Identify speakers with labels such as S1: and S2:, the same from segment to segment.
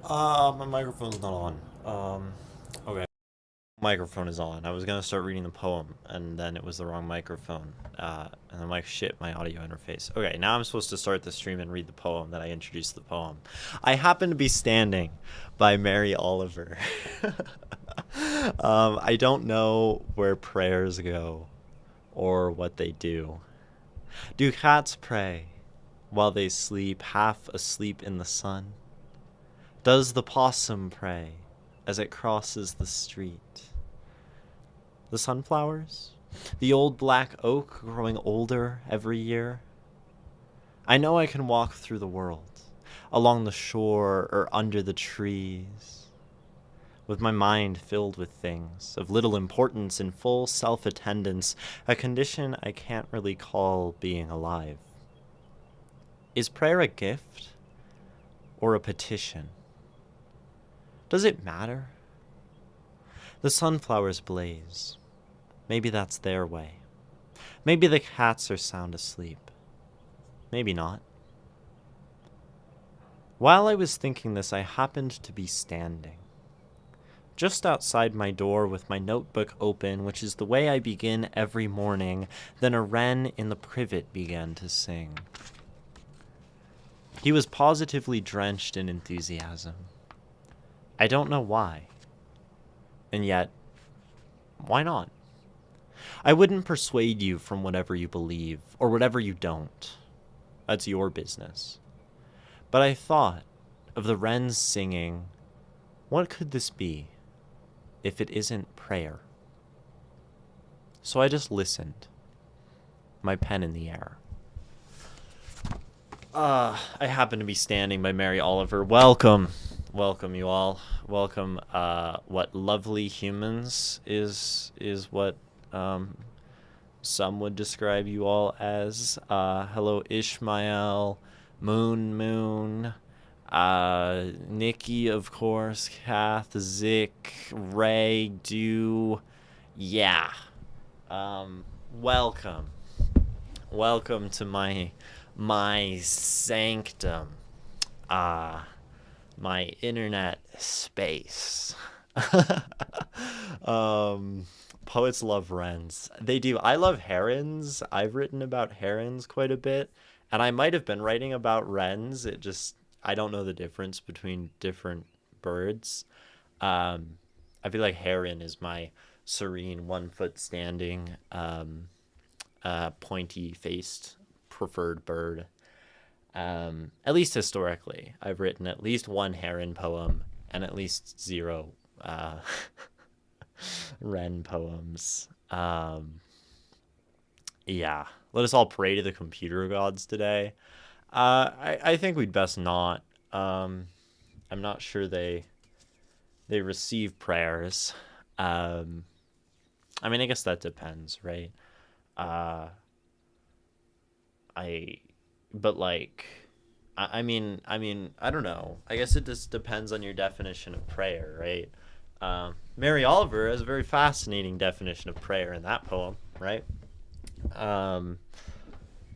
S1: My microphone's not on. Okay. Microphone is on. I was gonna start reading the poem, and then it was the wrong microphone. And I'm like, shit, my audio interface. Okay, now I'm supposed to start the stream and read the poem that I introduced the poem. I happen to be standing by Mary Oliver. I don't know where prayers go or what they do. Do cats pray while they sleep, half asleep in the sun? Does the possum pray as it crosses the street? The sunflowers? The old black oak growing older every year? I know I can walk through the world, along the shore or under the trees, with my mind filled with things of little importance in full self attendance, a condition I can't really call being alive. Is prayer a gift or a petition? Does it matter? The sunflowers blaze. Maybe that's their way. Maybe the cats are sound asleep. Maybe not. While I was thinking this, I happened to be standing just outside my door with my notebook open, which is the way I begin every morning. Then a wren in the privet began to sing. He was positively drenched in enthusiasm. I don't know why. And yet, why not? I wouldn't persuade you from whatever you believe, or whatever you don't. That's your business. But I thought of the wrens singing, what could this be if it isn't prayer? So I just listened, my pen in the air. I happen to be standing by Mary Oliver. Welcome. Welcome, you all. Welcome. What lovely humans is what some would describe you all as. Hello, Ishmael, Moon, Nikki, of course, Kath, Zick, Ray, Do. Yeah. Welcome. Welcome to my sanctum. My internet space. Poets love wrens. They do. I love herons. I've written about herons quite a bit, and I might have been writing about wrens. I don't know the difference between different birds. I feel like heron is my serene, 1 foot standing, pointy faced preferred bird. At least historically, I've written at least one heron poem and at least zero wren poems. Yeah, let us all pray to the computer gods today. I think we'd best not. I'm not sure they receive prayers. I mean, I guess that depends, right? Uh, I but like I mean, I don't know. I guess it just depends on your definition of prayer, right? Mary Oliver has a very fascinating definition of prayer in that poem, right? Um,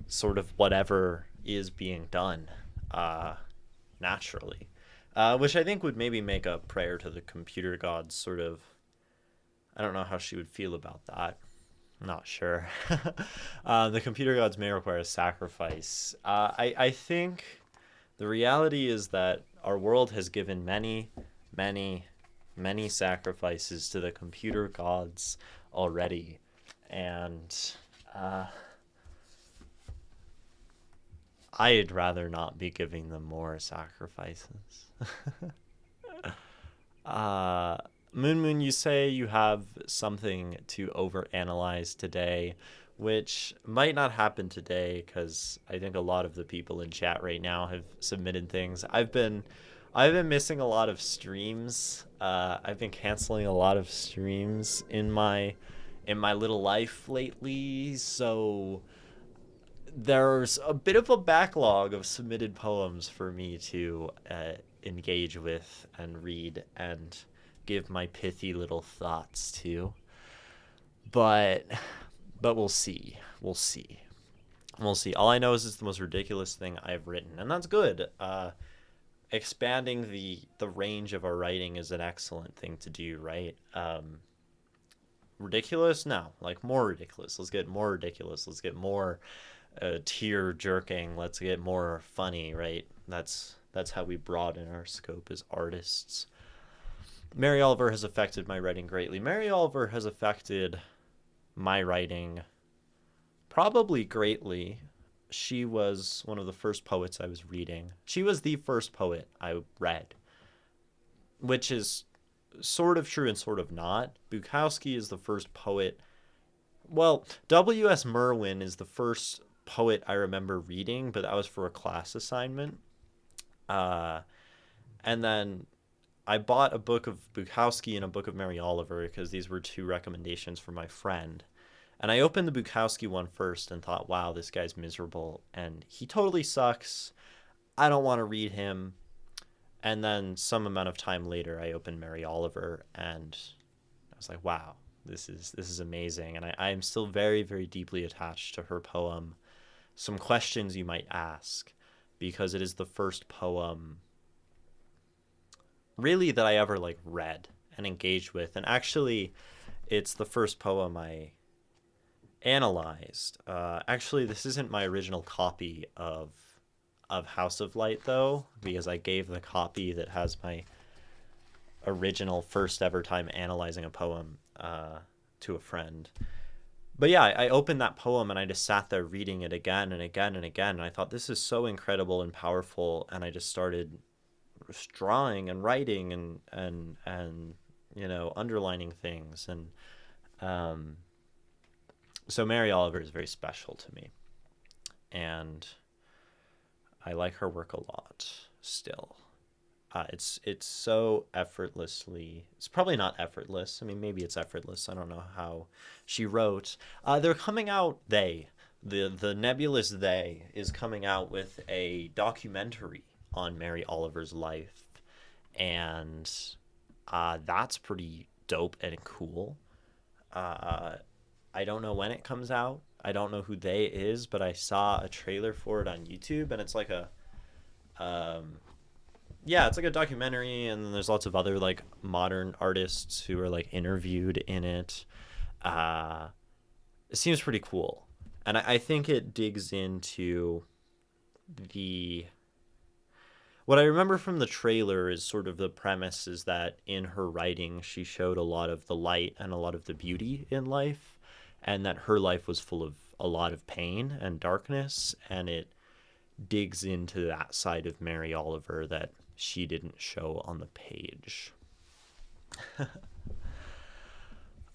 S1: Sort of whatever is being done, uh, naturally, which I think would maybe make a prayer to the computer gods sort of. I don't know how she would feel about that. Not sure. The computer gods may require a sacrifice. I think the reality is that our world has given many, many sacrifices to the computer gods already. And uh, I'd rather not be giving them more sacrifices. Uh, Moon, you say you have something to overanalyze today, which might not happen today because I think a lot of the people in chat right now have submitted things. I've been missing a lot of streams. I've been canceling a lot of streams in my little life lately, so there's a bit of a backlog of submitted poems for me to engage with and read and give my pithy little thoughts to. But we'll see. We'll see. We'll see. All I know is it's the most ridiculous thing I've written, and that's good. expanding the range of our writing is an excellent thing to do, right? Ridiculous? No, like more ridiculous. Let's get more ridiculous. Let's get more tear jerking. Let's get more funny, right? That's how we broaden our scope as artists. Mary Oliver has affected my writing greatly. Mary Oliver has affected my writing probably greatly. She was one of the first poets I was reading. She was the first poet I read, which is sort of true and sort of not. Bukowski is the first poet. Well, W.S. Merwin is the first poet I remember reading, but that was for a class assignment. Uh, and then I bought a book of Bukowski and a book of Mary Oliver because these were two recommendations from my friend. And I opened the Bukowski one first and thought, wow, this guy's miserable and he totally sucks. I don't want to read him. And then some amount of time later, I opened Mary Oliver and I was like, wow, this is amazing. And I am still very, very deeply attached to her poem, Some Questions You Might Ask, because it is the first poem really that I ever like read and engaged with. And actually, it's the first poem I analyzed. Actually, this isn't my original copy of House of Light though, because I gave the copy that has my original first ever time analyzing a poem to a friend. But yeah, I opened that poem and I just sat there reading it again and again and again. And I thought, this is so incredible and powerful. And I just started drawing and writing and you know, underlining things. And so Mary Oliver is very special to me. And I like her work a lot still. It's so effortlessly. It's probably not effortless. I mean, maybe it's effortless. I don't know how she wrote. They're coming out. The nebulous they is coming out with a documentary on Mary Oliver's life, and that's pretty dope and cool. I don't know when it comes out. I don't know who they is, but I saw a trailer for it on YouTube, and it's like a yeah, it's like a documentary, and then there's lots of other like modern artists who are like interviewed in it. It seems pretty cool, and I think it digs into the what I remember from the trailer is sort of the premise is that in her writing she showed a lot of the light and a lot of the beauty in life, and that her life was full of a lot of pain and darkness, and it digs into that side of Mary Oliver that she didn't show on the page.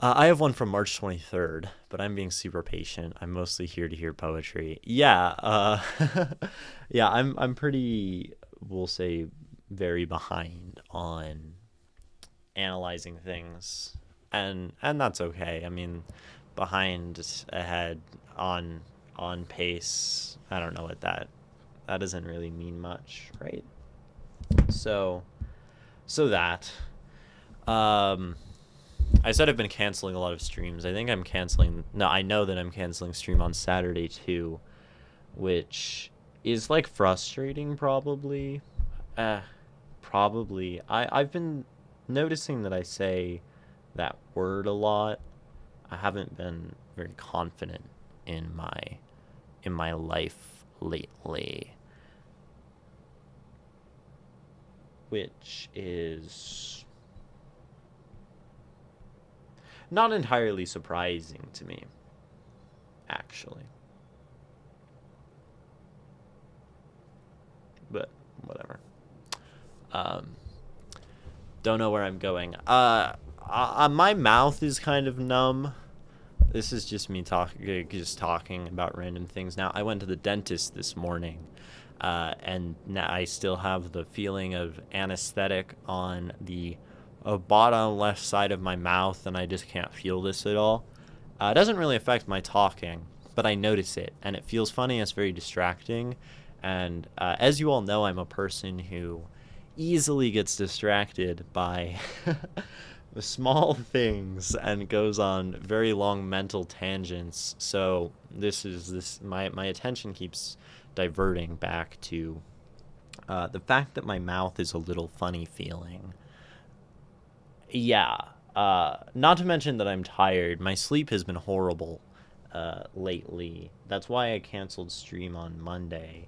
S1: I have one from March 23rd, but I'm being super patient. I'm mostly here to hear poetry. Yeah, yeah, I'm pretty, we'll say, very behind on analyzing things, and that's okay. I mean, behind, ahead, on pace. I don't know what that doesn't really mean much, right? So that I said I've been canceling a lot of streams. I think I'm canceling. No, I know that I'm canceling stream on Saturday too, which is like frustrating probably. Probably. I've been noticing that I say that word a lot. I haven't been very confident in my life lately, which is not entirely surprising to me, actually. But whatever. Don't know where I'm going. My mouth is kind of numb. This is just me talking about random things. Now, I went to the dentist this morning, and now I still have the feeling of anesthetic on the bottom left side of my mouth, and I just can't feel this at all. It doesn't really affect my talking, but I notice it, and it feels funny. It's very distracting, and as you all know, I'm a person who easily gets distracted by the small things and goes on very long mental tangents. So my attention keeps diverting back to The fact that my mouth is a little funny feeling. Yeah. Not to mention that I'm tired. My sleep has been horrible lately. That's why I canceled stream on Monday.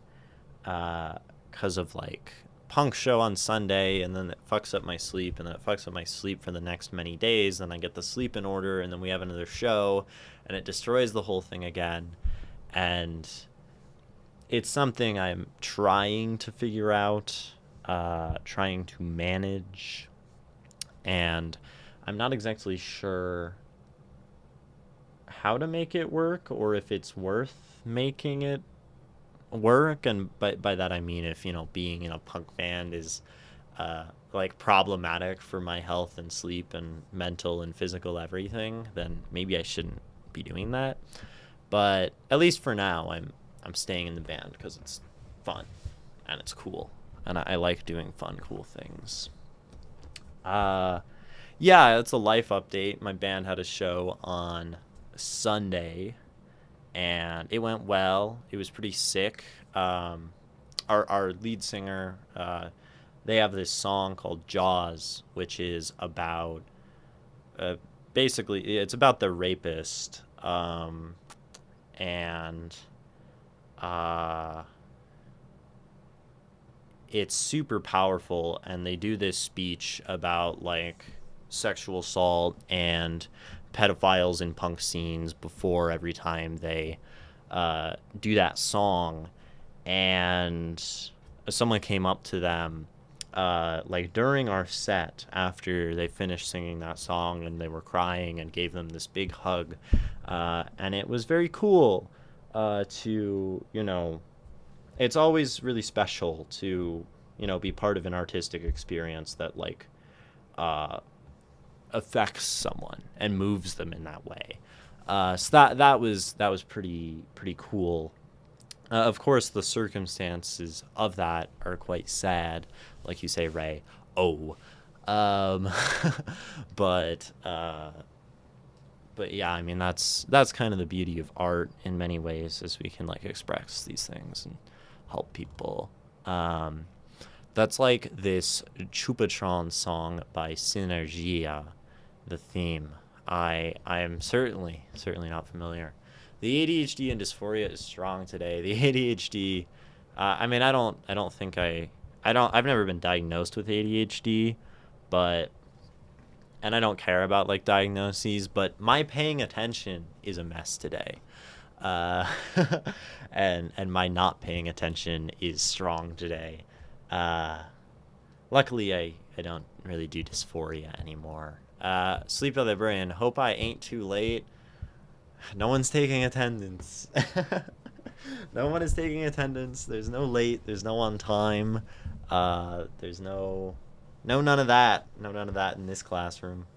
S1: Because of like punk show on Sunday, and then it fucks up my sleep, and then it fucks up my sleep for the next many days. Then I get the sleep in order, and then we have another show, and it destroys the whole thing again. And it's something I'm trying to figure out, trying to manage, and I'm not exactly sure how to make it work or if it's worth making it work. And by that I mean, if being in a punk band is like problematic for my health and sleep and mental and physical everything, then maybe I shouldn't be doing that. But at least for now, I'm staying in the band because it's fun and it's cool, and I like doing fun, cool things. Yeah, it's a life update. My band had a show on Sunday, and it went well. It was pretty sick. Our lead singer, they have this song called Jaws, which is about basically it's about the rapist, and uh, it's super powerful. And they do this speech about like sexual assault and pedophiles in punk scenes before every time they do that song. And someone came up to them like during our set after they finished singing that song, and they were crying, and gave them this big hug, and it was very cool to it's always really special to be part of an artistic experience that like uh, affects someone and moves them in that way. So that was pretty cool. Of course, the circumstances of that are quite sad, like you say, Ray. Oh, um, but but yeah, I mean that's kind of the beauty of art in many ways, is we can like express these things and help people. Um, that's like this Chupatron song by Synergia, the theme. I am certainly not familiar. The ADHD and dysphoria is strong today. The ADHD, I mean, I don't think I've never been diagnosed with ADHD, but and I don't care about like diagnoses, but my paying attention is a mess today. Uh, and my not paying attention is strong today. Uh, Luckily, I don't really do dysphoria anymore. Sleep Librarian, hope I ain't too late. No one's taking attendance. No one is taking attendance. There's no late. There's no on time. There's no none of that. No none of that in this classroom.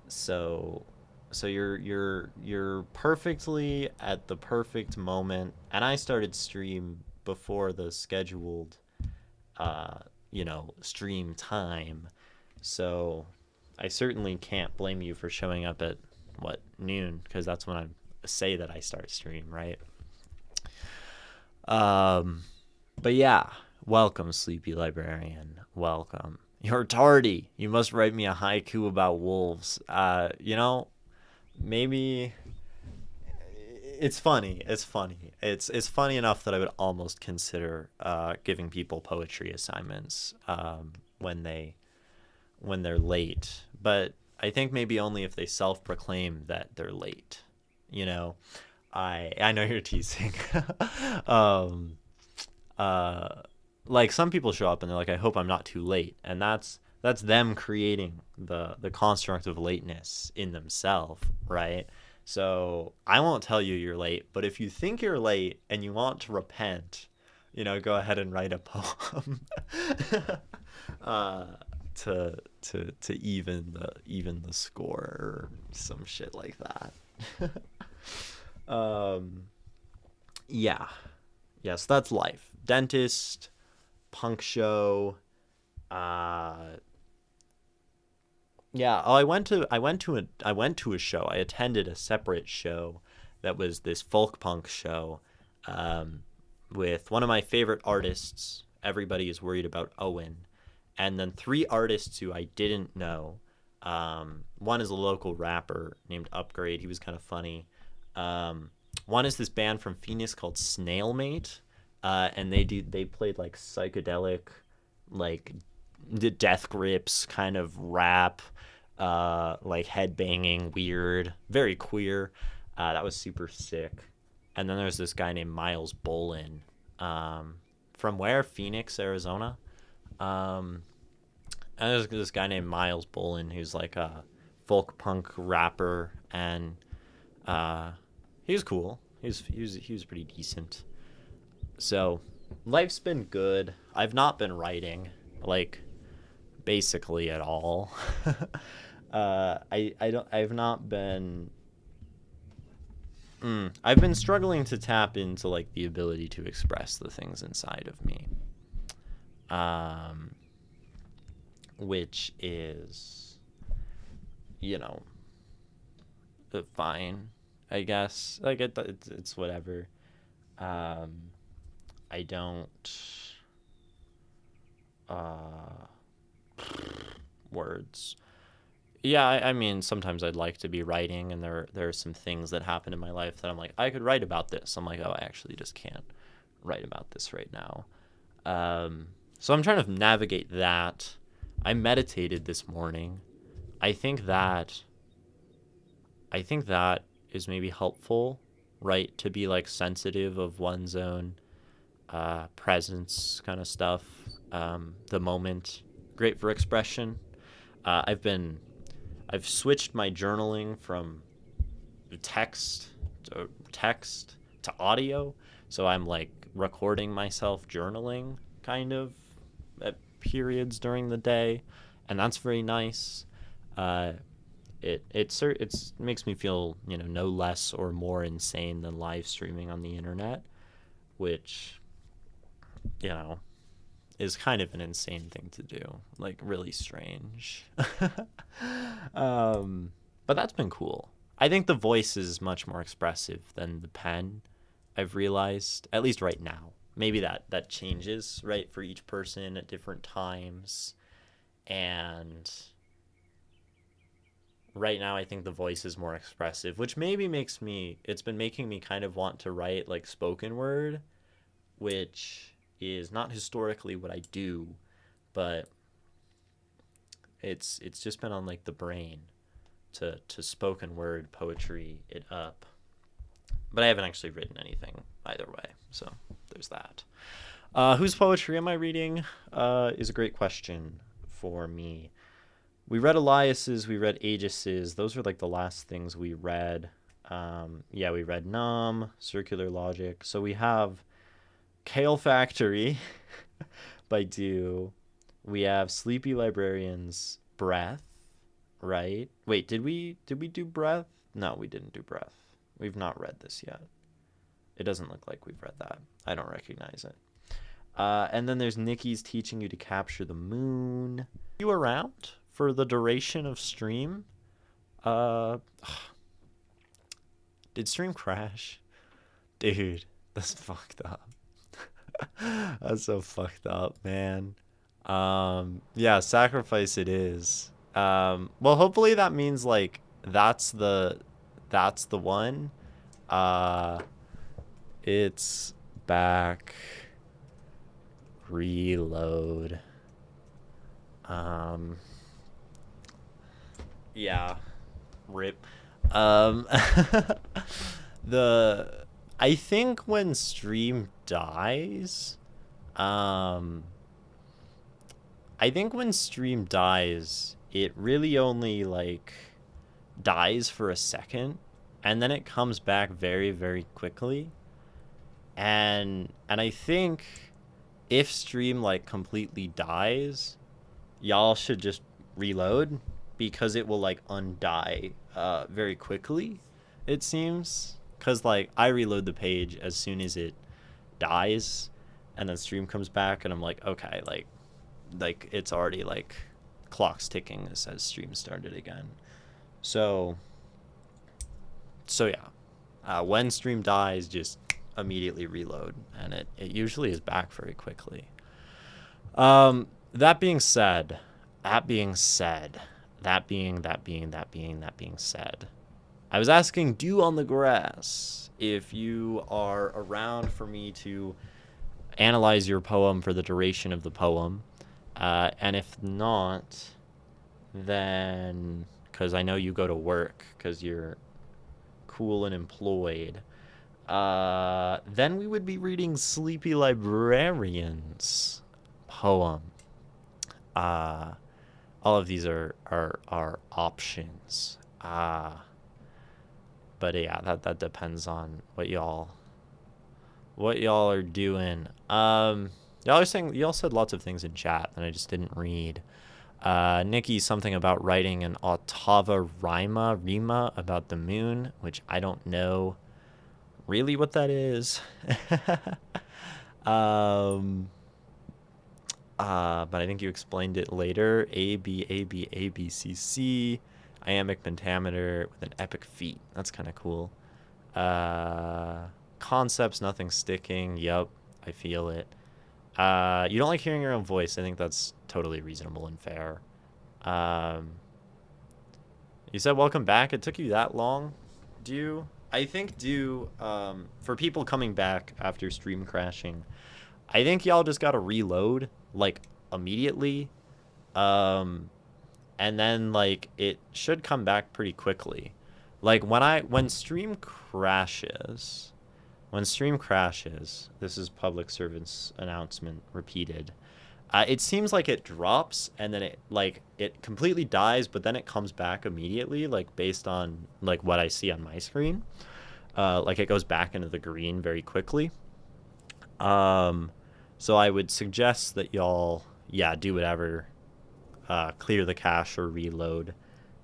S1: So so you're perfectly at the perfect moment. And I started stream before the scheduled stream time. So I certainly can't blame you for showing up at noon, because that's when I say that I start stream, right? Um, but yeah, welcome, Sleepy Librarian. Welcome. You're tardy. You must write me a haiku about wolves. Maybe it's funny. It's funny. It's funny enough that I would almost consider giving people poetry assignments when they're late. But I think maybe only if they self-proclaim that they're late. You know, I know you're teasing. um, like some people show up and they're like, I hope I'm not too late, and that's them creating the construct of lateness in themselves, right? So I won't tell you you're late, but if you think you're late and you want to repent, go ahead and write a poem uh, to even the score or some shit like that. um, yeah, yes, that's life. Dentist, punk show. Yeah, oh, I went to a show. I attended a separate show that was this folk punk show, with one of my favorite artists, everybody is worried about Owen. And then 3 artists who I didn't know. One is a local rapper named Upgrade. He was kind of funny. One is this band from Phoenix called Snailmate, and they played like psychedelic, like the Death Grips kind of rap, like headbanging, weird, very queer. That was super sick. And then there's this guy named Miles Bolin, from where? Phoenix, Arizona. And there's this guy named Miles Bolin who's like a folk punk rapper, and he was cool. He was pretty decent. So life's been good. I've not been writing, like, basically at all. I've not been. I've been struggling to tap into like the ability to express the things inside of me. Which is, you know, fine, I guess. Like it's whatever. I don't. Words. Yeah, I mean, sometimes I'd like to be writing, and there are some things that happen in my life that I'm like, I could write about this. I'm like, oh, I actually just can't write about this right now. So I'm trying to navigate that. I meditated this morning. I think that is maybe helpful, right? To be like sensitive of one's own presence, kind of stuff. The moment, great for expression. I've switched my journaling from text to audio, so I'm like recording myself journaling kind of at periods during the day, and that's very nice. It makes me feel, no less or more insane than live streaming on the internet, which, is kind of an insane thing to do, like really strange. But that's been cool. I think the voice is much more expressive than the pen, I've realized, at least right now. Maybe that changes, right, for each person at different times. And right now I think the voice is more expressive, which maybe it's been making me kind of want to write like spoken word, which is not historically what I do, but it's just been on like the brain to spoken word poetry it up. But I haven't actually written anything either way, so there's that. Whose poetry am I reading? Is a great question for me. We read Elias's, we read Aegis's. Those were like the last things we read. We read Numb, Circular Logic. So we have Kale Factory by Do. We have Sleepy Librarian's Breath, right? Wait, did we do Breath? No, we didn't do Breath. We've not read this yet. It doesn't look like we've read that. I don't recognize it. And then there's Nikki's Teaching You to Capture the Moon. Are you around for the duration of stream? Did stream crash? Dude, that's fucked up. That's so fucked up, man. Sacrifice it is. Well, hopefully that means like that's the one. It's back. Reload. Rip. I think when stream dies, it really only like dies for a second, and then it comes back very, very quickly. And I think if stream like completely dies, y'all should just reload, because it will like undie very quickly, it seems. Because like I reload the page as soon as it dies, and then stream comes back, and I'm like, okay, like it's already like clock's ticking. It says stream started again. So yeah, when stream dies, just immediately reload, and it usually is back very quickly. That being said, that being said, that being said, I was asking Dew on the Grass if you are around for me to analyze your poem for the duration of the poem. And if not, then, because I know you go to work because you're cool and employed, then we would be reading Sleepy Librarian's poem. Uh, all of these are options. But yeah, that depends on what y'all are doing. Y'all said lots of things in chat that I just didn't read. Nikki, something about writing an ottava rima about the moon, which I don't know really what that is. But I think you explained it later. A, B, A, B, A, B, C, C. Iambic pentameter with an epic feat. That's kind of cool. Concepts, nothing sticking. Yup, I feel it. You don't like hearing your own voice. I think that's totally reasonable and fair. You said welcome back. It took you that long? I think for people coming back after stream crashing, I think y'all just gotta reload, like, immediately. And then, like, it should come back pretty quickly. Like, when stream crashes, this is public servants announcement repeated. It seems like it drops and then it completely dies, but then it comes back immediately, like, based on, like, what I see on my screen. Like, it goes back into the green very quickly. So I would suggest that y'all, do whatever, clear the cache or reload,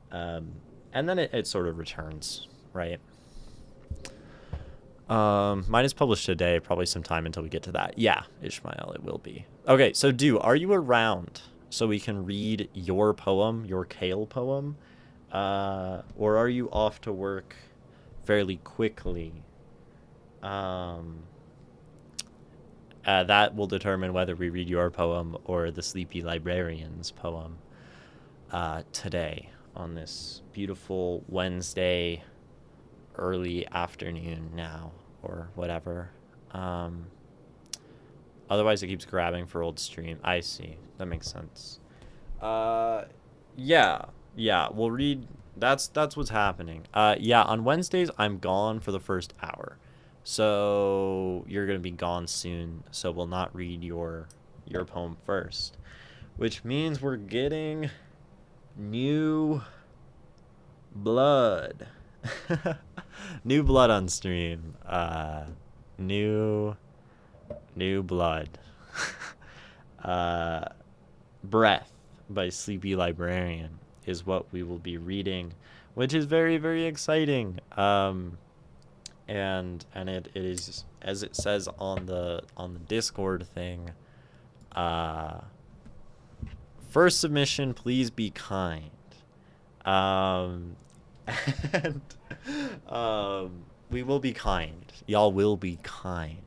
S1: and then it sort of returns, right? Mine is published today, probably some time until we get to that. Yeah, Ishmael, it will be. Okay, so are you around so we can read your poem, your Kale poem? Or are you off to work fairly quickly? That will determine whether we read your poem or the Sleepy Librarian's poem today on this beautiful Wednesday early afternoon now or whatever. Otherwise it keeps grabbing for old stream. I see. That makes sense. Yeah, we'll read. That's what's happening. On Wednesdays I'm gone for the first hour. So you're going to be gone soon, so we'll not read your poem first, which means we're getting new blood. New blood on stream. New blood. Breath by Sleepy Librarian is what we will be reading, which is very, very exciting. And it is, as it says on the Discord thing, first submission, please be kind. And we will be kind. Y'all will be kind.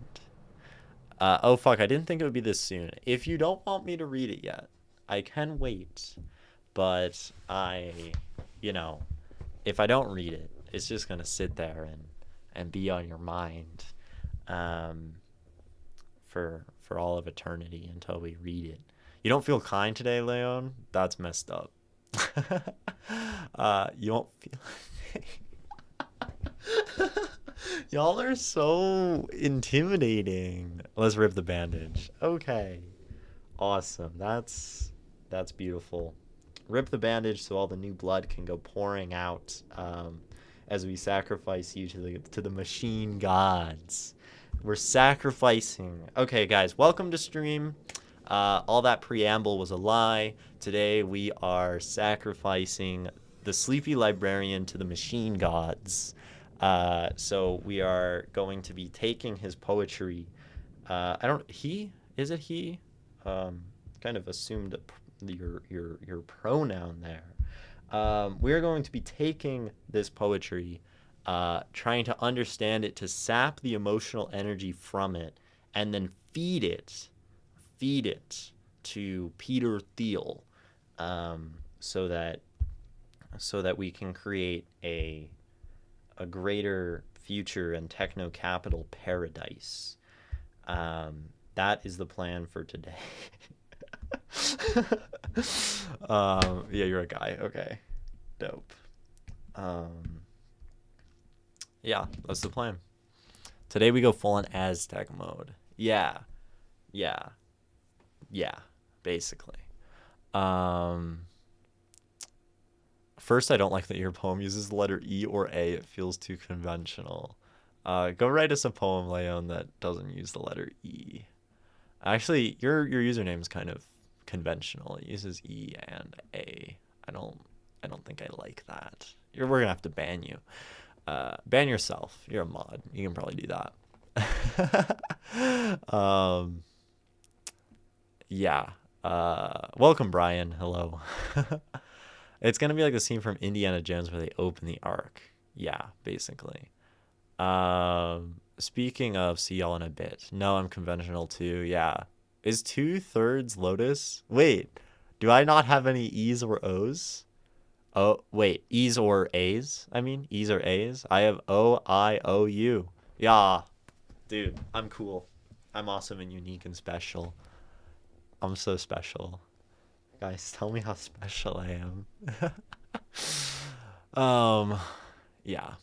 S1: Oh fuck, I didn't think it would be this soon. If you don't want me to read it yet, I can wait. But if I don't read it, it's just gonna sit there and be on your mind for all of eternity until we read it. You don't feel kind today, Leon? That's messed up. You don't feel Y'all are so intimidating. Let's rip the bandage. Okay. Awesome. That's beautiful. Rip the bandage so all the new blood can go pouring out as we sacrifice you to the machine gods. We're sacrificing. Okay, guys, welcome to stream. All that preamble was a lie. Today we are sacrificing the Sleepy Librarian to the machine gods. So we are going to be taking his poetry. Is it he? Kind of assumed your pronoun there. We're going to be taking this poetry, trying to understand it, to sap the emotional energy from it, and then feed it to Peter Thiel, so that we can create a greater future and techno capital paradise. That is the plan for today. Yeah, you're a guy. Okay, dope. Yeah, that's the plan. Today we go full on Aztec mode. Yeah, basically. First, I don't like that your poem uses the letter E or A. It feels too conventional. Go write us a poem, Leon, that doesn't use the letter E. Actually, your username is kind of conventional. It uses E and A. I don't think I like that. We're gonna have to ban you. Ban yourself. You're a mod. You can probably do that. Yeah. Welcome, Brian. Hello. It's gonna be like the scene from Indiana Jones where they open the Ark. Yeah, basically. Speaking of, see y'all in a bit. No, I'm conventional too. Yeah. Is 2/3 Lotus? Wait, do I not have any E's or O's? Oh, wait, E's or A's? I mean, E's or A's? I have O-I-O-U. Yeah, dude, I'm cool. I'm awesome and unique and special. I'm so special. Guys, tell me how special I am. Yeah.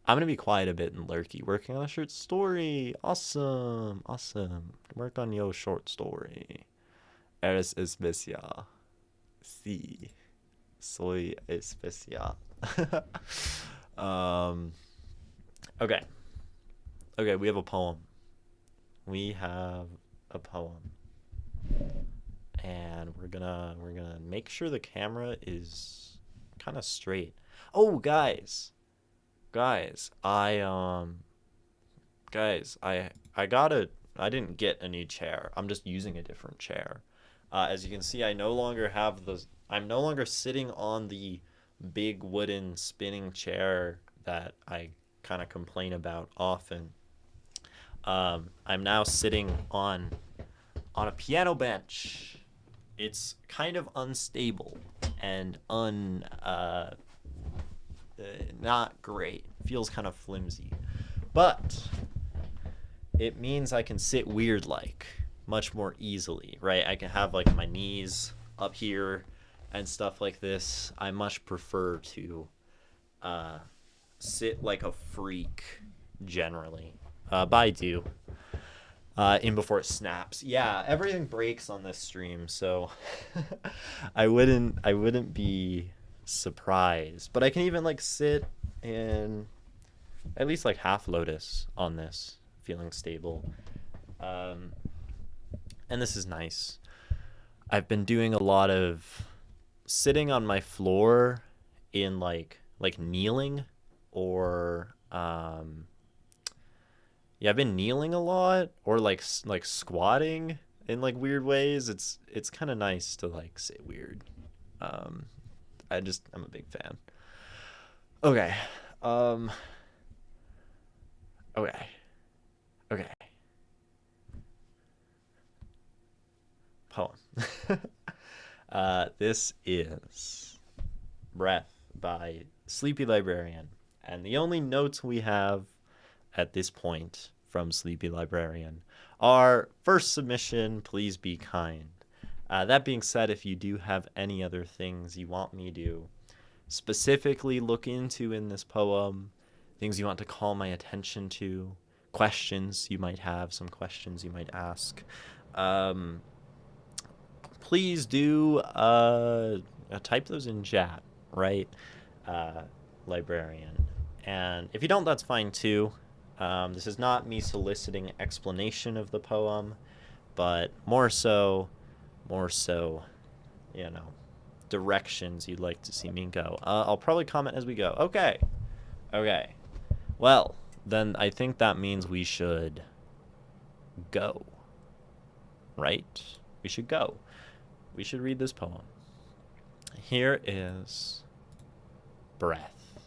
S1: I'm gonna be quiet a bit and lurky. Working on a short story. Awesome. Work on your short story. Eres especial. Sí. Soy especial. Okay. Okay, we have a poem. And we're gonna make sure the camera is kind of straight. Oh, guys, I didn't get a new chair. I'm just using a different chair. As you can see, I'm no longer sitting on the big wooden spinning chair that I kind of complain about often. I'm now sitting on a piano bench. It's kind of unstable and not great. Feels kind of flimsy, but it means I can sit weird like much more easily, right? I can have like my knees up here and stuff like this. I much prefer to sit like a freak generally. But I do. In before it snaps. Yeah, everything breaks on this stream, so I wouldn't be surprised. But I can even like sit in at least like half lotus on this, feeling stable. And this is nice. I've been doing a lot of sitting on my floor in like kneeling or yeah, I've been kneeling a lot or like squatting in like weird ways. It's kind of nice to like sit weird. I'm a big fan. Okay. Okay. Poem. This is Breath by Sleepy Librarian. And the only notes we have at this point from Sleepy Librarian are first submission, please be kind. That being said, if you do have any other things you want me to specifically look into in this poem, things you want to call my attention to, questions you might have, some questions you might ask, please do type those in chat, right? Librarian. And if you don't, that's fine too. This is not me soliciting explanation of the poem, but more so, you know, directions you'd like to see me go. I'll probably comment as we go. Okay. Well, then I think that means we should go, right? We should go. We should read this poem. Here is Breath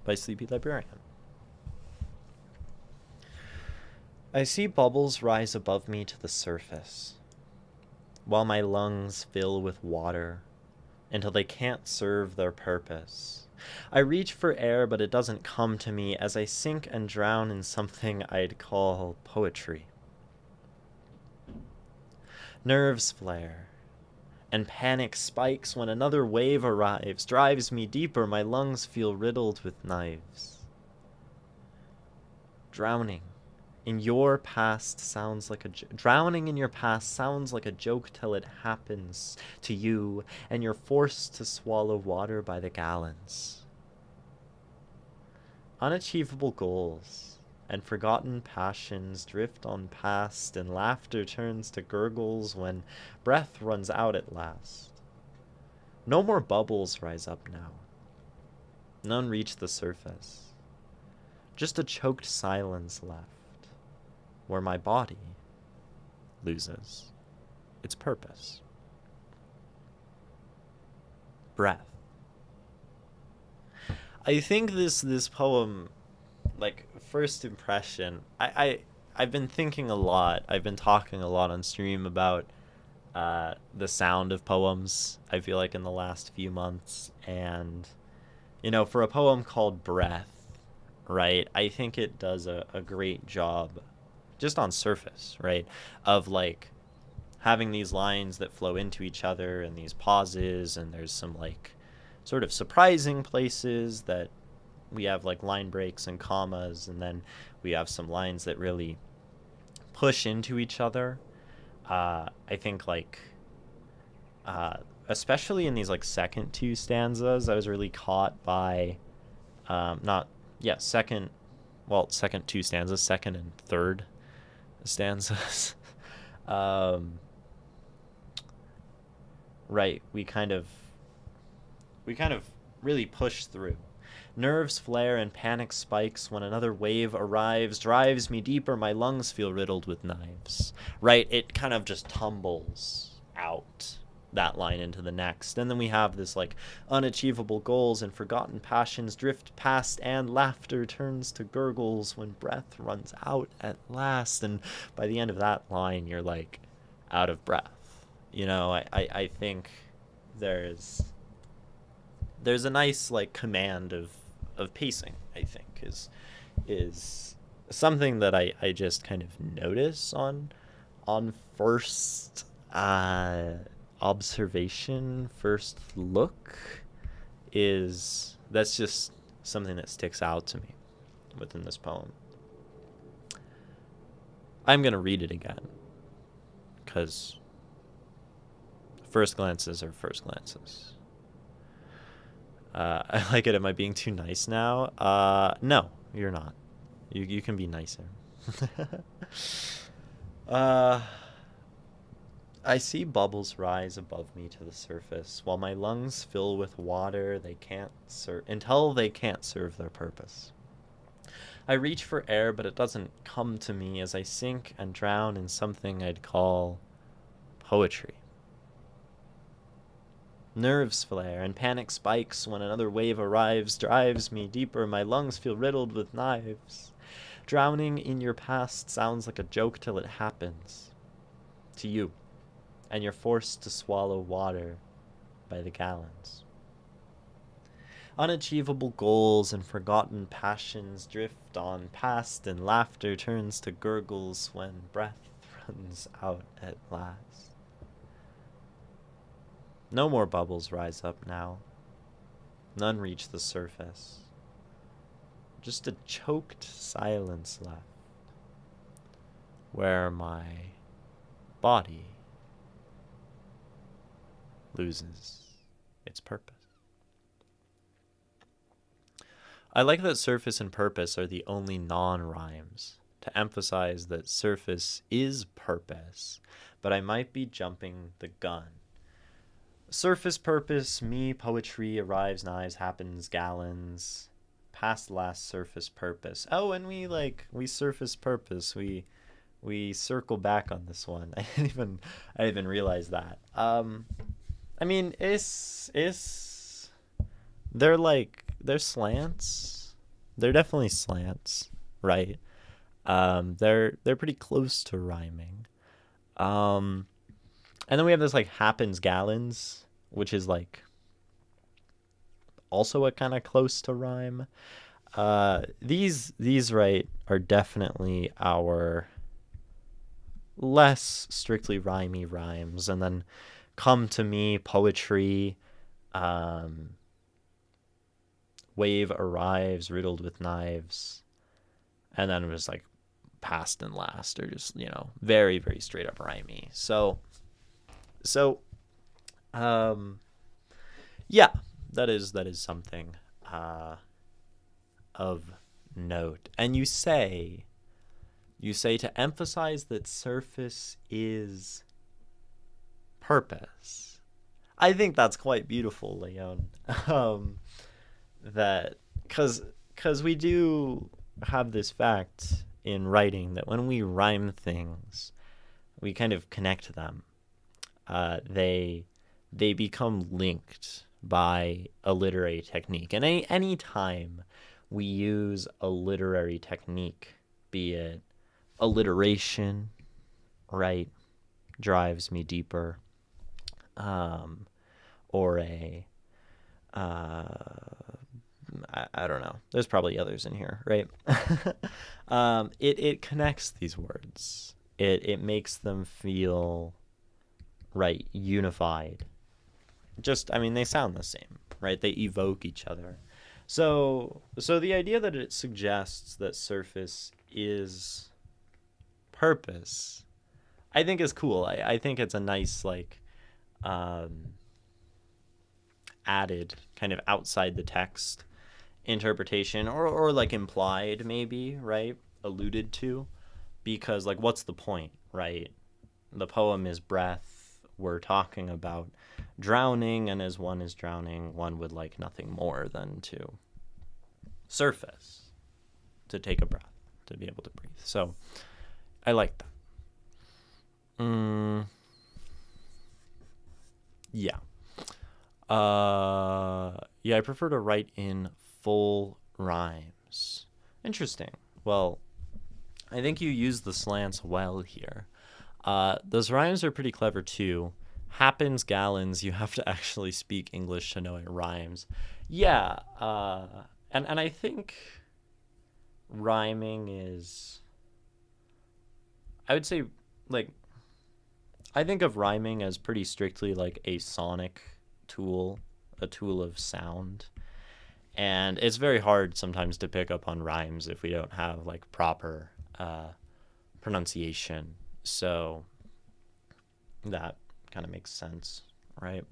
S1: by Sleepy Librarian. I see bubbles rise above me to the surface. while my lungs fill with water until they can't serve their purpose. I reach for air, but it doesn't come to me as I sink and drown in something I'd call poetry. Nerves flare, and panic spikes when another wave arrives, drives me deeper, my lungs feel riddled with knives. Drowning in your past sounds like drowning in your past sounds like a joke till it happens to you, and you're forced to swallow water by the gallons. Unachievable goals and forgotten passions drift on past, and laughter turns to gurgles when breath runs out at last. No more bubbles rise up now. None reach the surface. Just a choked silence left, where my body loses its purpose. Breath. I think this poem, like, first impression, I've been thinking a lot. I've been talking a lot on stream about the sound of poems, I feel like, in the last few months. And, you know, for a poem called Breath, right, I think it does a great job, just on surface, right, of, like, having these lines that flow into each other and these pauses, and there's some, like, sort of surprising places that we have, like, line breaks and commas, and then we have some lines that really push into each other. I think, like, especially in these, like, second two stanzas, I was really caught by second two stanzas, second and third stanzas. Right, we kind of really push through. Nerves flare and panic spikes when another wave arrives, drives me deeper, my lungs feel riddled with knives. Right, it kind of just tumbles out that line into the next. And then we have this, like, unachievable goals and forgotten passions drift past, and laughter turns to gurgles when breath runs out at last. And by the end of that line, you're, like, out of breath. You know, I think there's a nice, like, command of pacing, I think, is something that I just kind of notice on first observation, first look. That's just something that sticks out to me within this poem. I'm gonna read it again, because first glances are first glances. I like it. Am I being too nice now? No, you're not. You can be nicer. I see bubbles rise above me to the surface, while my lungs fill with water until they can't serve their purpose. I reach for air, but it doesn't come to me as I sink and drown in something I'd call poetry. Nerves flare and panic spikes when another wave arrives, drives me deeper, my lungs feel riddled with knives. Drowning in your past sounds like a joke till it happens to you, and you're forced to swallow water by the gallons. Unachievable goals and forgotten passions drift on past, and laughter turns to gurgles when breath runs out at last. No more bubbles rise up now. None reach the surface. Just a choked silence left, where my body loses its purpose. I like that surface and purpose are the only non-rhymes, to emphasize that surface is purpose, but I might be jumping the gun. Surface purpose, me, poetry, arrives, knives, happens, gallons, past last surface purpose. Oh, and we surface purpose. We circle back on this one. I didn't even realize that. I mean, they're slants. They're definitely slants, right? They're pretty close to rhyming. And then we have this like happens gallons, which is like also a kind of close to rhyme. These right are definitely our less strictly rhymey rhymes, and then come to me poetry. Um, Wave arrives riddled with knives, and then it was like past and last are just very very straight up rhymey. So um, yeah, that is something uh, of note. And you say to emphasize that surface is purpose. I think that's quite beautiful, Leon. Um, that because we do have this fact in writing that when we rhyme things, we kind of connect them. They become linked by a literary technique, and any time we use a literary technique, be it alliteration, right, drives me deeper, um, or a I don't know. There's probably others in here, right? It connects these words. It makes them feel right, unified. Just I mean they sound the same, right? They evoke each other. So the idea that it suggests that surface is purpose, I think is cool. I think it's a nice like um, added kind of outside the text interpretation, or like implied maybe, right, alluded to, because like what's the point, right? The poem is breath. We're talking about drowning, and as one is drowning, one would like nothing more than to surface, to take a breath, to be able to breathe. So I like that. Yeah. Yeah, I prefer to write in full rhymes. Interesting. Well, I think you use the slants well here. Those rhymes are pretty clever too. Happens gallons, you have to actually speak English to know it rhymes. Yeah, and I think rhyming is, I would say, like, I think of rhyming as pretty strictly like a sonic tool, a tool of sound. And it's very hard sometimes to pick up on rhymes if we don't have like proper pronunciation. So that kind of makes sense, right?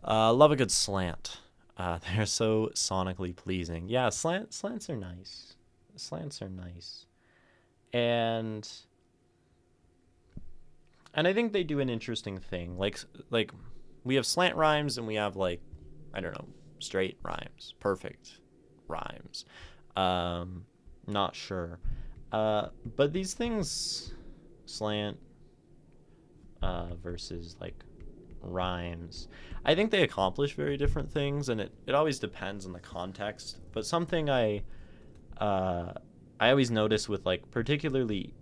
S1: Love a good slant. They're so sonically pleasing. Yeah, slants are nice. Slants are nice, and I think they do an interesting thing. Like we have slant rhymes and we have like I don't know, straight rhymes, perfect rhymes. Um, Not sure. But these things, slant versus like rhymes, I think they accomplish very different things, and it always depends on the context. But something uh, I always notice with like particularly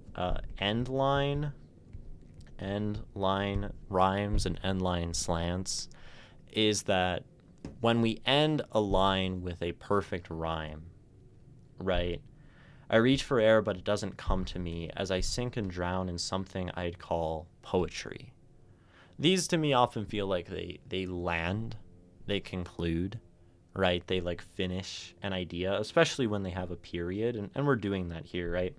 S1: end line rhymes and end line slants is that when we end a line with a perfect rhyme, right? I reach for air, but it doesn't come to me as I sink and drown in something I'd call poetry. These to me often feel like they land, they conclude, right? They like finish an idea, especially when they have a period, and we're doing that here, right?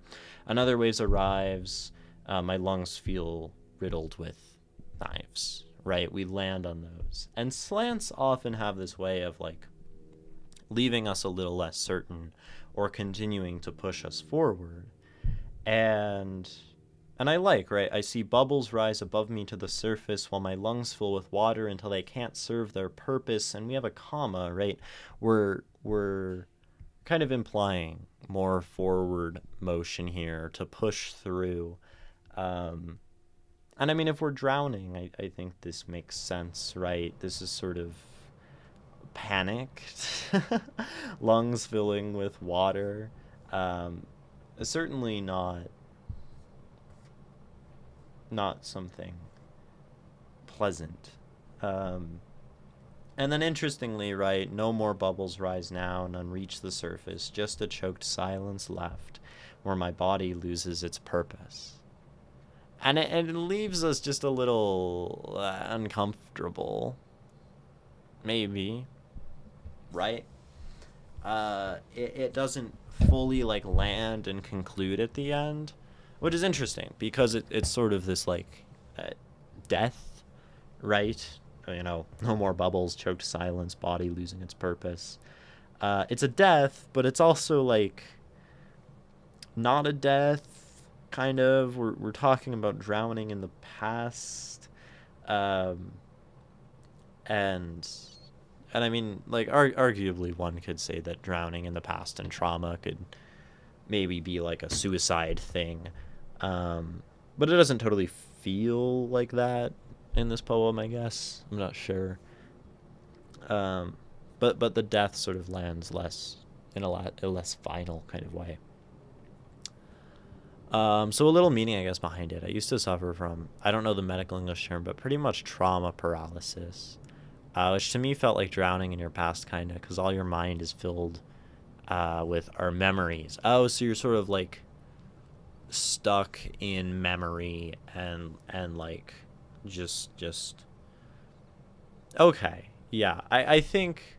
S1: Another waves arrives, my lungs feel riddled with knives, right? We land on those. And slants often have this way of like leaving us a little less certain or continuing to push us forward. And I like, right? I see bubbles rise above me to the surface while my lungs fill with water until they can't serve their purpose. And we have a comma, right? We're kind of implying more forward motion here to push through. And I mean, if we're drowning, I think this makes sense, right? This is sort of panicked, lungs filling with water. Um, Certainly not something. pleasant. Um, and then interestingly, right, no more bubbles rise now, none reach the surface, just a choked silence left where my body loses its purpose. And it leaves us just a little uncomfortable, maybe, right? It doesn't fully like land and conclude at the end, which is interesting because it's sort of this like death, right? You know, no more bubbles, choked silence, body losing its purpose. It's a death, but it's also like not a death, kind of. We're talking about drowning in the past, um, and and I mean, like, arguably, one could say that drowning in the past and trauma could maybe be like a suicide thing, but it doesn't totally feel like that in this poem. I guess I'm not sure, um, but the death sort of lands less in a less final kind of way. So a little meaning, I guess, behind it. I used to suffer from, I don't know the medical English term, but pretty much trauma paralysis, which to me felt like drowning in your past, kind of, because all your mind is filled with our memories. Oh, so you're sort of like stuck in memory and like just okay. Yeah, I think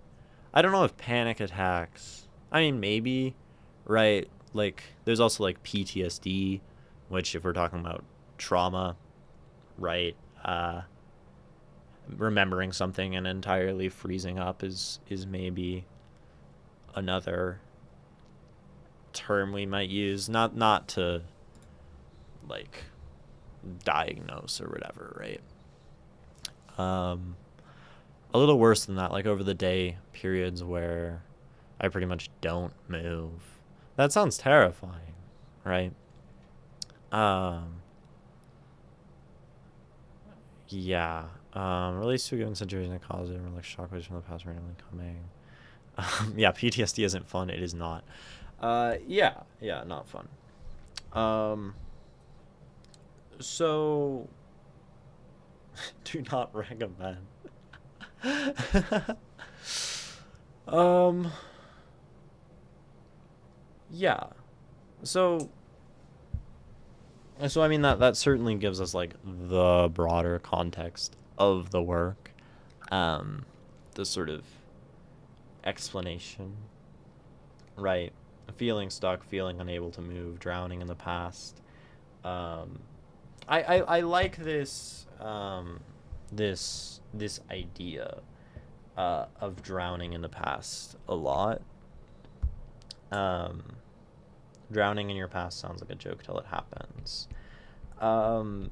S1: I don't know if panic attacks. I mean, maybe, right? Like, there's also like PTSD, which if we're talking about trauma, right? Remembering something and entirely freezing up is maybe another term we might use. Not to like diagnose or whatever, right? A little worse than that, like over the day periods where I pretty much don't move. That sounds terrifying, right? Um, yeah. Relates to a given situation that causes it, or like shockwaves from the past randomly coming. Yeah, PTSD isn't fun. It is not. Yeah, not fun. Um, so do not recommend. um, yeah. So I mean that certainly gives us like the broader context of the work, um, the sort of explanation, right? Feeling stuck, feeling unable to move, drowning in the past. Um, I like this idea of drowning in the past a lot. Um, Drowning in your past sounds like a joke till it happens. Um,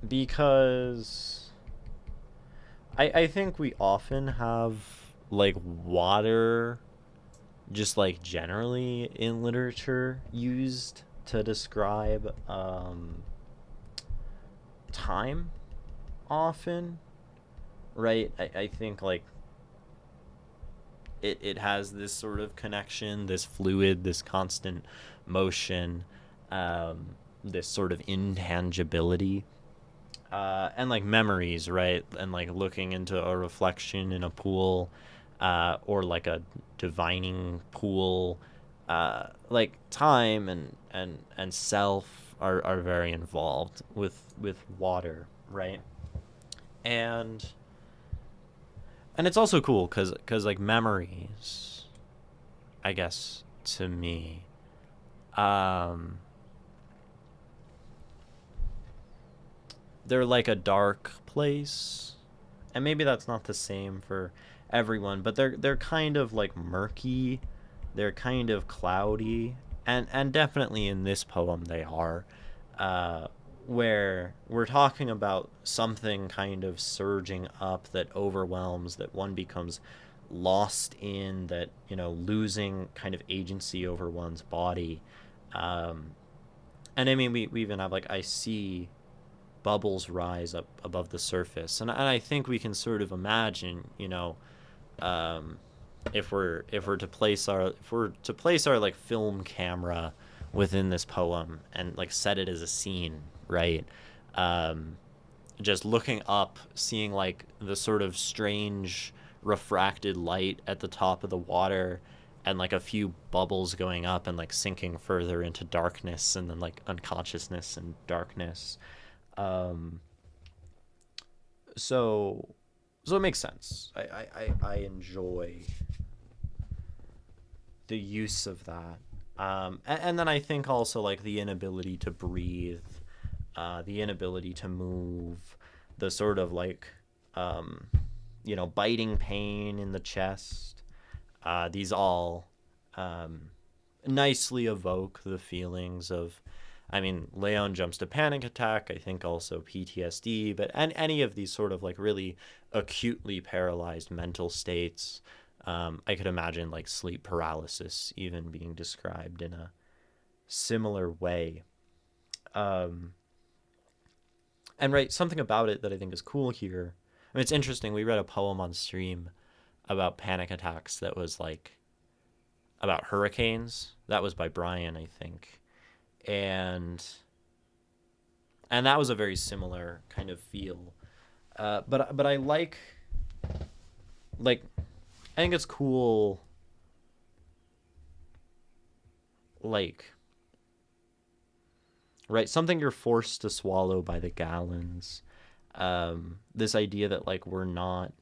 S1: because I think we often have like water just like generally in literature used to describe time often, right? I think like it has this sort of connection, this fluid, this constant motion, this sort of intangibility, and like memories, right? And like looking into a reflection in a pool, or like a divining pool, like time and self are very involved with water, right? And it's also cool because like memories, I guess, to me, um they're like a dark place, and maybe that's not the same for everyone, but they're kind of like murky, they're kind of cloudy, and definitely in this poem they are, uh where we're talking about something kind of surging up that overwhelms, that one becomes lost in, that, you know, losing kind of agency over one's body. um and I mean, we even have like, I see bubbles rise up above the surface, and I think we can sort of imagine, you know, um if we're to place our like film camera within this poem and like set it as a scene, right? um just looking up, seeing like the sort of strange refracted light at the top of the water, and like a few bubbles going up and like sinking further into darkness, and then like unconsciousness and darkness. Um, so so it makes sense. I enjoy the use of that. And then I think also like the inability to breathe, the inability to move, the sort of like, um, biting pain in the chest. These all um, nicely evoke the feelings of, I mean, Leon jumps to panic attack. I think also PTSD, but and any of these sort of like really acutely paralyzed mental states. I could imagine like sleep paralysis even being described in a similar way. Um, and right, something about it that I think is cool here. I mean, it's interesting. We read a poem on stream about panic attacks that was like about hurricanes. That was by Brian, I think, and that was a very similar kind of feel. But I like I think it's cool, like, right, something you're forced to swallow by the gallons. This idea that like we're not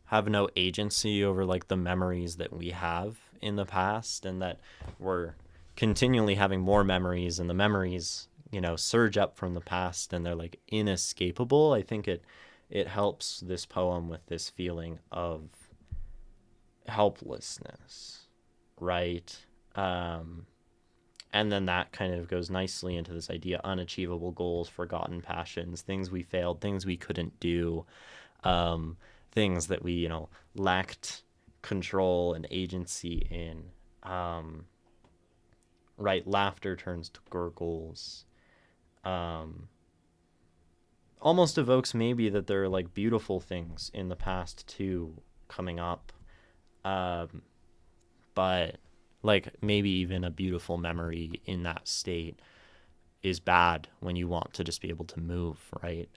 S1: have no agency over like the memories that we have in the past, and that we're continually having more memories, and the memories surge up from the past and they're like inescapable. I think it helps this poem with this feeling of helplessness, right? um and then that kind of goes nicely into this idea: unachievable goals, forgotten passions, things we failed, things we couldn't do, um, things that we lacked control and agency in. Um, right, laughter turns to gurgles. Um, almost evokes maybe that there are like beautiful things in the past too coming up, um, but like maybe even a beautiful memory in that state is bad when you want to just be able to move, right?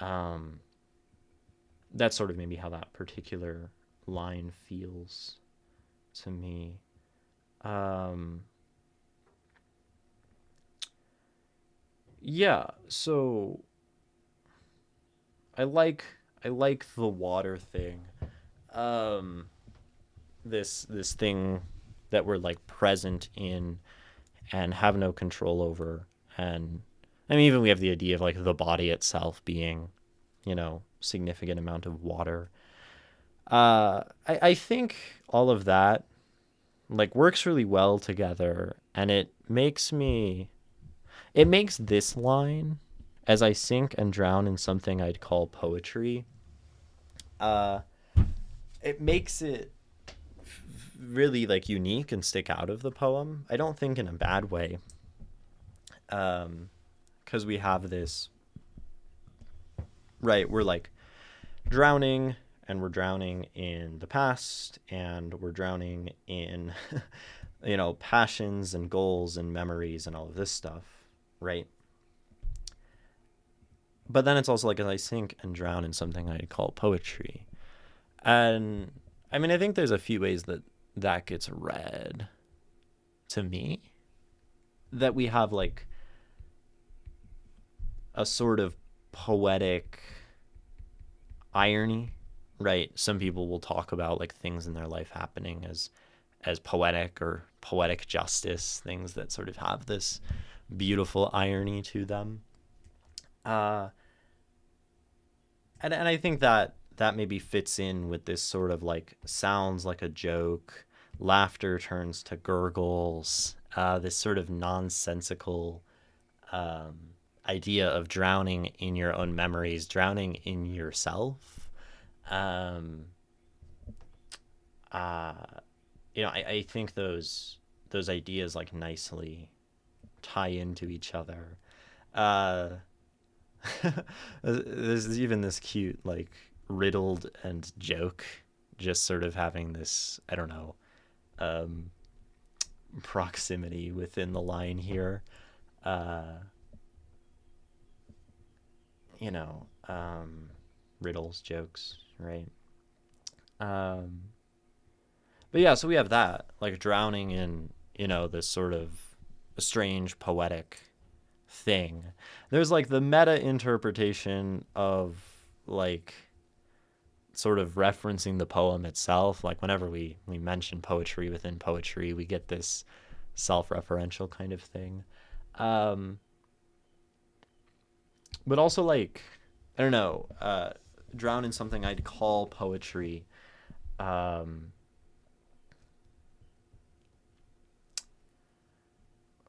S1: Um, that's sort of maybe how that particular line feels to me. Um, yeah, so I like I like the water thing. Um, this thing that we're like present in and have no control over. And I mean, even we have the idea of like the body itself being, significant amount of water. I think all of that like works really well together, and it makes this line, as I sink and drown in something I'd call poetry. Uh, it makes it really like unique and stick out of the poem. I don't think in a bad way, because we have this, right. We're like drowning, and we're drowning in the past, and we're drowning in passions and goals and memories and all of this stuff, right? But then it's also like as I sink and drown in something I call poetry. And I mean, I think there's a few ways that that gets read to me, that we have like a sort of poetic irony, right? Some people will talk about like things in their life happening as poetic or poetic justice, things that sort of have this beautiful irony to them. Uh, and I think that that maybe fits in with this sort of like sounds like a joke, laughter turns to gurgles, this sort of nonsensical um, idea of drowning in your own memories, drowning in yourself. Um, uh, I think those ideas like nicely tie into each other. Uh, there's even this cute like riddled and joke, just sort of having this, I don't know, um, proximity within the line here. Uh, you know, riddles, jokes, right? Um, but yeah, so we have that, like drowning in, this sort of strange poetic thing. There's like the meta interpretation of like sort of referencing the poem itself. Like whenever we mention poetry within poetry, we get this self-referential kind of thing. Um, but also like, I don't know, drown in something I'd call poetry. Um,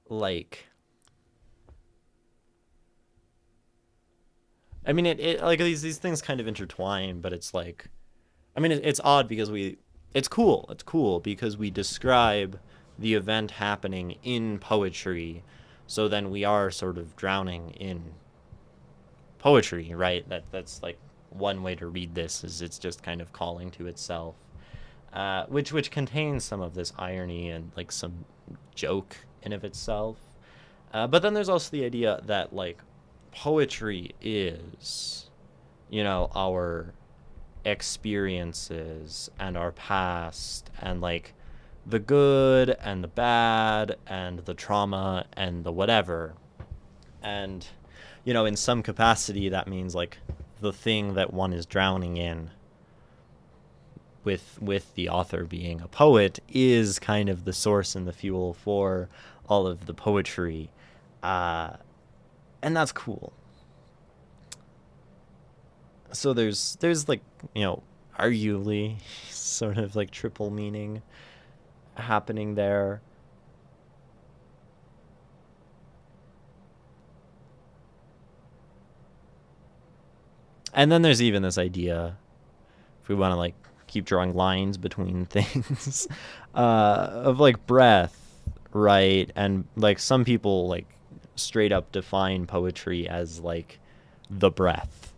S1: like, I mean, it like these things kind of intertwine, but it's like, I mean, it's odd because it's cool. It's cool because we describe the event happening in poetry, so then we are sort of drowning in poetry, right? That's like one way to read this is it's just kind of calling to itself, which contains some of this irony and like some joke in of itself. But then there's also the idea that like poetry is, our experiences and our past and like the good and the bad and the trauma and the whatever. And, in some capacity, that means like the thing that one is drowning in with the author being a poet is kind of the source and the fuel for all of the poetry. And that's cool. So there's like, arguably sort of like triple meaning happening there. And then there's even this idea, if we want to like keep drawing lines between things, of like breath, right? And like some people like straight up define poetry as like the breath.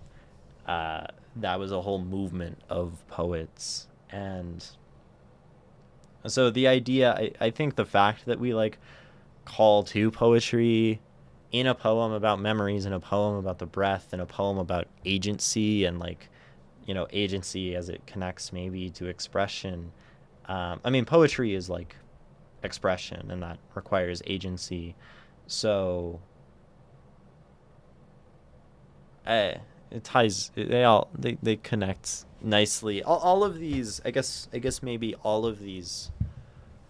S1: That was a whole movement of poets. And so the idea, I think the fact that we like call to poetry in a poem about memories, in a poem about the breath, in a poem about agency and like, agency as it connects maybe to expression. I mean, poetry is like expression and that requires agency. So it ties, they connect nicely. All of these, I guess maybe all of these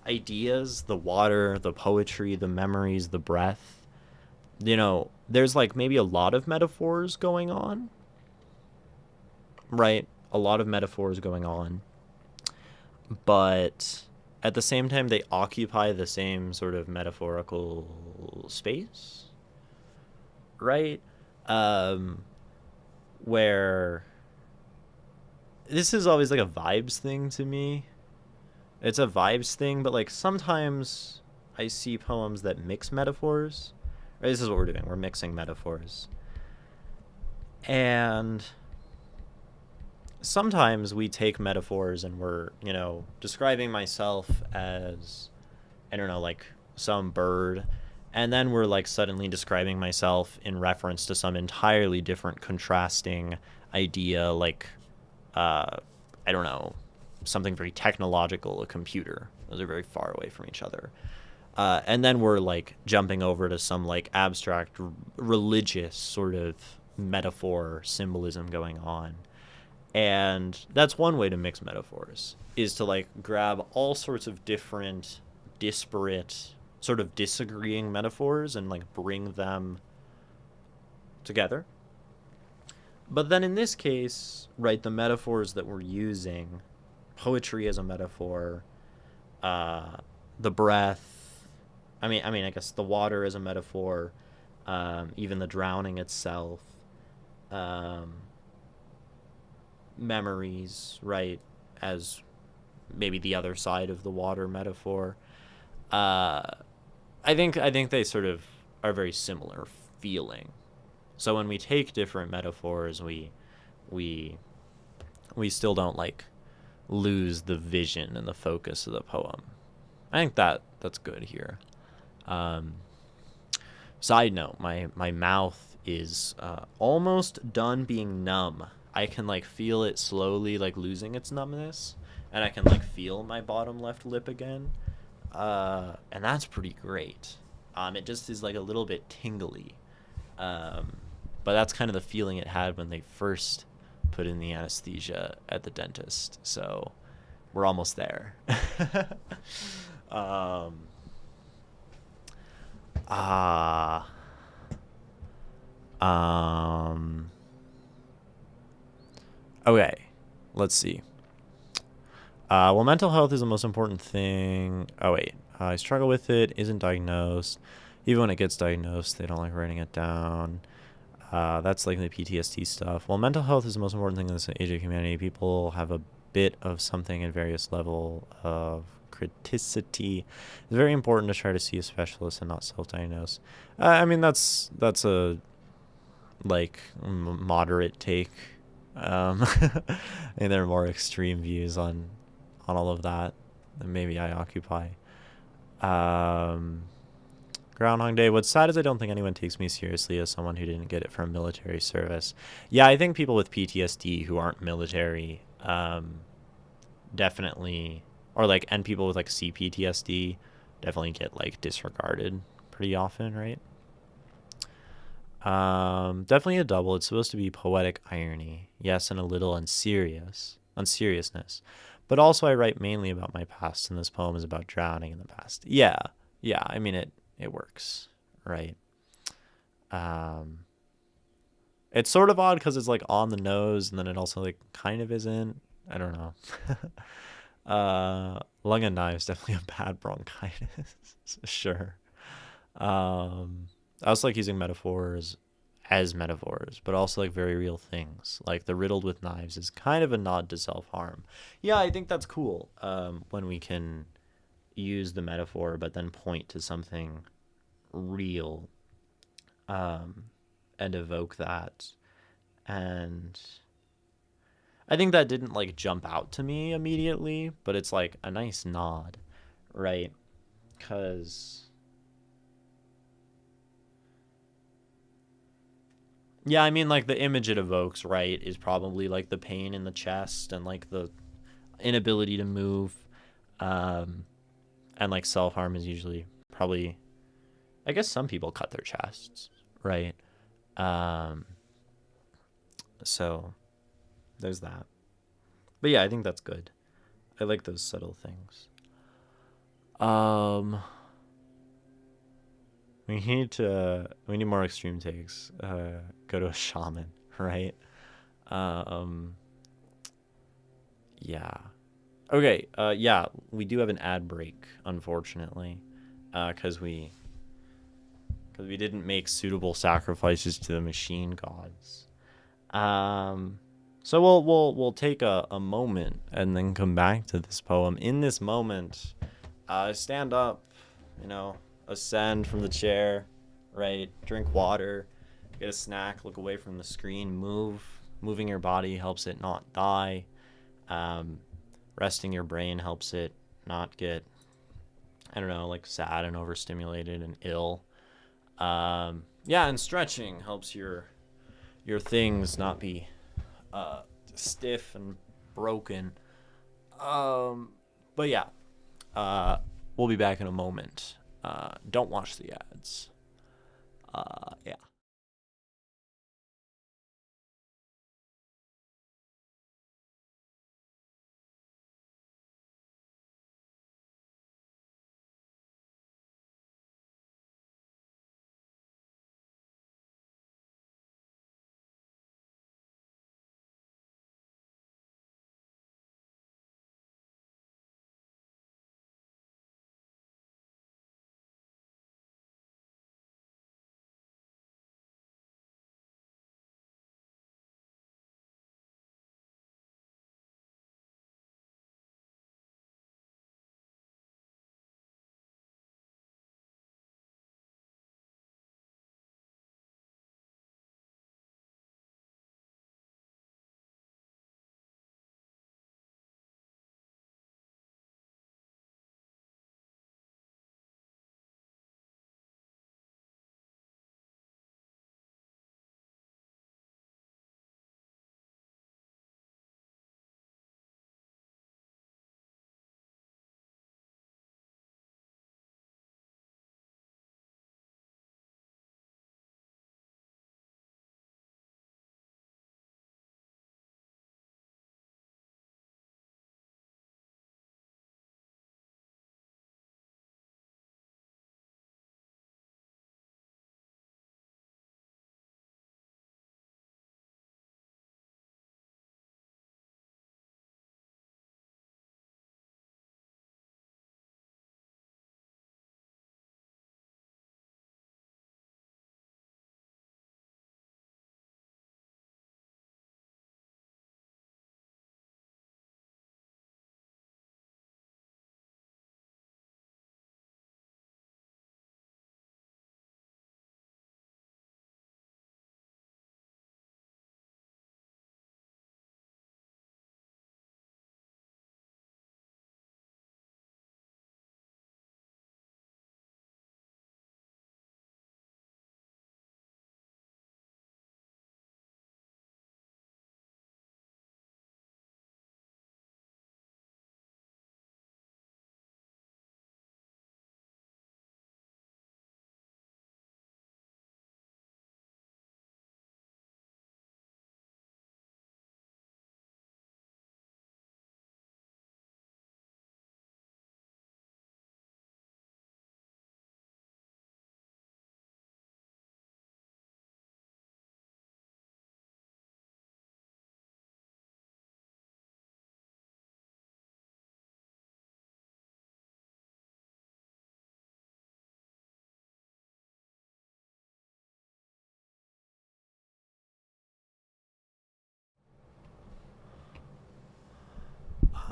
S1: ideas, the water, the poetry, the memories, the breath, there's like maybe a lot of metaphors going on, right? A lot of metaphors going on, but at the same time they occupy the same sort of metaphorical space, right? Where this is always like a vibes thing to me. It's a vibes thing, but like sometimes I see poems that mix metaphors. Right, this is what we're doing. We're mixing metaphors. And sometimes we take metaphors and we're, describing myself as, I don't know, like some bird. And then we're like suddenly describing myself in reference to some entirely different contrasting idea, like, I don't know, something very technological, a computer. Those are very far away from each other. And then we're like jumping over to some like abstract religious sort of metaphor symbolism going on. And that's one way to mix metaphors, is to like grab all sorts of different disparate sort of disagreeing metaphors and like bring them together. But then in this case, right, the metaphors that we're using, poetry as a metaphor, the breath, I guess the water as a metaphor, even the drowning itself, memories, right, as maybe the other side of the water metaphor. I think they sort of are very similar feeling. So when we take different metaphors, we still don't like lose the vision and the focus of the poem. I think that's good here. Side note, my mouth is almost done being numb. I can like feel it slowly like losing its numbness, and I can like feel my bottom left lip again, and that's pretty great. It just is like a little bit tingly, um, but that's kind of the feeling it had when they first put in the anesthesia at the dentist. So we're almost there. um, ah. Um, okay, let's see. Well, mental health is the most important thing. Oh, wait. I struggle with it, isn't diagnosed. Even when it gets diagnosed, they don't like writing it down. That's like the PTSD stuff. Well, mental health is the most important thing in this age of humanity. People have a bit of something at various level of criticity. It's very important to try to see a specialist and not self-diagnose. I mean, that's a like moderate take. And there are more extreme views on all of that than maybe I occupy. Um, Groundhog Day. What's sad is I don't think anyone takes me seriously as someone who didn't get it from military service. Yeah, I think people with PTSD who aren't military, definitely, or like, and people with like CPTSD definitely get like disregarded pretty often, right? Definitely a double. It's supposed to be poetic irony, yes, and a little unseriousness. But also, I write mainly about my past, and this poem is about drowning in the past. Yeah, yeah. I mean, it works, right? Um, it's sort of odd because it's like on the nose, and then it also like kind of isn't. I don't know. Lung and knives definitely a bad bronchitis. Sure. Um, I also like using metaphors as metaphors, but also like very real things. Like the riddled with knives is kind of a nod to self harm. Yeah, I think that's cool. When we can use the metaphor, but then point to something real, um, and evoke that. And I think that didn't like jump out to me immediately, but it's like a nice nod, right? Because yeah, I mean, like the image it evokes, right, is probably like the pain in the chest and like the inability to move. Um, and like self harm is usually probably, I guess some people cut their chests, right? Um, so there's that. But yeah, I think that's good. I like those subtle things. Um, we need more extreme takes. Go to a shaman, right? Um, yeah. Okay, yeah, we do have an ad break, unfortunately, because we didn't make suitable sacrifices to the machine gods. Um, so we'll take a moment and then come back to this poem. In this moment, stand up, you know, ascend from the chair, right? Drink water, get a snack, look away from the screen, move. Moving your body helps it not die. Um, Resting your brain helps it not get, I don't know, like sad and overstimulated and ill. Yeah, and stretching helps your things not be stiff and broken. Um, but yeah, we'll be back in a moment. Don't watch the ads. Yeah.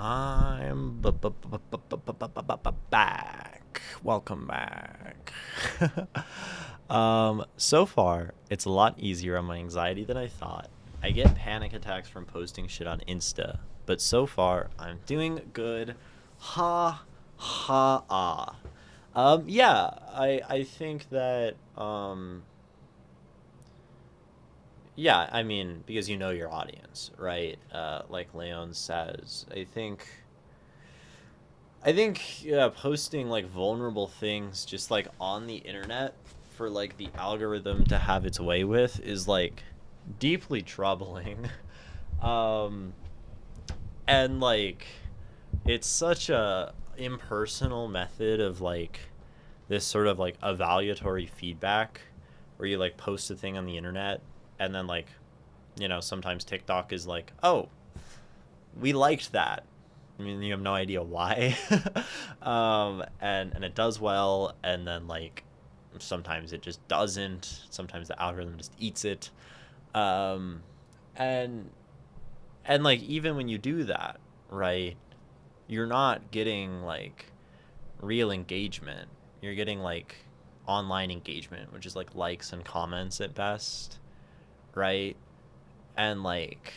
S1: I'm back. Welcome back. So far, it's a lot easier on my anxiety than I thought. I get panic attacks from posting shit on Insta, but so far, I'm doing good. Ha ha ah. Yeah, I think that yeah, I mean, because you know your audience, right? Like Leon says, I think yeah, posting like vulnerable things just like on the internet for like the algorithm to have its way with is like deeply troubling. um and like it's such a impersonal method of like this sort of like evaluatory feedback where you like post a thing on the internet and then like sometimes TikTok is like, "Oh, we liked that." I mean, you have no idea why. And it does well, and then like sometimes it just doesn't. Sometimes the algorithm just eats it. Um, and and like even when you do that, right, you're not getting like real engagement. You're getting like online engagement, which is like likes and comments at best, right? And like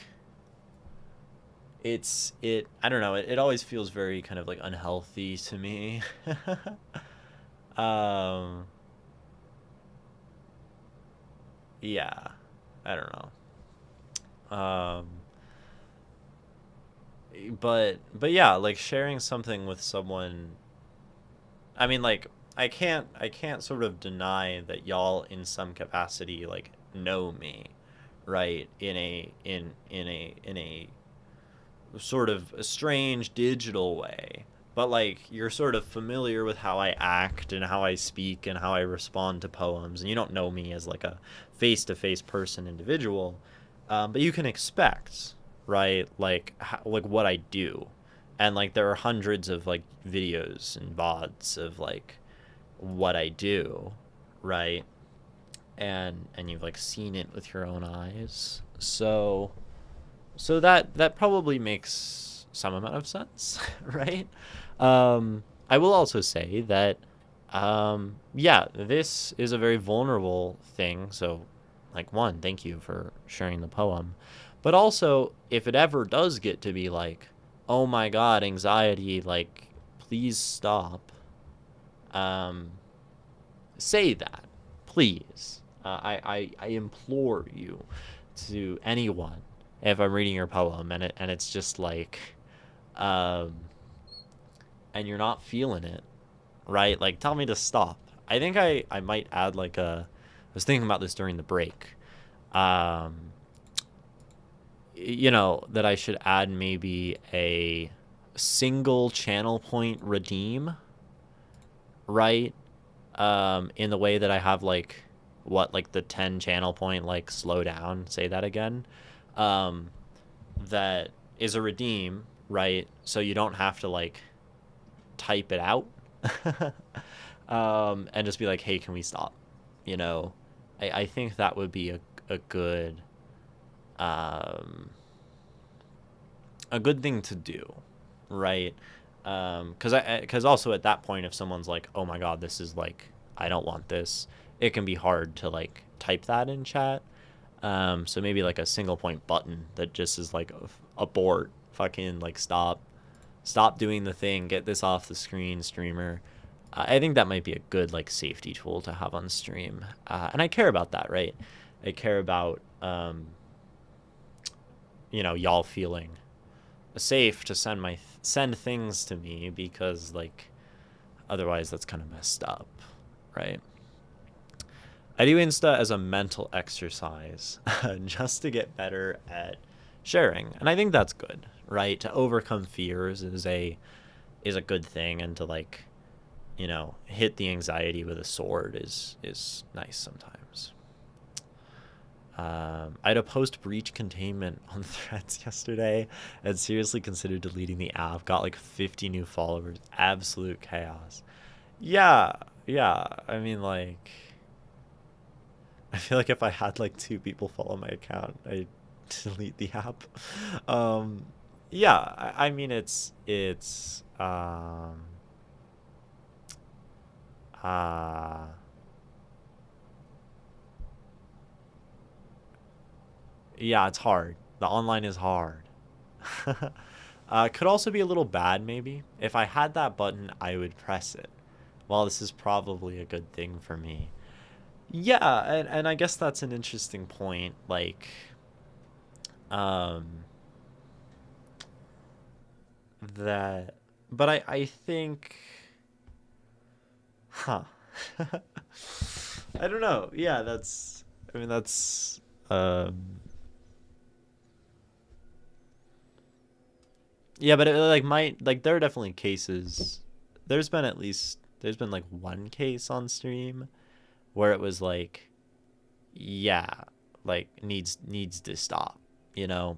S1: it I don't know, it always feels very kind of like unhealthy to me. um yeah, I don't know. But yeah, like sharing something with someone, I mean, like I can't sort of deny that y'all in some capacity like know me, right, in a sort of a strange digital way. But like you're sort of familiar with how I act and how I speak and how I respond to poems, and you don't know me as like a face-to-face person individual, but you can expect, right, like like what I do, and like there are hundreds of like videos and vods of like what I do, right, and you've like seen it with your own eyes, so that probably makes some amount of sense, right? I will also say that, yeah, this is a very vulnerable thing. So, like, one, thank you for sharing the poem. But also, if it ever does get to be like, oh my God, anxiety, like, please stop, um, say that, please. I implore you to anyone if I'm reading your poem and it's just like, um, and you're not feeling it, right? Like, tell me to stop. I think I might add like I was thinking about this during the break. Um, that I should add maybe a single channel point redeem, right? In the way that I have like like the 10 channel point like slow down, say that again. Um, that is a redeem, right? So you don't have to like type it out. And just be like, hey, can we stop? You know, I think that would be a good um, a good thing to do, right? Because also at that point, if someone's like, oh my God, this is like, I don't want this, it can be hard to like type that in chat. So maybe like a single point button that just is like abort, fucking like stop doing the thing, get this off the screen, streamer. I think that might be a good like safety tool to have on stream, and I care about that, right? I care about y'all feeling safe to send things to me because like otherwise that's kind of messed up, right? I do Insta as a mental exercise just to get better at sharing, and I think that's good, right? To overcome fears is a good thing, and to like hit the anxiety with a sword is nice sometimes. I had a post breach containment on Threads yesterday and seriously considered deleting the app. Got like 50 new followers. Absolute chaos. Yeah, yeah. I mean, like, I feel like if I had like two people follow my account, I'd delete the app. Um, Yeah, I mean uh yeah, it's hard. The online is hard. Could also be a little bad, maybe. If I had that button, I would press it. Well, this is probably a good thing for me. Yeah, and I guess that's an interesting point. Um, that, but I think, huh? I don't know. Yeah, I mean, um, yeah, but it like might like there are definitely cases. There's been like one case on stream where it was like, yeah, like needs to stop, you know,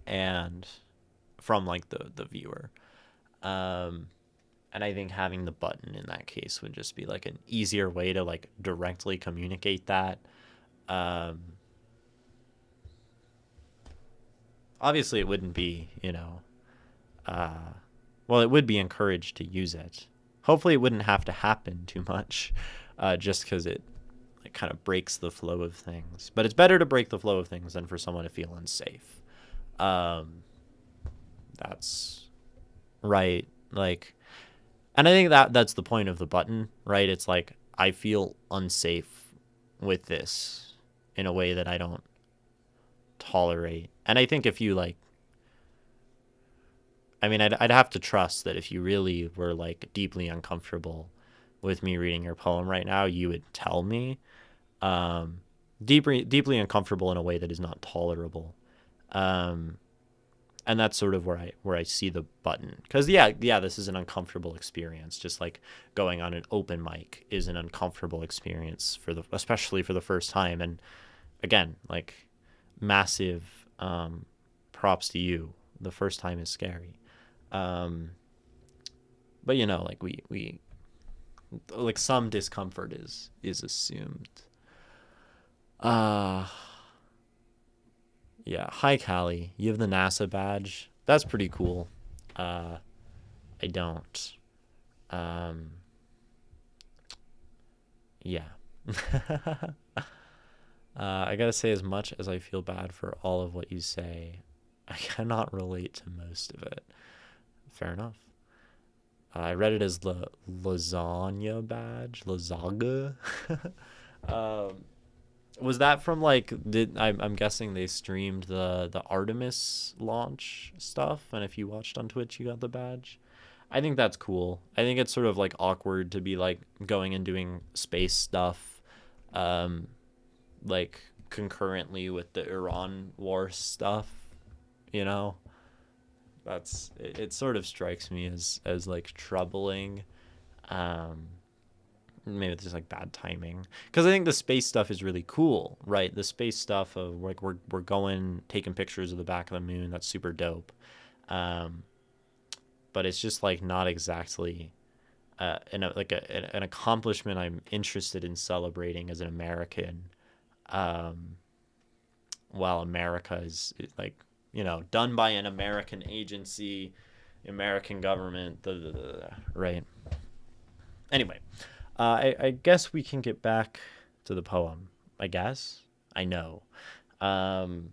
S1: and from like the viewer. Um, and I think having the button in that case would just be like an easier way to like directly communicate that. Um, Obviously, it wouldn't be, uh, well, it would be encouraged to use it. Hopefully, it wouldn't have to happen too much, just because it kind of breaks the flow of things. But it's better to break the flow of things than for someone to feel unsafe. Um, that's right. Like, and I think that's the point of the button, right? It's like I feel unsafe with this in a way that I don't tolerate. And I think if you like, I mean, I'd have to trust that if you really were like deeply uncomfortable with me reading your poem right now, you would tell me. Um, deeply uncomfortable in a way that is not tolerable. Um, and that's sort of where I see the button, because yeah, this is an uncomfortable experience. Just like going on an open mic is an uncomfortable experience especially for the first time. And again, like massive props to you. The first time is scary. Um, but like we like some discomfort is assumed. Uh yeah. Hi, Callie. You have the NASA badge. That's pretty cool. Uh, I don't. Um, yeah. I gotta say, as much as I feel bad for all of what you say, I cannot relate to most of it. Fair enough. I read it as lasagna badge, lasagna. um, was that from like? I'm guessing they streamed the Artemis launch stuff, and if you watched on Twitch, you got the badge. I think that's cool. I think it's sort of like awkward to be like going and doing space stuff, um, like concurrently with the Iran war stuff. You know, it sort of strikes me as like troubling. Um, Maybe it's just like bad timing, because I think the space stuff is really cool, right? The space stuff of like we're going taking pictures of the back of the moon. That's super dope. Um, but it's just like not exactly an accomplishment I'm interested in celebrating as an American. Um, while America is like done by an American agency, American government, right? Anyway, I guess we can get back to the poem. I guess I know. Um,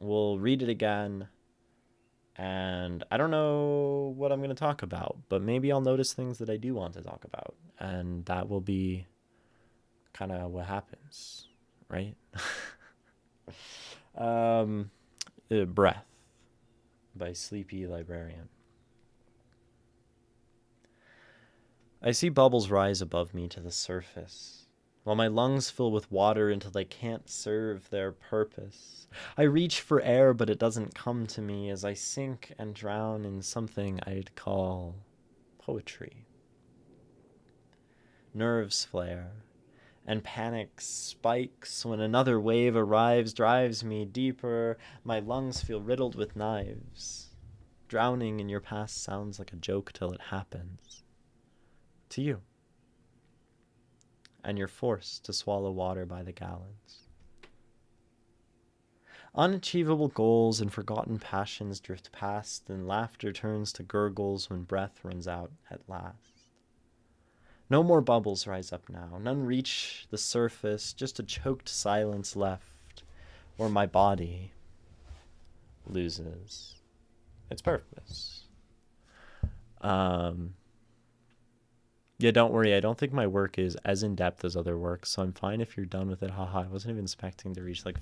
S1: we'll read it again. And I don't know what I'm going to talk about, but maybe I'll notice things that I do want to talk about. And that will be kind of what happens, right? um, Breath by Sleepy Librarian. I see bubbles rise above me to the surface, while my lungs fill with water until they can't serve their purpose. I reach for air, but it doesn't come to me as I sink and drown in something I'd call poetry. Nerves flare, and panic spikes when another wave arrives, drives me deeper. My lungs feel riddled with knives. Drowning in your past sounds like a joke till it happens. To you. And you're forced to swallow water by the gallons. Unachievable goals and forgotten passions drift past, and laughter turns to gurgles when breath runs out at last. No more bubbles rise up now, none reach the surface, just a choked silence left, where my body loses its purpose. Yeah, don't worry. I don't think my work is as in-depth as other work, so I'm fine if you're done with it. Haha, I wasn't even expecting to reach like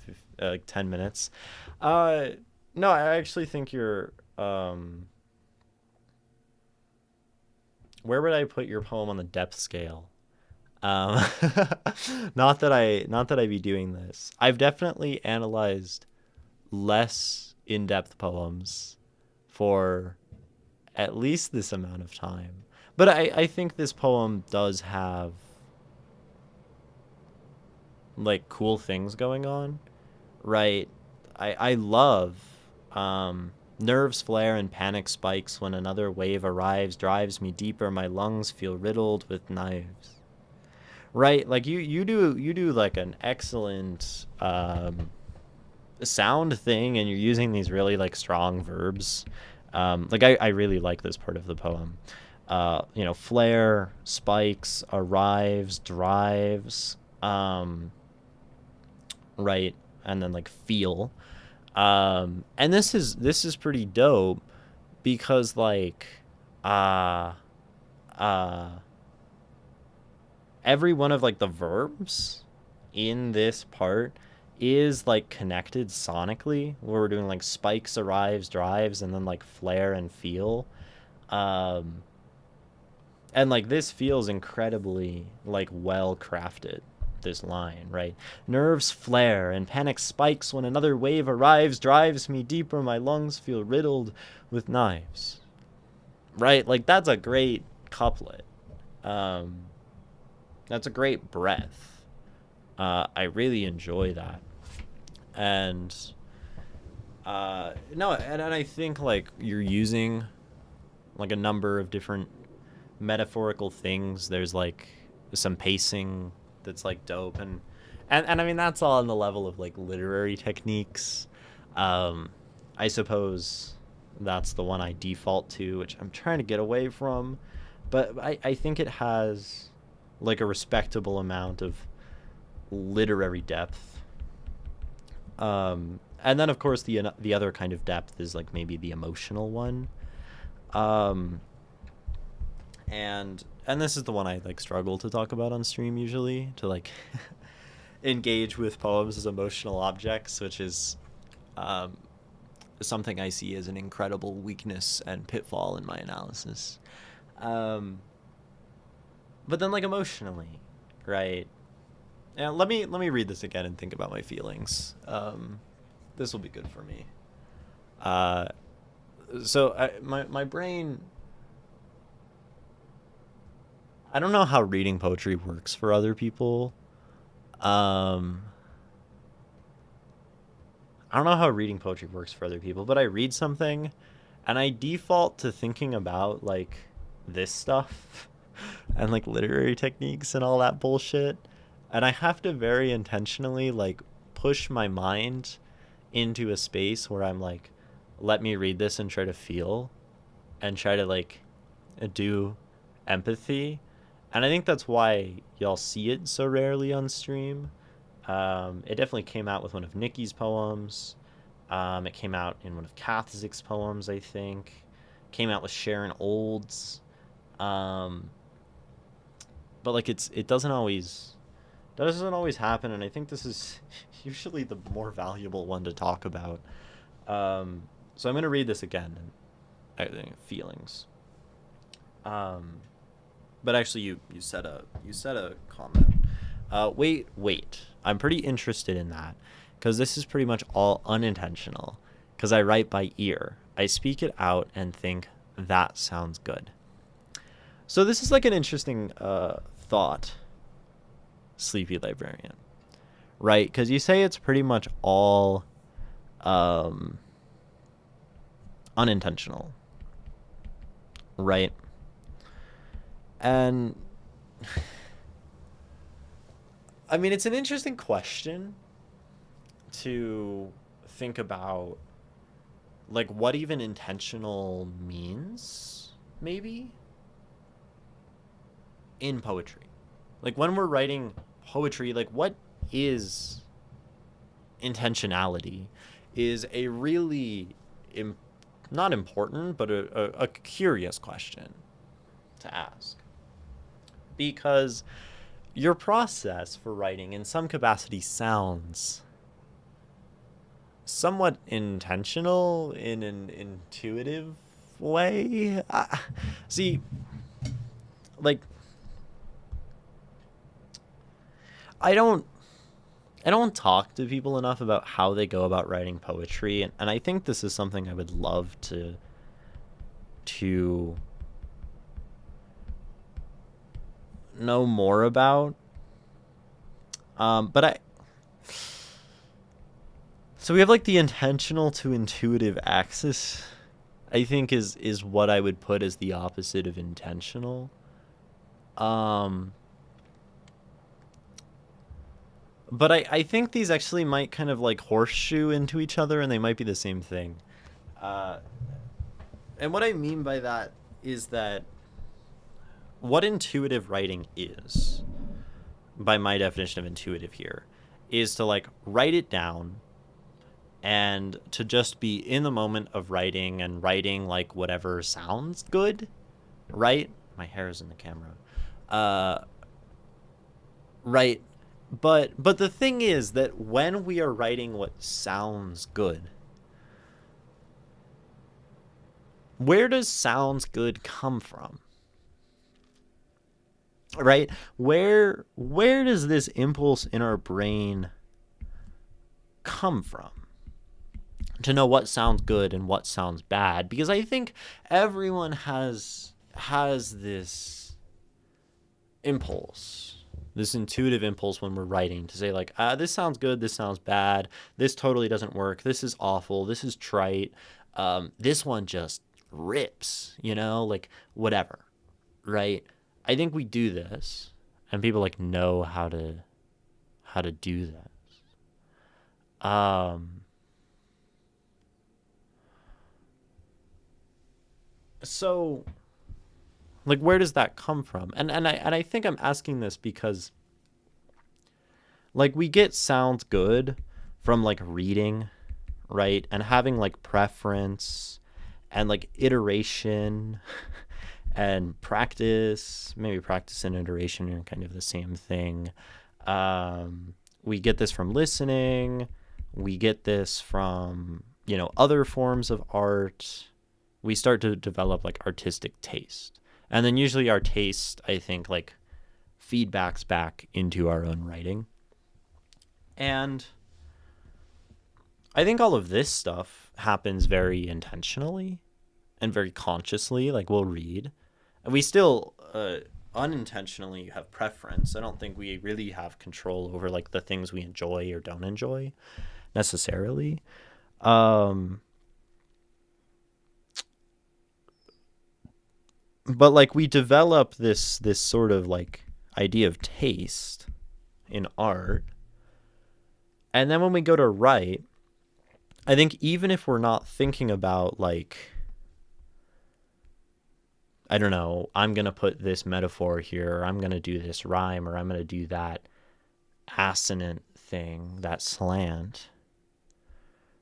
S1: 10 minutes. No, I actually think you're... Where would I put your poem on the depth scale? Um, not that I be doing this. I've definitely analyzed less in-depth poems for at least this amount of time. But I think this poem does have like cool things going on, right? I love nerves flare and panic spikes when another wave arrives, drives me deeper, my lungs feel riddled with knives. Right? Like you do like an excellent sound thing, and you're using these really like strong verbs. Like I really like this part of the poem. Flare, spikes, arrives, drives, right, and then like feel. And this is pretty dope because like every one of like the verbs in this part is like connected sonically, where we're doing like spikes, arrives, drives, and then like flare and feel. And like this feels incredibly like well crafted, this line, right? Nerves flare and panic spikes when another wave arrives, drives me deeper, my lungs feel riddled with knives. Right? Like that's a great couplet. That's a great breath. I really enjoy that. And no, and I think like you're using like a number of different metaphorical things. There's like some pacing that's like dope, and I mean that's all on the level of like literary techniques. I suppose that's the one I default to, which I'm trying to get away from, but I think it has like a respectable amount of literary depth. And then of course the other kind of depth is like maybe the emotional one. And this is the one I like struggle to talk about on stream usually, to like engage with poems as emotional objects, which is something I see as an incredible weakness and pitfall in my analysis. But then like emotionally, right? Yeah, let me read this again and think about my feelings. This will be good for me. So my brain, I don't know how reading poetry works for other people. I don't know how reading poetry works for other people, but I read something and I default to thinking about like this stuff and like literary techniques and all that bullshit. And I have to very intentionally like push my mind into a space where I'm like, let me read this and try to feel and try to like do empathy. And I think that's why y'all see it so rarely on stream. It definitely came out with one of Nikki's poems. It came out in one of Kathzik's poems, I think. Came out with Sharon Olds. But like it doesn't always happen, and I think this is usually the more valuable one to talk about. So I'm gonna read this again. I think feelings. But actually, you said a comment. Wait. I'm pretty interested in that because this is pretty much all unintentional. Because I write by ear. I speak it out and think that sounds good. So this is like an interesting thought, Sleepy Librarian, right? Because you say it's pretty much all unintentional, right? And I mean, it's an interesting question to think about like what even intentional means, maybe, in poetry. Like when we're writing poetry, like what is intentionality is a really not important, but a curious question to ask. Because your process for writing in some capacity sounds somewhat intentional in an intuitive way. See, like, I don't talk to people enough about how they go about writing poetry, and I think this is something I would love to know more about. But so we have like the intentional to intuitive axis, I think is what I would put as the opposite of intentional. But I think these actually might kind of like horseshoe into each other, and they might be the same thing. And what I mean by that is that what intuitive writing is, by my definition of intuitive here, is to like write it down and to just be in the moment of writing and writing like whatever sounds good, right? My hair is in the camera. Right. But the thing is that when we are writing what sounds good, where does sounds good come from? Right? Where does this impulse in our brain come from to know what sounds good and what sounds bad? Because I think everyone has this impulse, this intuitive impulse when we're writing to say like, this sounds good, this sounds bad, this totally doesn't work, this is awful, this is trite, this one just rips, like whatever, right? I think we do this, and people like know how to do this. So like where does that come from? And I think I'm asking this because like we get sounds good from like reading, right? And having like preference and like iteration and practice. Maybe practice and iteration are kind of the same thing. We get this from listening. We get this from, other forms of art. We start to develop like artistic taste. And then usually our taste, I think, like feedbacks back into our own writing. And I think all of this stuff happens very intentionally and very consciously. Like we'll read. And we still unintentionally have preference. I don't think we really have control over like the things we enjoy or don't enjoy necessarily. But like we develop this sort of like idea of taste in art. And then when we go to write, I think even if we're not thinking about like, I don't know, I'm going to put this metaphor here, or I'm going to do this rhyme, or I'm going to do that assonant thing, that slant,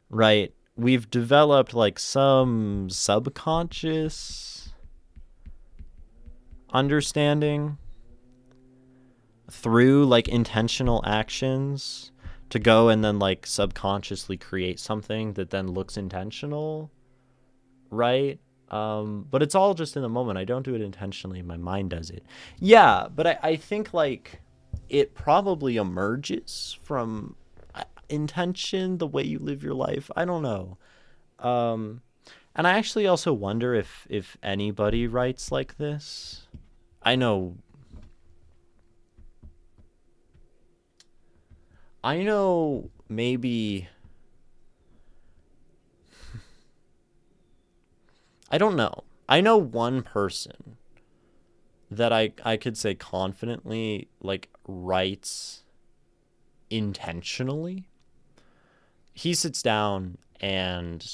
S1: right? We've developed like some subconscious understanding through like intentional actions to go and then like subconsciously create something that then looks intentional, right? But it's all just in the moment. I don't do it intentionally. My mind does it. Yeah, but I think like it probably emerges from intention, the way you live your life. I don't know. And I actually also wonder if anybody writes like this. I know maybe, I don't know. I know one person that I could say confidently like writes intentionally. he sits down and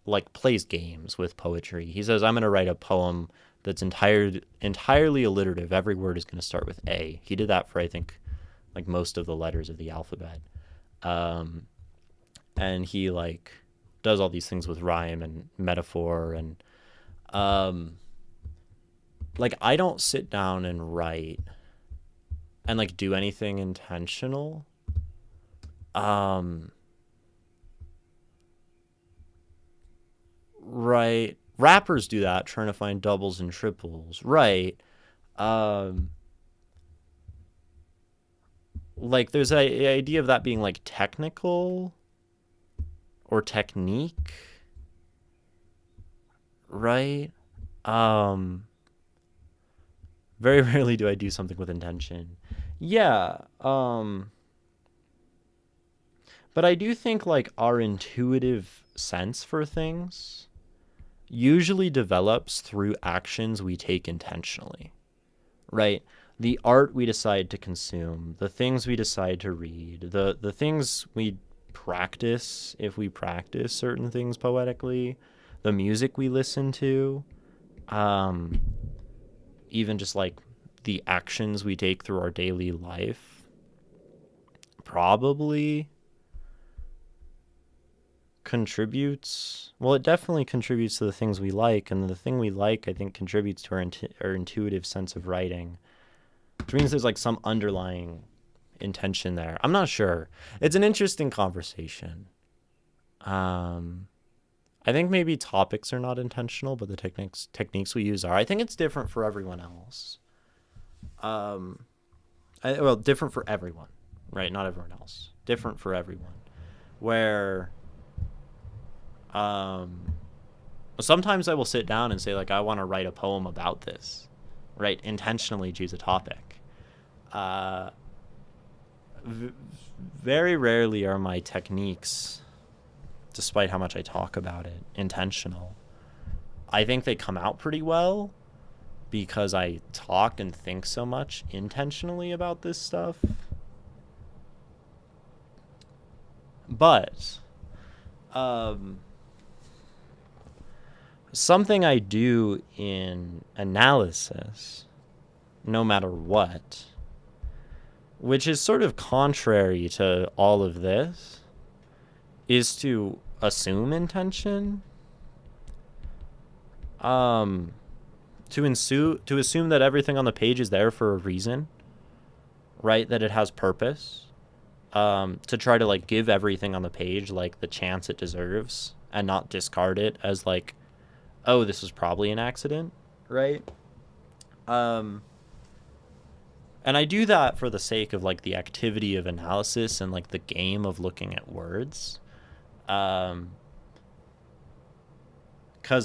S1: like plays games with poetry. He says, I'm going to write a poem that's entirely alliterative. Every word is going to start with A. He did that for, I think, like most of the letters of the alphabet. Um, and he like does all these things with rhyme and metaphor. And like, I don't sit down and write and like do anything intentional. Right. Rappers do that, trying to find doubles and triples. Right. Um, like there's a idea of that being like technical or technique, right? Um, very rarely do I do something with intention. Yeah. But I do think like our intuitive sense for things usually develops through actions we take intentionally, right? The art we decide to consume, the things we decide to read, the things we practice if we practice certain things poetically, the music we listen to, um, even just like the actions we take through our daily life, probably contributes. Well, it definitely contributes to the things we like, and the thing we like, I think, contributes to our intuitive sense of writing, which means there's like some underlying intention there. I'm not sure. It's an interesting conversation. I think maybe topics are not intentional, but the techniques we use are. I think it's different for everyone else. Well, different for everyone, right? Not everyone else. Different for everyone. Where, sometimes I will sit down and say like, I want to write a poem about this, right? Intentionally choose a topic. Very rarely are my techniques, despite how much I talk about it, intentional. I think they come out pretty well because I talk and think so much intentionally about this stuff. But something I do in analysis, no matter what, which is sort of contrary to all of this, is to assume intention. To assume that everything on the page is there for a reason, right? That it has purpose. To try to like give everything on the page like the chance it deserves and not discard it as like, oh, this was probably an accident, right? And I do that for the sake of like the activity of analysis and like the game of looking at words. Cause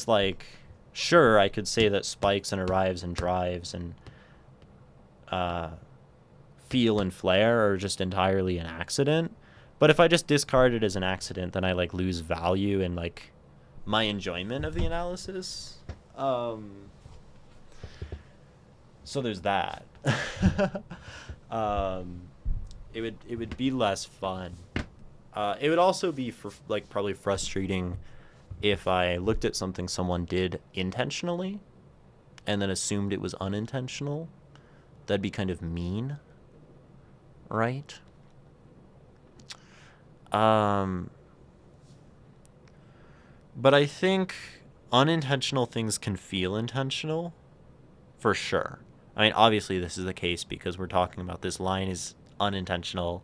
S1: like, sure, I could say that spikes and arrives and drives and feel and flare are just entirely an accident. But if I just discard it as an accident, then I like lose value in like my enjoyment of the analysis. So there's that. It would be less fun. It would also be like probably frustrating if I looked at something someone did intentionally and then assumed it was unintentional. That'd be kind of mean, right? But I think unintentional things can feel intentional, for sure. I mean, obviously this is the case because we're talking about this line is unintentional,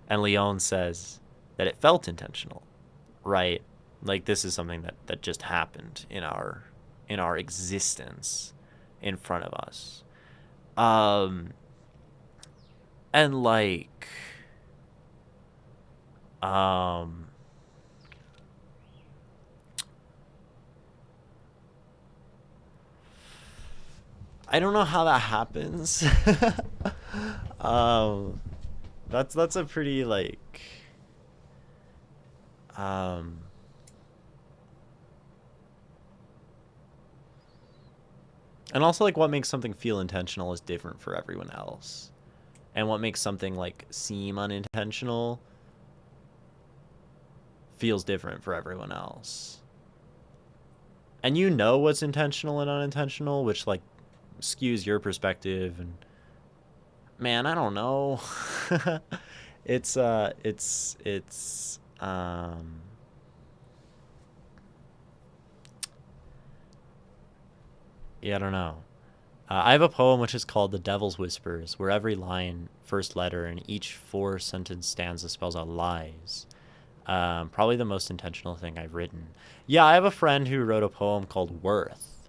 S1: and Leon says that it felt intentional, right? Like this is something that just happened in our existence in front of us. And like I don't know how that happens. That's a pretty like and also like what makes something feel intentional is different for everyone else. And what makes something like seem unintentional feels different for everyone else. And you know what's intentional and unintentional, which like skews your perspective. And man, I don't know. It's yeah, I don't know. I have a poem which is called The Devil's Whispers, where every line, first letter, and each 4-sentence stanza spells out lies. Probably the most intentional thing I've written. Yeah, I have a friend who wrote a poem called Worth,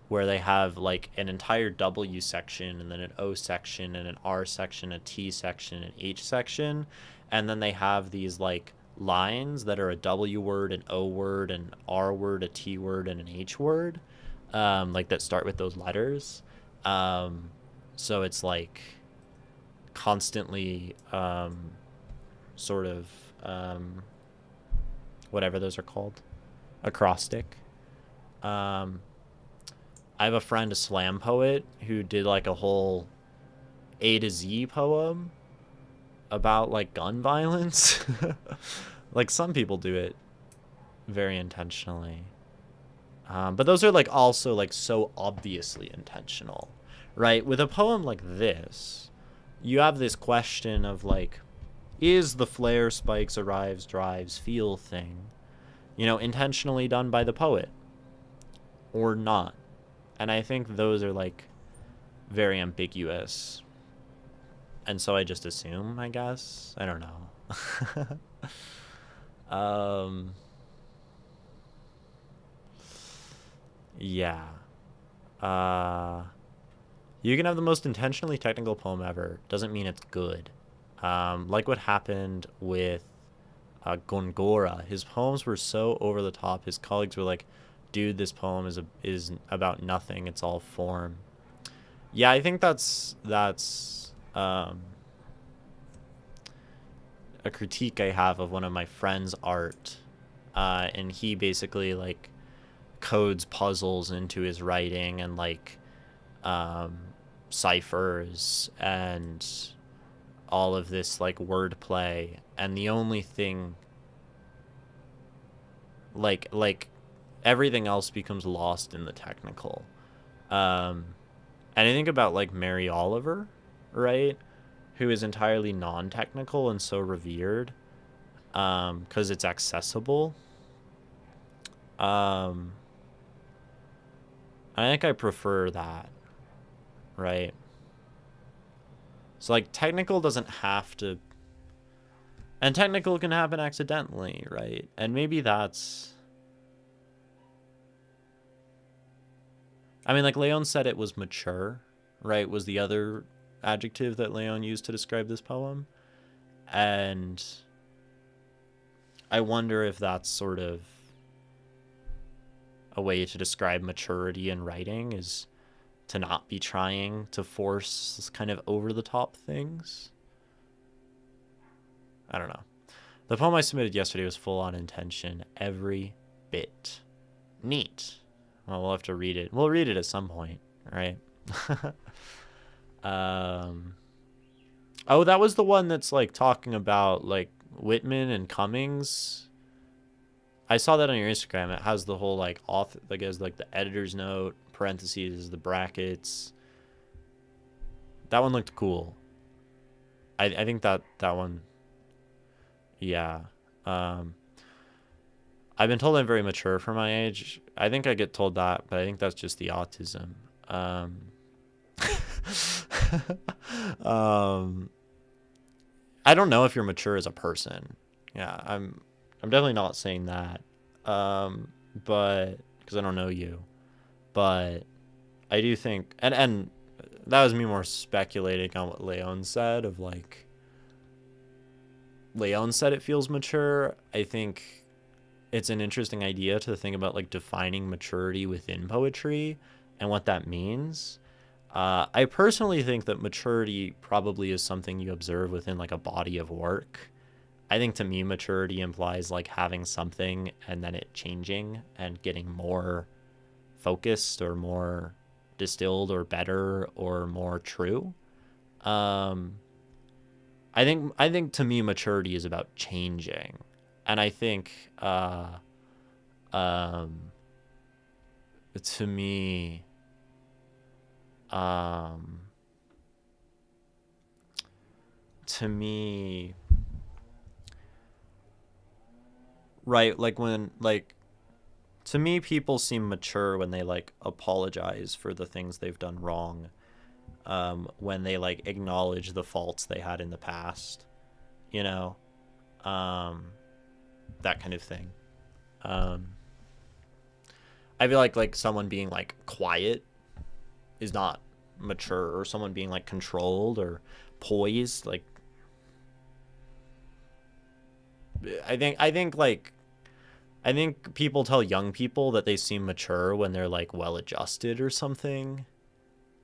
S1: where they have like an entire W section and then an O section and an R section, a T section, an H section, and then they have these like lines that are a W word, an O word, an R word, a T word, and an H word, like that start with those letters. So it's like constantly sort of whatever those are called, acrostic. I have a friend, a slam poet, who did like a whole A to Z poem about like gun violence. Like some people do it very intentionally. But those are like also like so obviously intentional, right? With a poem like this, you have this question of like, is the flare spikes arrives drives feel thing, intentionally done by the poet or not? And I think those are like very ambiguous. And so I just assume, I guess. I don't know. Yeah. You can have the most intentionally technical poem ever. Doesn't mean it's good. Like what happened with Gongora. His poems were so over the top. His colleagues were like, dude, this poem is about nothing. It's all form. Yeah, I think that's a critique I have of one of my friend's art. And he basically like codes puzzles into his writing and like ciphers and all of this like wordplay, and the only thing like everything else becomes lost in the technical. And I think about like Mary Oliver, right, who is entirely non-technical and so revered because it's accessible. I think I prefer that, right? So like technical doesn't have to, and technical can happen accidentally, right? And maybe that's, I mean, like Leon said it was mature, right? Was the other adjective that Leon used to describe this poem. And I wonder if that's sort of a way to describe maturity in writing, is to not be trying to force this kind of over-the-top things. I don't know. The poem I submitted yesterday was full on intention, every bit. Neat. Well, we'll have to read it. We'll read it at some point, right? Oh, that was the one that's like talking about like Whitman and Cummings. I saw that on your Instagram. It has the whole like author, like as like the editor's note, parentheses, the brackets. That one looked cool. I think that one, yeah. I've been told I'm very mature for my age. I think I get told that, but I think that's just the autism. I don't know if you're mature as a person. Yeah, I'm definitely not saying that. But because I don't know you. But I do think, and that was me more speculating on what Leon said, of like, Leon said it feels mature. I think it's an interesting idea to think about like defining maturity within poetry and what that means. I personally think that maturity probably is something you observe within like a body of work. I think to me, maturity implies like having something and then it changing and getting more focused or more distilled or better or more true. I think to me, maturity is about changing. And I think um to me um to me right, like when like to me people seem mature when they like apologize for the things they've done wrong, when they like acknowledge the faults they had in the past, you know, um that kind of thing. um I feel like someone being like quiet is not mature, or someone being like controlled or poised, like I think people tell young people that they seem mature when they're like well adjusted or something.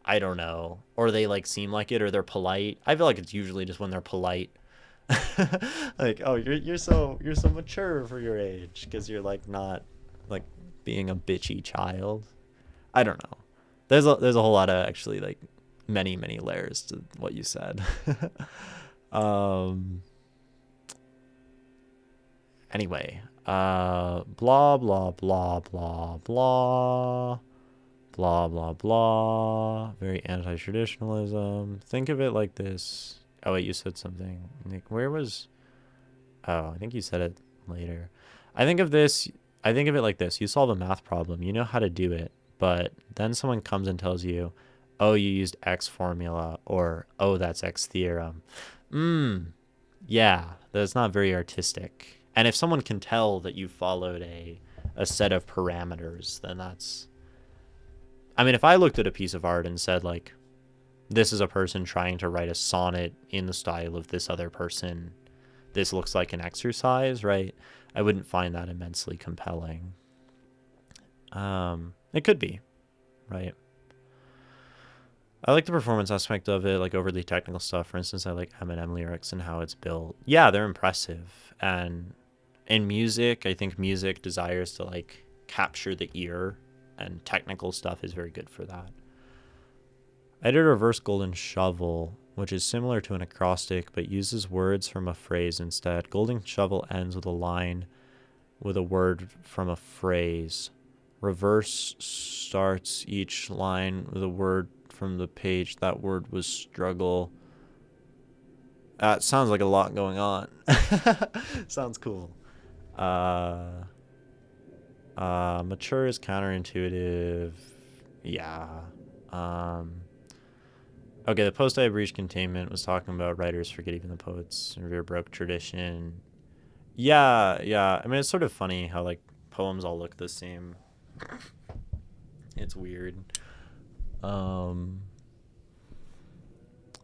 S1: I don't know. Or they like seem like it, or they're polite. I feel like it's usually just when they're polite. Like, oh, you're so mature for your age because you're like not like being a bitchy child. I don't know. There's a whole lot of actually like many layers to what you said. um anyway, blah blah blah blah blah blah blah blah. Very anti-traditionalism. Think of it like this. Oh wait, you said something. Nick, where was? Oh, I think you said it later. I think of this. I think of it like this. You solve a math problem. You know how to do it, but then someone comes and tells you, "Oh, you used X formula," or "Oh, that's X theorem." Yeah, that's not very artistic. And if someone can tell that you followed a set of parameters, then that's, I mean, if I looked at a piece of art and said, like, this is a person trying to write a sonnet in the style of this other person, this looks like an exercise, right? I wouldn't find that immensely compelling. It could be, right? I like the performance aspect of it, like overly technical stuff. For instance, I like Eminem lyrics and how it's built. Yeah, they're impressive. And in music, I think music desires to like capture the ear, and technical stuff is very good for that. I did a reverse golden shovel, which is similar to an acrostic but uses words from a phrase instead. Golden shovel ends with a line with a word from a phrase. Reverse starts each line with a word from the page. That word was struggle. That sounds like a lot going on. Sounds cool. Mature is counterintuitive. Yeah. Okay, the post I breached containment was talking about writers forget even the poets, revere broke tradition. Yeah. I mean, it's sort of funny how like poems all look the same. It's weird.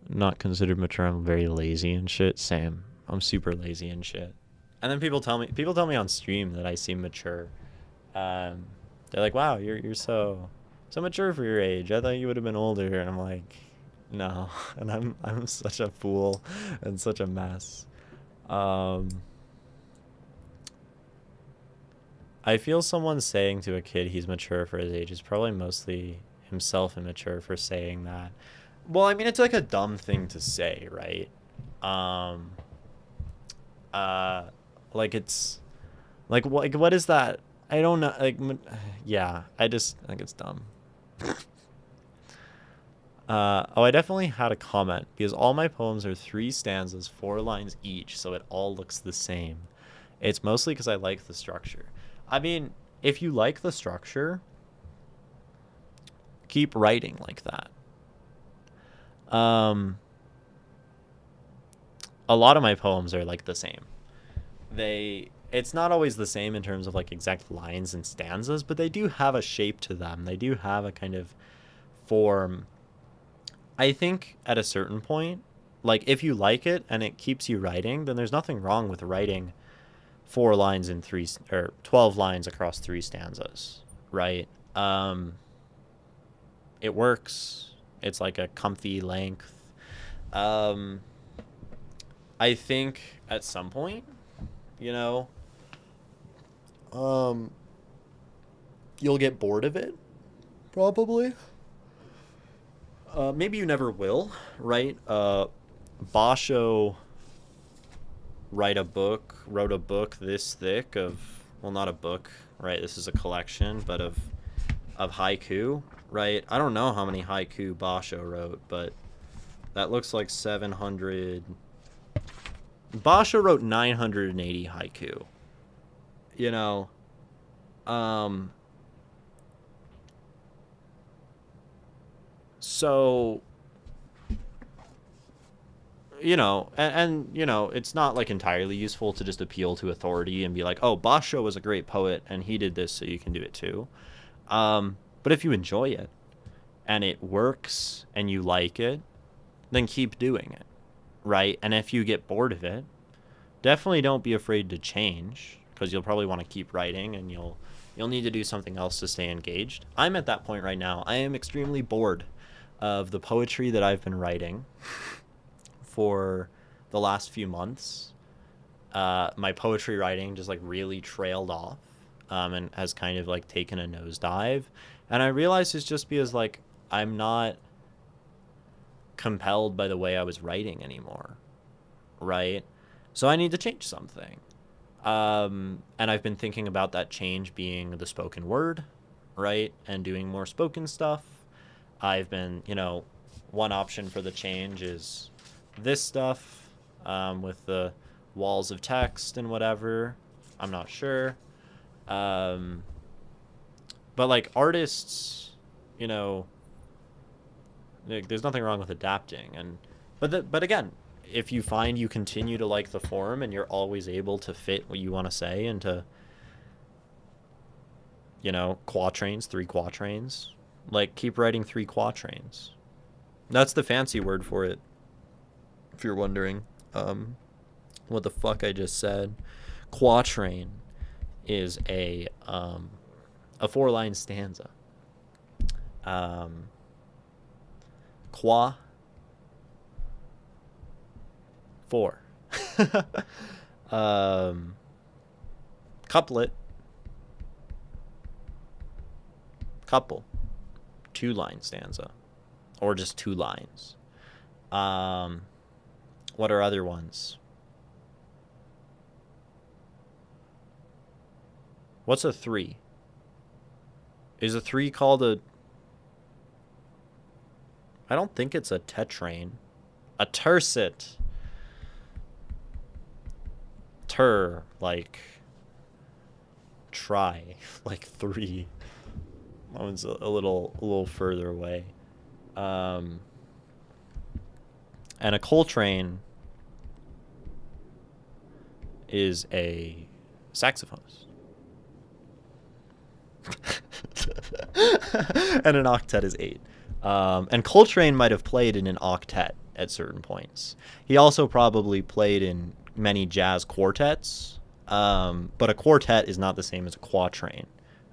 S1: Not considered mature. I'm very lazy and shit. Same. I'm super lazy and shit. And then people tell me on stream that I seem mature. They're like, "Wow, you're so mature for your age. I thought you would have been older." And I'm like, "No." And I'm such a fool and such a mess. I feel someone saying to a kid he's mature for his age is probably mostly himself immature for saying that. Well, I mean, it's like a dumb thing to say, right? Um, uh, like it's like what is that? I don't know. Like, yeah, I just think it's dumb. Oh, I definitely had a comment because all my poems are 3 stanzas, 4 lines each, so it all looks the same. It's mostly because I like the structure. I mean, if you like the structure, keep writing like that. A lot of my poems are like the same. It's not always the same in terms of like exact lines and stanzas, but they do have a shape to them. They do have a kind of form. I think at a certain point, like if you like it and it keeps you writing, then there's nothing wrong with writing 4 lines in 3 or 12 lines across 3 stanzas, right? It works. It's like a comfy length. I think at some point, you know, you'll get bored of it, probably. Maybe you never will, right? Basho wrote a book this thick of, well, not a book, right? This is a collection, but of haiku, right? I don't know how many haiku Basho wrote, but that looks like 700. Basho wrote 980 haiku. You know, um, so it's not like entirely useful to just appeal to authority and be like, oh, Basho was a great poet and he did this, so you can do it too. But if you enjoy it and it works and you like it, then keep doing it, right? And if you get bored of it, definitely don't be afraid to change, because you'll probably want to keep writing and you'll need to do something else to stay engaged. I'm at that point right now. I am extremely bored of the poetry that I've been writing for the last few months. My poetry writing just like really trailed off, and has kind of like taken a nosedive. And I realized it's just because like I'm not compelled by the way I was writing anymore, right? So I need to change something. And I've been thinking about that change being the spoken word, right? And doing more spoken stuff. I've been, one option for the change is this stuff, with the walls of text and whatever. I'm not sure. But like artists, there's nothing wrong with adapting. But again, if you find you continue to like the form and you're always able to fit what you want to say into, quatrains, 3 quatrains, like keep writing 3 quatrains. That's the fancy word for it, if you're wondering what the fuck I just said. Quatrain is a 4-line stanza. Qua 4. Couplet, couple, 2-line stanza, or just 2 lines. What are other ones? What's a 3? Is a 3 called a... I don't think it's a tetrain. A tercet. Like try, like 3. That one's a little further away. And a Coltrane is a saxophonist. And an octet is 8. And Coltrane might have played in an octet at certain points. He also probably played in many jazz quartets, but a quartet is not the same as a quatrain,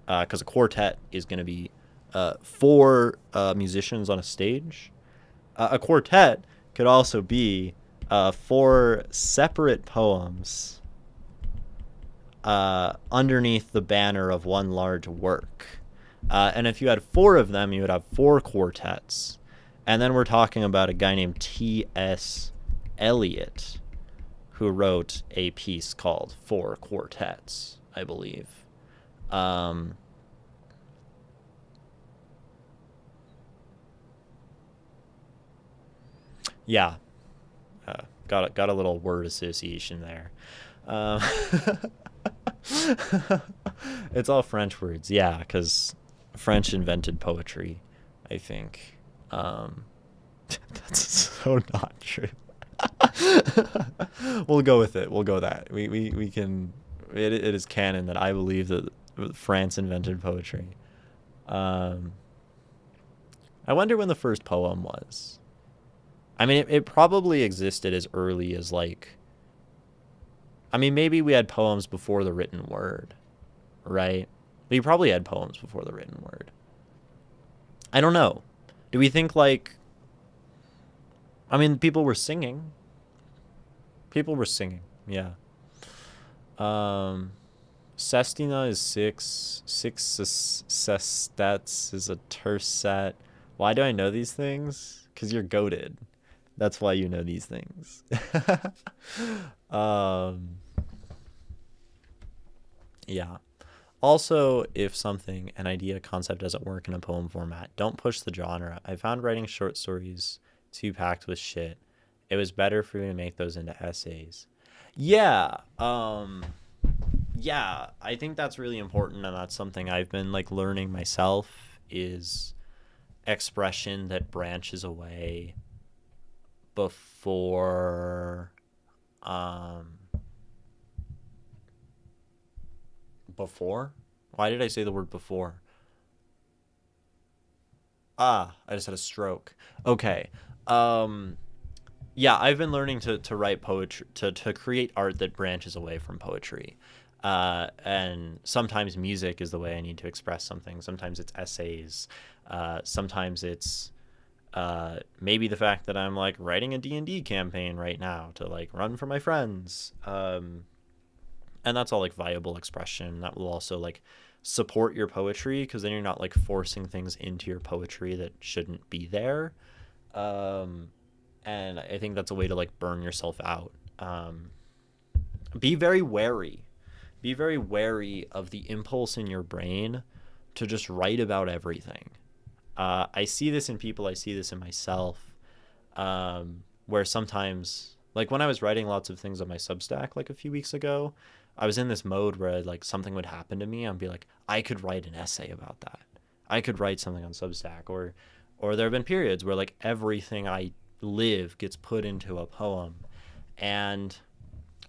S1: because a quartet is going to be 4 musicians on a stage. A quartet could also be 4 separate poems underneath the banner of one large work. And if you had 4 of them, you would have 4 quartets. And then we're talking about a guy named T.S. Eliot, who wrote a piece called 4 Quartets, I believe. Yeah. Got a little word association there. It's all French words, yeah, because French invented poetry, I think. That's so not true. We'll go with it. We'll go that. We can... It is canon that I believe that France invented poetry. I wonder when the first poem was. I mean, it probably existed as early as, like... I mean, maybe we had poems before the written word, right? We probably had poems before the written word. I don't know. Do we think, like... I mean, people were singing. People were singing, yeah. Sestina is 6. 6 sestets is a tercet. Why do I know these things? Because you're goated. That's why you know these things. um, yeah. Also, if an idea, concept doesn't work in a poem format, don't push the genre. I found writing short stories too packed with shit. It was better for me to make those into essays. Yeah. Yeah, I think that's really important, and that's something I've been like learning myself is expression that branches away before um before? Why did I say the word before? I just had a stroke. Okay. Um yeah, I've been learning to write poetry, to create art that branches away from poetry. And sometimes music is the way I need to express something. Sometimes it's essays. Sometimes it's maybe the fact that I'm like writing a D&D campaign right now to like run for my friends. And that's all like viable expression that will also like support your poetry, because then you're not like forcing things into your poetry that shouldn't be there. Um, and I think that's a way to like burn yourself out. Be very wary. Be very wary of the impulse in your brain to just write about everything. I see this in people. I see this in myself. Where sometimes, like when I was writing lots of things on my Substack like a few weeks ago, I was in this mode where like something would happen to me. I'd be like, I could write an essay about that. I could write something on Substack, or there have been periods where like everything I live gets put into a poem, and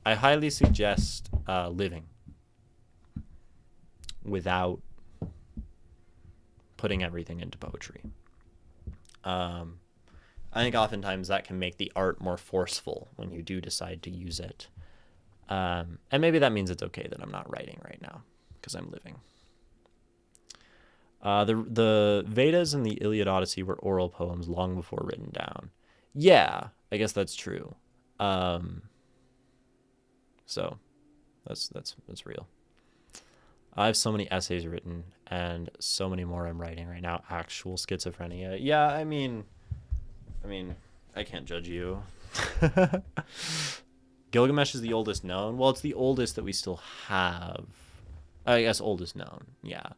S1: I highly suggest living without putting everything into poetry. Um, I think oftentimes that can make the art more forceful when you do decide to use it. And maybe that means it's okay that I'm not writing right now because I'm living. The Vedas and the Iliad Odyssey were oral poems long before written down. Yeah, I guess that's true. Um, so that's real. I have so many essays written and so many more I'm writing right now. Actual schizophrenia. Yeah, I mean, I can't judge you. Gilgamesh is the oldest known. Well, it's the oldest that we still have. I guess oldest known. Yeah.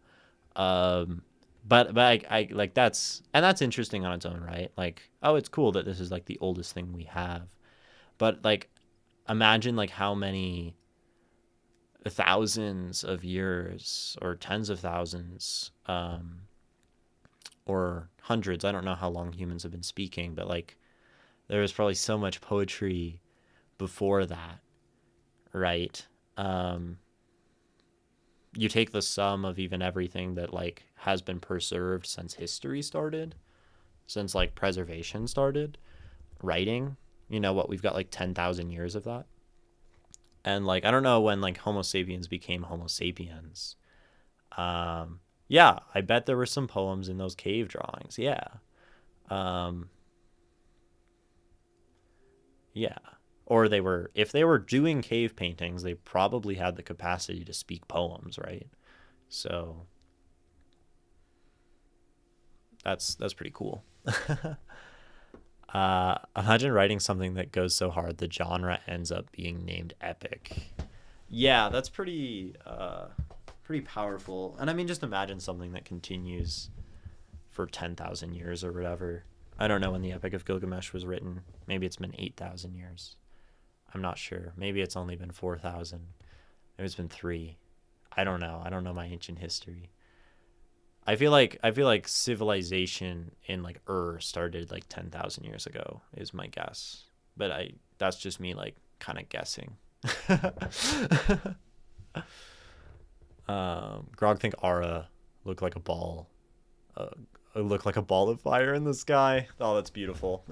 S1: Um, but I like that's interesting on its own, right? Like, oh, it's cool that this is like the oldest thing we have. But like, imagine like how many thousands of years or tens of thousands, or hundreds. I don't know how long humans have been speaking, but like there was probably so much poetry before that, right? You take the sum of even everything that like has been preserved since history started, since like preservation started, writing, what we've got like 10,000 years of that. And like I don't know when like Homo sapiens became Homo sapiens. Yeah, I bet there were some poems in those cave drawings. Yeah. Um, yeah. Or if they were doing cave paintings, they probably had the capacity to speak poems, right? So that's pretty cool. Imagine writing something that goes so hard the genre ends up being named epic. Yeah, that's pretty powerful. And I mean, just imagine something that continues for 10,000 years or whatever. I don't know when the Epic of Gilgamesh was written. Maybe it's been 8,000 years. I'm not sure. Maybe it's only been 4,000. Maybe it's been 3. I don't know. I don't know my ancient history. I feel like civilization in like started like 10,000 years ago is my guess. But that's just me like kind of guessing. Grog think Ara looked like a ball. Looked like a ball of fire in the sky. Oh, that's beautiful.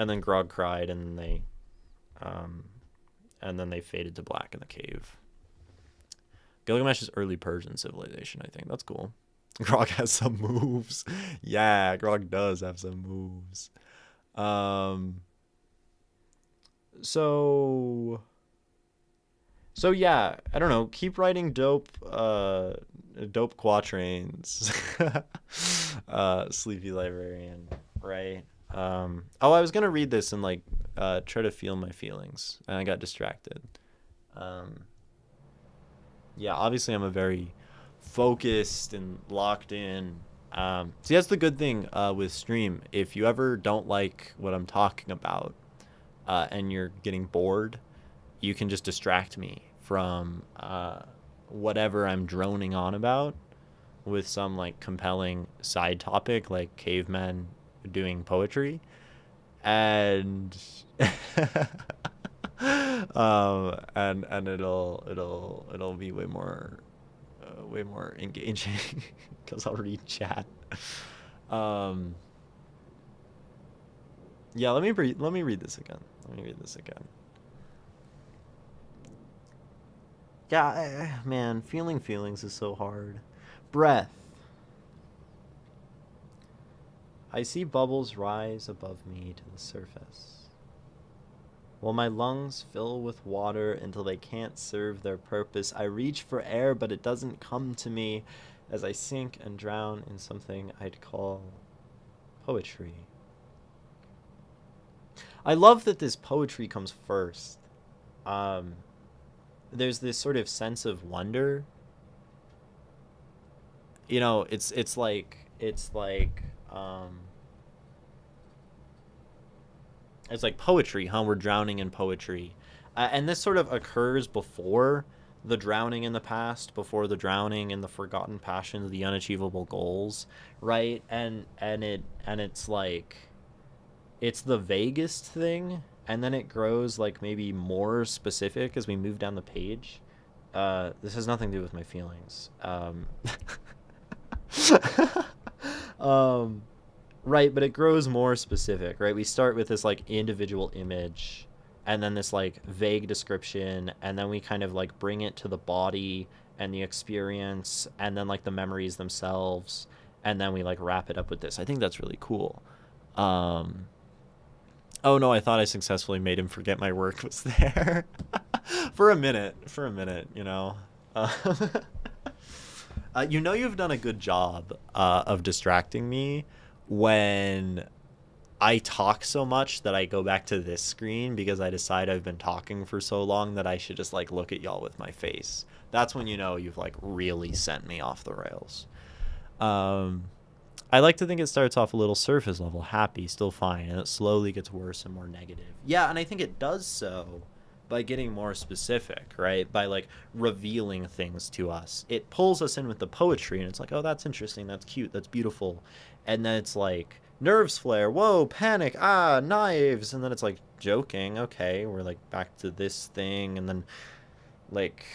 S1: And then Grog cried, um, and then they faded to black in the cave. Gilgamesh is early Persian civilization, I think. That's cool. Grog has some moves. Yeah, Grog does have some moves. Um, so So yeah, I don't know. Keep writing dope quatrains. Sleepy librarian. right? Oh, I was gonna read this and like try to feel my feelings, and I got distracted. Um, yeah, obviously I'm a very focused and locked in. See, that's the good thing with stream. If you ever don't like what I'm talking about, and you're getting bored, you can just distract me from whatever I'm droning on about with some like compelling side topic, like cavemen doing poetry, and and it'll be way more engaging because I'll read chat. Um, yeah, let me read this again. Let me read this again. Yeah, man, feeling feelings is so hard. Breath. I see bubbles rise above me to the surface. While my lungs fill with water until they can't serve their purpose, I reach for air, but it doesn't come to me as I sink and drown in something I'd call poetry. I love that this poetry comes first. Um, there's this sort of sense of wonder. You know, um, it's like poetry, huh? We're drowning in poetry. And this sort of occurs before the drowning in the past, before the drowning in the forgotten passions, the unachievable goals, right? And it's like it's the vaguest thing, and then it grows like maybe more specific as we move down the page. This has nothing to do with my feelings. um, Right, but it grows more specific, right? We start with this like individual image and then this like vague description, and then we kind of like bring it to the body and the experience and then like the memories themselves, and then we like wrap it up with this. I think that's really cool. Um Oh no, I thought I successfully made him forget my work was there. For a minute, you know. Uh, you know you've done a good job of distracting me when I talk so much that I go back to this screen because I decide I've been talking for so long that I should just like look at y'all with my face. That's when you know you've like really sent me off the rails. Um, I like to think it starts off a little surface level, happy, still fine, and it slowly gets worse and more negative. Yeah, and I think it does so by getting more specific, right? By like revealing things to us. It pulls us in with the poetry, and it's like, oh, that's interesting, that's cute, that's beautiful. And then it's like, nerves flare, whoa, panic, ah, knives. And then it's like, joking, okay, we're like back to this thing. And then like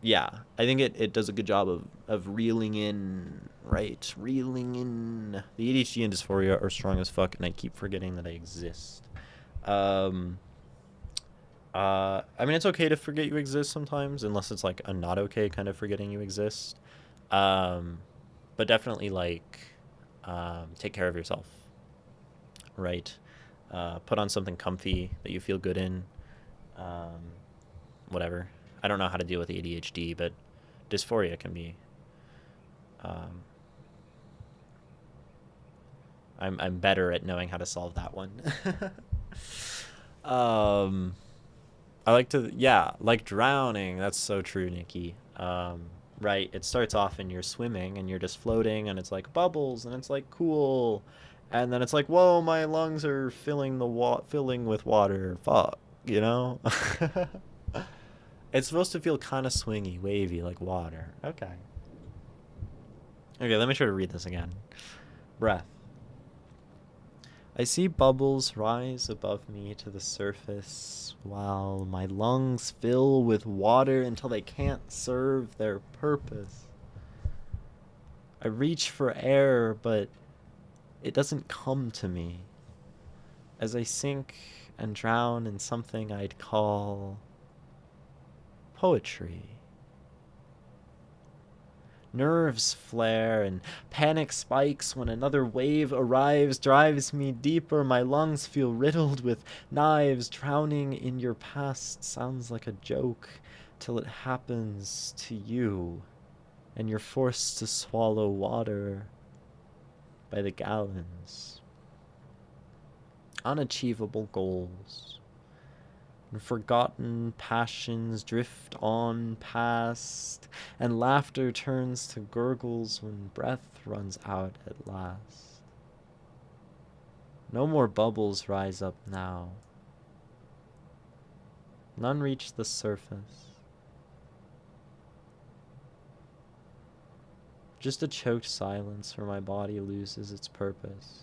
S1: yeah, I think it does a good job of reeling in, right? Reeling in. The ADHD and dysphoria are strong as fuck, and I keep forgetting that I exist. Um, I mean, it's okay to forget you exist sometimes, unless it's like a not okay kind of forgetting you exist. Um, but definitely like, take care of yourself, right? Put on something comfy that you feel good in. Um, Whatever. I don't know how to deal with ADHD, but dysphoria can be. Um, I'm better at knowing how to solve that one. um, I like to yeah, like drowning. That's so true, Nikki. Right. It starts off and you're swimming and you're just floating and it's like bubbles and it's like cool, and then it's like whoa, my lungs are filling with water. Fuck, you know. It's supposed to feel kind of swingy, wavy, like water. Okay. Okay, let me try to read this again. Breath. I see bubbles rise above me to the surface while my lungs fill with water until they can't serve their purpose. I reach for air, but it doesn't come to me as I sink and drown in something I'd call poetry. Nerves flare and panic spikes when another wave arrives, drives me deeper. My lungs feel riddled with knives. Drowning in your past sounds like a joke till it happens to you, and you're forced to swallow water by the gallons. unachievable goals. And forgotten passions drift on past, and laughter turns to gurgles when breath runs out at last. No more bubbles rise up now. None reach the surface. Just a choked silence where my body loses its purpose.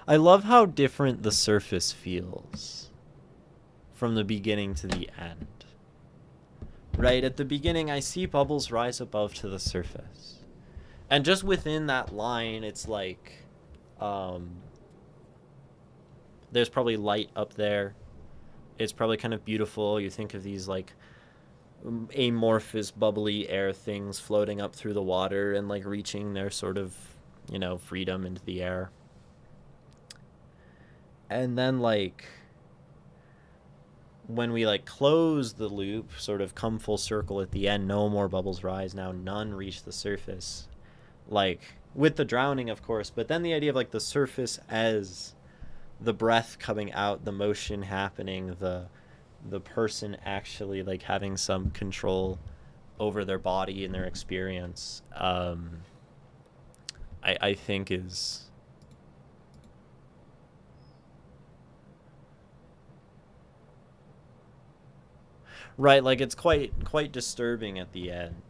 S1: I love how different the surface feels from the beginning to the end. Right at the beginning, I see bubbles rise above to the surface. And just within that line, it's like, there's probably light up there. It's probably kind of beautiful. You think of these like amorphous, bubbly air things floating up through the water and like reaching their sort of, freedom into the air. And then like when we like close the loop, sort of come full circle at the end, no more bubbles rise, now none reach the surface. Like with the drowning, of course, but then the idea of like the surface as the breath coming out, the motion happening, the person actually like having some control over their body and their experience, I think is right. Like it's quite disturbing at the end,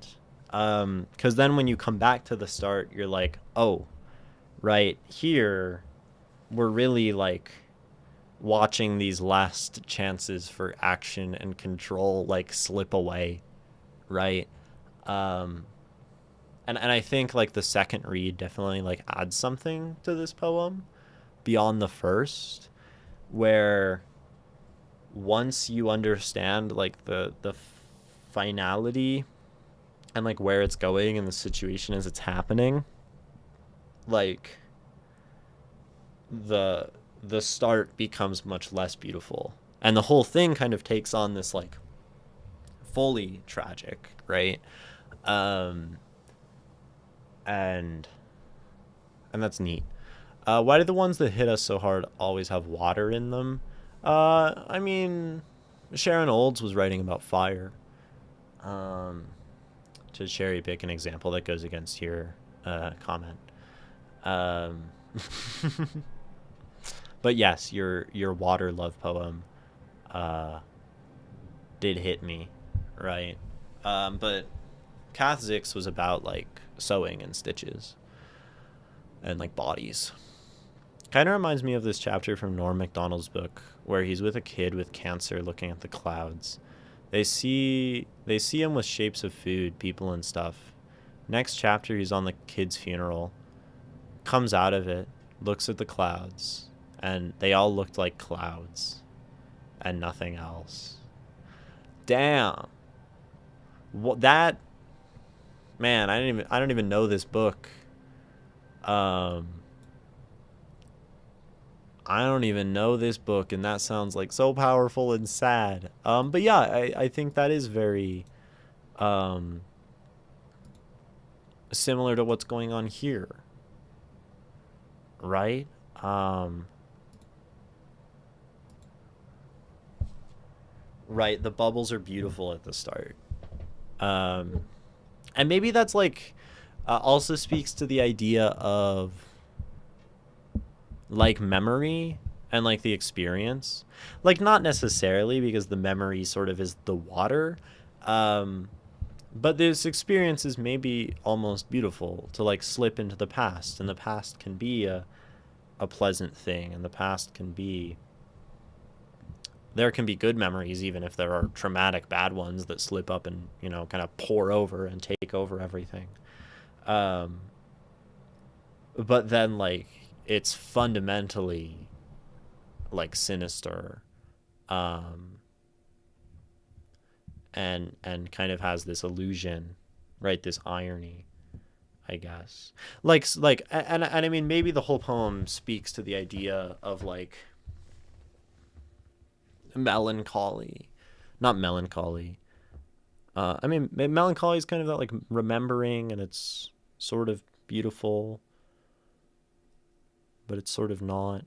S1: because then when you come back to the start, you're like, oh, right here we're really like watching these last chances for action and control like slip away, right? And I think like the second read definitely like adds something to this poem beyond the first, where once you understand like the finality and like where it's going and the situation as it's happening, like the start becomes much less beautiful, and the whole thing kind of takes on this like fully tragic, right? And that's neat. Why do the ones that hit us so hard always have water in them? I mean, Sharon Olds was writing about fire. To cherry pick an example that goes against your comment. But yes, your water love poem did hit me, right? But Kath Zix was about like sewing and stitches and like bodies. Kind of reminds me of this chapter from Norm Macdonald's book where he's with a kid with cancer looking at the clouds. They see him with shapes of food, people and stuff. Next chapter, he's on the kid's funeral, comes out of it, looks at the clouds, and they all looked like clouds and nothing else. Damn. What that, man, I don't even know this book. I don't even know this book, and that sounds like so powerful and sad. But yeah, I think that is very similar to what's going on here, right? Right, the bubbles are beautiful at the start. And maybe that's like also speaks to the idea of like memory and like the experience, like not necessarily because the memory sort of is the water, but this experience is maybe almost beautiful to like slip into the past, and the past can be a pleasant thing, and the past can be, there can be good memories even if there are traumatic bad ones that slip up and kind of pour over and take over everything, but then like it's fundamentally like sinister, and kind of has this illusion, right? This irony, I guess. And I mean, maybe the whole poem speaks to the idea of like melancholy, not melancholy, I mean, melancholy is kind of that like remembering, and it's sort of beautiful, but it's sort of not,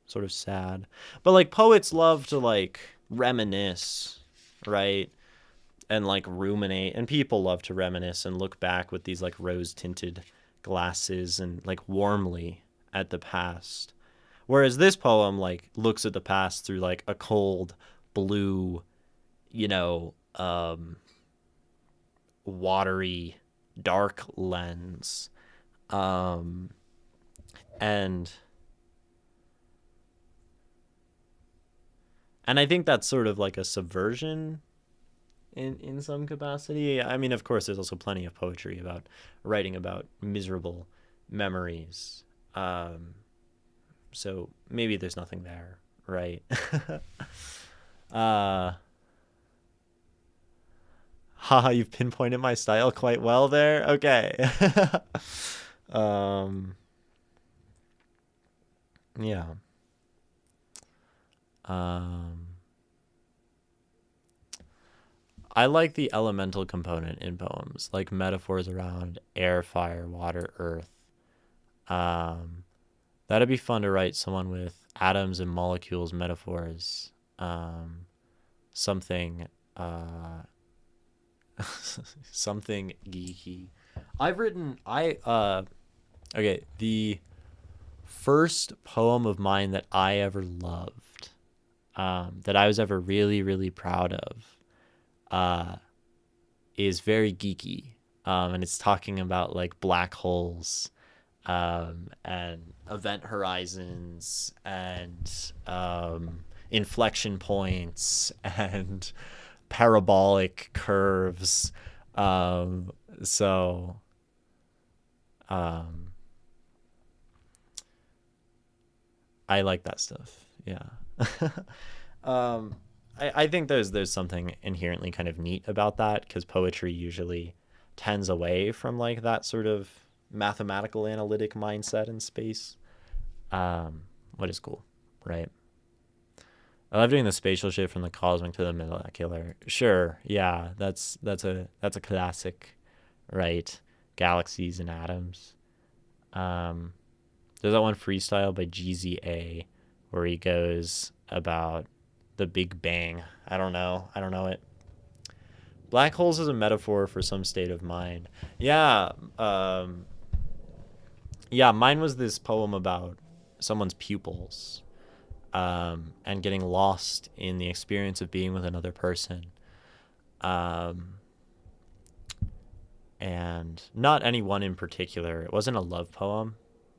S1: sort of sad. But like poets love to like reminisce, right? And like ruminate, and people love to reminisce and look back with these like rose tinted glasses and like warmly at the past. Whereas this poem like looks at the past through like a cold blue, you know, watery dark lens. Um and and I think that's sort of like a subversion in some capacity. I mean, of course, there's also plenty of poetry about writing about miserable memories. Um, so maybe there's nothing there, right? uh, Haha, you've pinpointed my style quite well there. Okay. um, yeah. Um, I like the elemental component in poems, like metaphors around air, fire, water, earth. Um, That'd be fun to write someone with atoms and molecules metaphors. Um, something, uh, something geeky. Okay, the first poem of mine that I ever loved, that I was ever really, really proud of, uh, is very geeky. And it's talking about like black holes, and event horizons and inflection points and parabolic curves. Um, so um, I like that stuff. Yeah. um, I think there's something inherently kind of neat about that because poetry usually tends away from like that sort of mathematical analytic mindset in space. What is cool, right? I love doing the spatial shift from the cosmic to the molecular. Sure, yeah, that's a classic, right? Galaxies and atoms. Um, there's that one freestyle by GZA where he goes about the Big Bang. I don't know it. Black holes is a metaphor for some state of mind. Yeah, yeah. Mine was this poem about someone's pupils, and getting lost in the experience of being with another person. Um, and not any one in particular. It wasn't a love poem.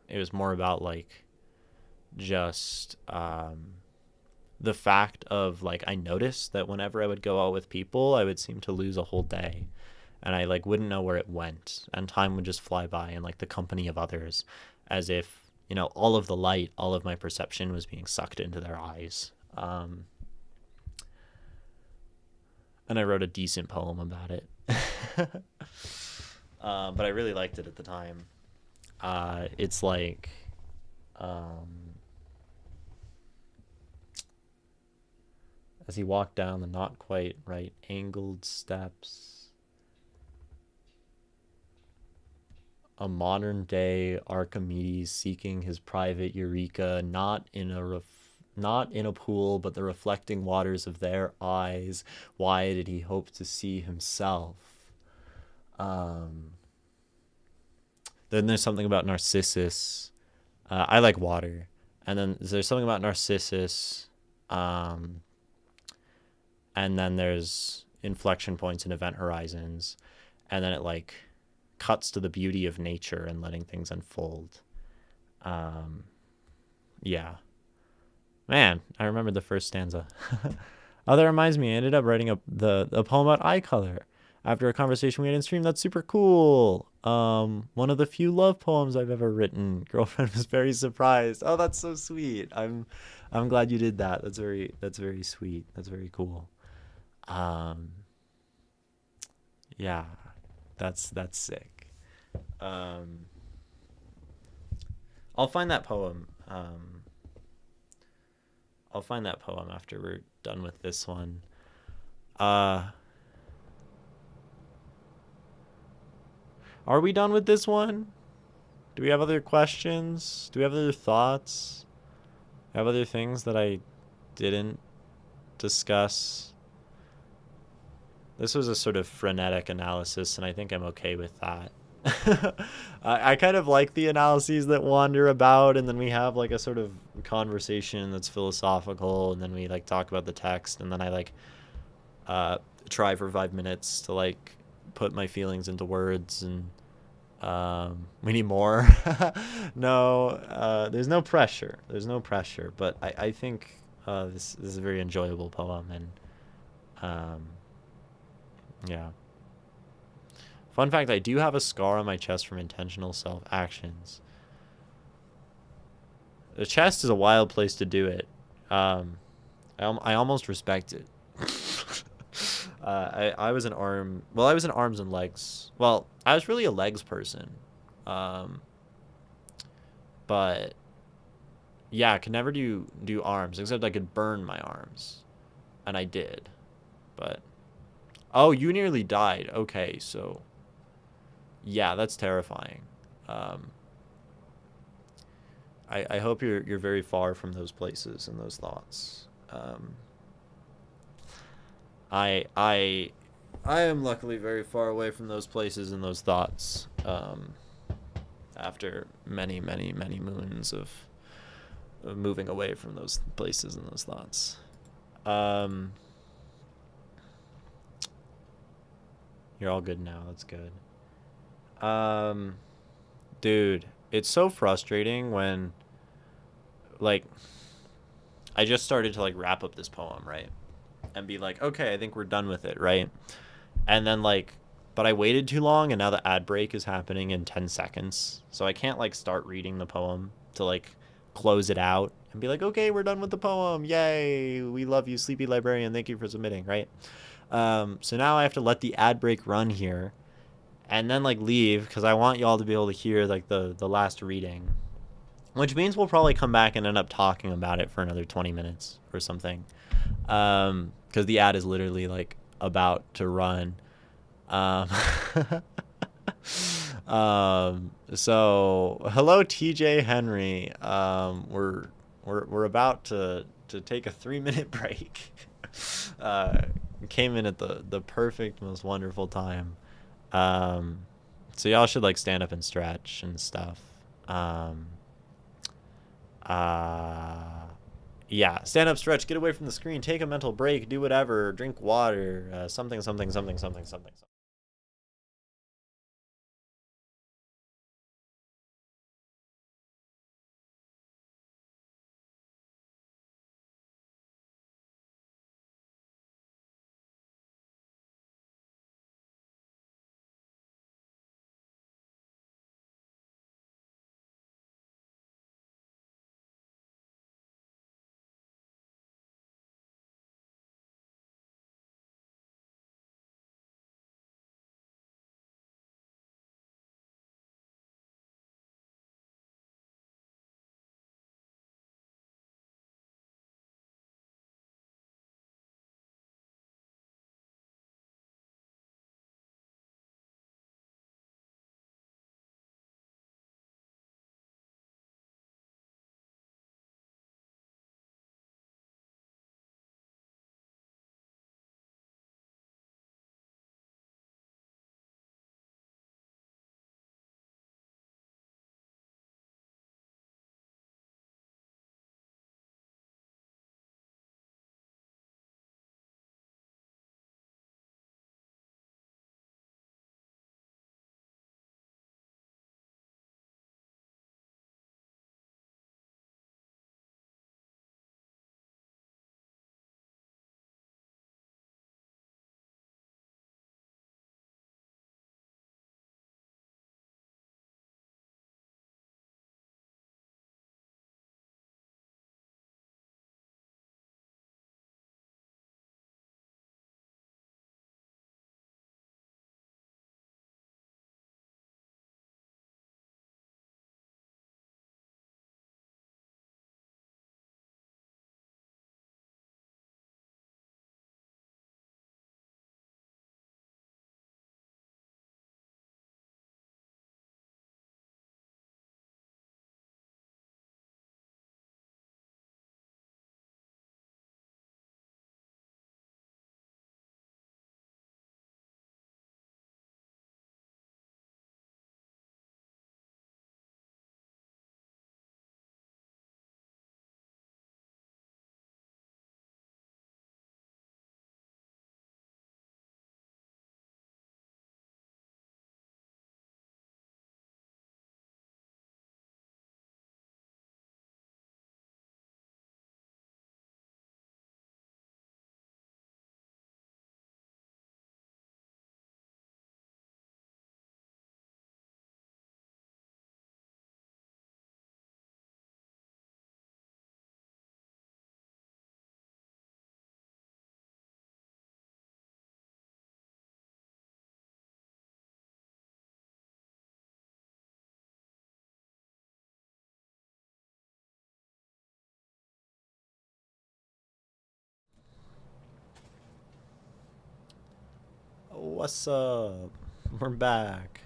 S1: It was more about like just the fact of like I noticed that whenever I would go out with people, I would seem to lose a whole day, and I like wouldn't know where it went, and time would just fly by in like the company of others, as if all of the light, all of my perception was being sucked into their eyes. And I wrote a decent poem about it. But I really liked it at the time. It's like, um, as he walked down the not quite right angled steps, a modern day Archimedes seeking his private eureka, not in a pool, but the reflecting waters of their eyes. Why did he hope to see himself? Um, then there's something about Narcissus. I like water. And then there's something about Narcissus. Um, and then there's inflection points and event horizons. And then it like cuts to the beauty of nature and letting things unfold. Um, yeah. Man, I remembered the first stanza. Oh, that reminds me. I ended up writing a poem about eye color after a conversation we had in stream. That's super cool. One of the few love poems I've ever written. Girlfriend was very surprised. Oh, that's so sweet. I'm glad you did that. That's very sweet. That's very cool. Um, yeah, that's sick. Um, I'll find that poem. I'll find that poem after we're done with this one. Uh, Are we done with this one? Do we have other questions? Do we have other thoughts? Do we have other things that I didn't discuss? This was a sort of frenetic analysis, and I think I'm okay with that. I kind of like the analyses that wander about, and then we have like a sort of conversation that's philosophical, and then we like talk about the text, and then I like uh, try for 5 minutes to like put my feelings into words, and we need more. No, there's no pressure. There's no pressure, but I think this is a very enjoyable poem, and um, yeah. Fun fact, I do have a scar on my chest from intentional self-actions. The chest is a wild place to do it. I almost respect it. I was an arm. Well, I was an arms and legs. Well, I was really a legs person. Um, but yeah, I could never do arms, except I could burn my arms, and I did. But oh, you nearly died. Okay, so yeah, that's terrifying. Um, I hope you're very far from those places and those thoughts. I I I am luckily very far away from those places and those thoughts. After many moons of moving away from those places and those thoughts. Um, you're all good now. That's good. Um, dude, it's so frustrating when like I just started to like wrap up this poem, right? And be like, okay, I think we're done with it, right? And then like, but I waited too long, and now the ad break is happening in 10 seconds, so I can't like start reading the poem to like close it out and be like, okay, we're done with the poem, yay, we love you, sleepy librarian, thank you for submitting, right? So now I have to let the ad break run here and then like leave because I want y'all to be able to hear like the last reading, which means we'll probably come back and end up talking about it for another 20 minutes or something, because the ad is literally like about to run. um, so hello TJ Henry. We're about to take a 3 minute break. uh, Came in at the perfect, most wonderful time. um, so y'all should like stand up and stretch and stuff. um, uh, yeah, stand up, stretch, get away from the screen, take a mental break, do whatever, drink water, something. what's up? We're back.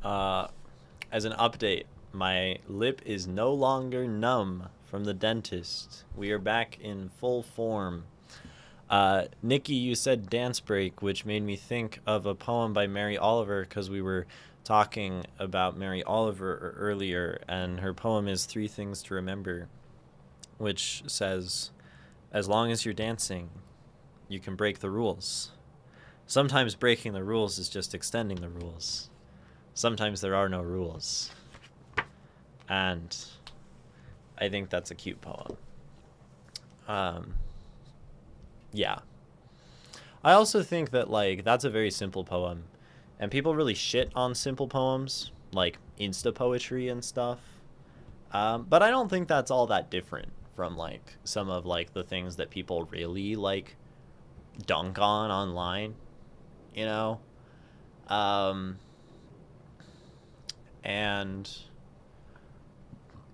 S1: As an update, my lip is no longer numb from the dentist. We are back in full form. Nikki, you said dance break, which made me think of a poem by Mary Oliver, because we were talking about Mary Oliver earlier, and her poem is Three Things to Remember, which says, as long as you're dancing, you can break the rules. Sometimes breaking the rules is just extending the rules. Sometimes there are no rules. And I think that's a cute poem. Yeah. I also think that, like, that's a very simple poem. And people really shit on simple poems, like Insta poetry and stuff. But I don't think that's all that different from, like, some of, like, the things that people really, like, dunk on online, you know? And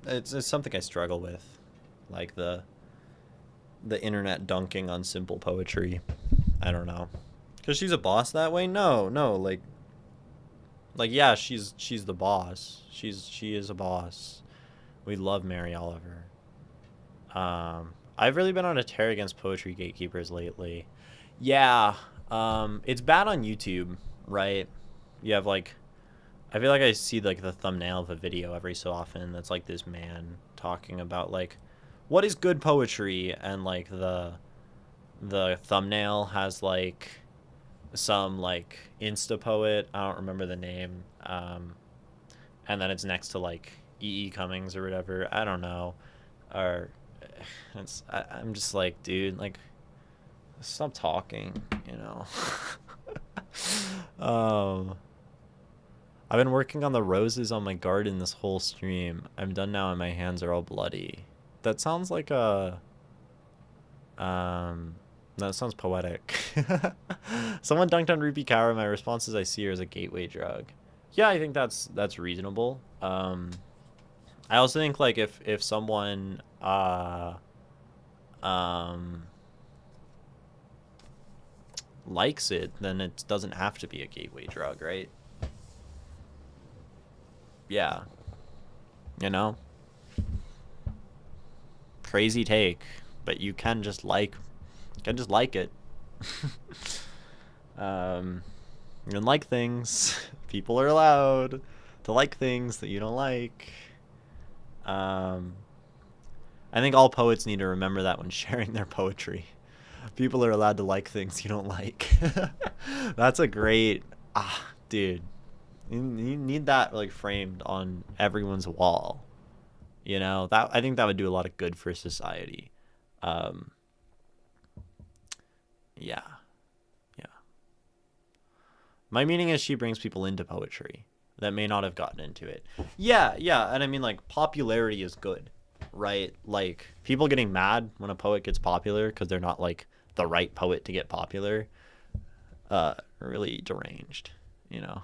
S1: it's something I struggle with, like the internet dunking on simple poetry. I don't know, because she's a boss that way. No, like yeah, she's the boss. She is a boss. We love Mary Oliver. I've really been on a tear against poetry gatekeepers lately. Yeah, it's bad on YouTube, right? You have, like, I feel like I see, like, the thumbnail of a video every so often that's, like, this man talking about, like, what is good poetry, and, like, the thumbnail has, like, some, like, Insta poet, I don't remember the name, and then it's next to, like, E.E. Cummings or whatever, I don't know, or I'm just like, dude, like, stop talking, you know. I've been working on the roses on my garden this whole stream. I'm done now and my hands are all bloody. That sounds like a... that sounds poetic. Someone dunked on Ruby Kaur. My response is I see her as a gateway drug. Yeah, I think that's reasonable. I also think, like, if someone... likes it, then it doesn't have to be a gateway drug, right? Yeah. You know? Crazy take, but you can just like it. You can like things. People are allowed to like things that you don't like. I think all poets need to remember that when sharing their poetry. People are allowed to like things you don't like. That's a great... dude. You need that, like, framed on everyone's wall. You know? I think that would do a lot of good for society. Yeah. My meaning is she brings people into poetry that may not have gotten into it. Yeah, and I mean, like, popularity is good, right? Like, people getting mad when a poet gets popular because they're not, like, the right poet to get popular, really deranged, you know?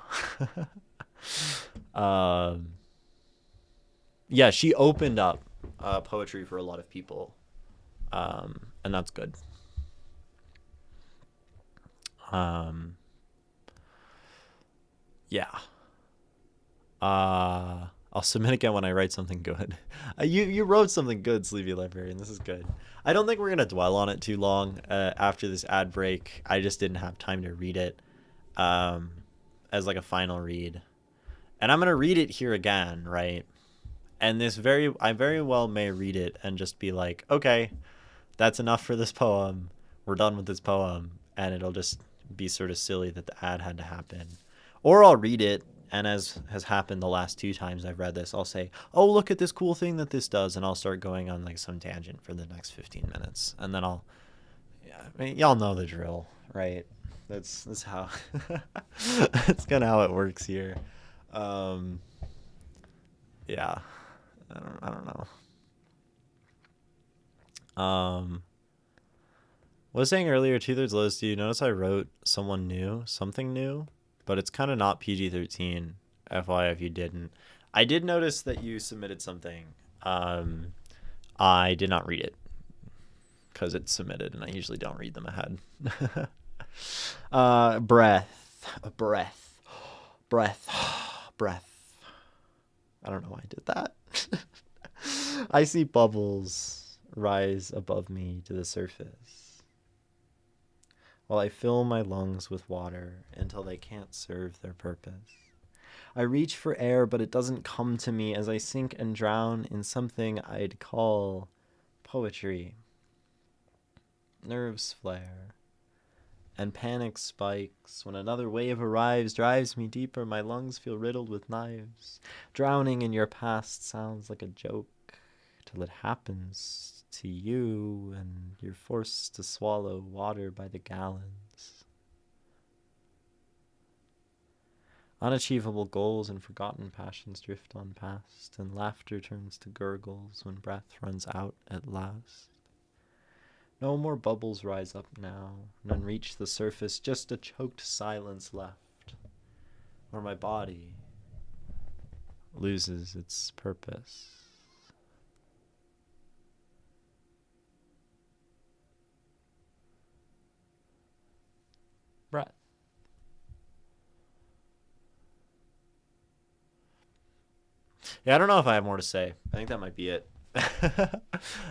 S1: Yeah, she opened up poetry for a lot of people, and that's good. Yeah. I'll submit again when I write something good. You wrote something good, Sleepy Librarian. This is good. I don't think we're going to dwell on it too long after this ad break. I just didn't have time to read it as, like, a final read. And I'm going to read it here again, right? And I very well may read it and just be like, okay, that's enough for this poem. We're done with this poem. And it'll just be sort of silly that the ad had to happen. Or I'll read it, and as has happened the last 2 times I've read this, I'll say, oh, look at this cool thing that this does, and I'll start going on, like, some tangent for the next 15 minutes. And then I mean, y'all know the drill, right? That's how that's kind of how it works here. Yeah. I don't know. What I was saying earlier, 2/3 Lotus, do you notice I wrote something new? But it's kind of not PG-13, FYI if you didn't. I did notice that you submitted something. I did not read it because it's submitted, and I usually don't read them ahead. Breath, breath, breath. I don't know why I did that. I see bubbles rise above me to the surface, while I fill my lungs with water until they can't serve their purpose. I reach for air, but it doesn't come to me as I sink and drown in something I'd call poetry. Nerves flare, and panic spikes when another wave arrives, drives me deeper. My lungs feel riddled with knives. Drowning in your past sounds like a joke till it happens to you and you're forced to swallow water by the gallons. Unachievable goals and forgotten passions drift on past, and laughter turns to gurgles when breath runs out at last. No more bubbles rise up now, none reach the surface, just a choked silence left, where my body loses its purpose. Breath. Yeah, I don't know if I have more to say. I think that might be it. That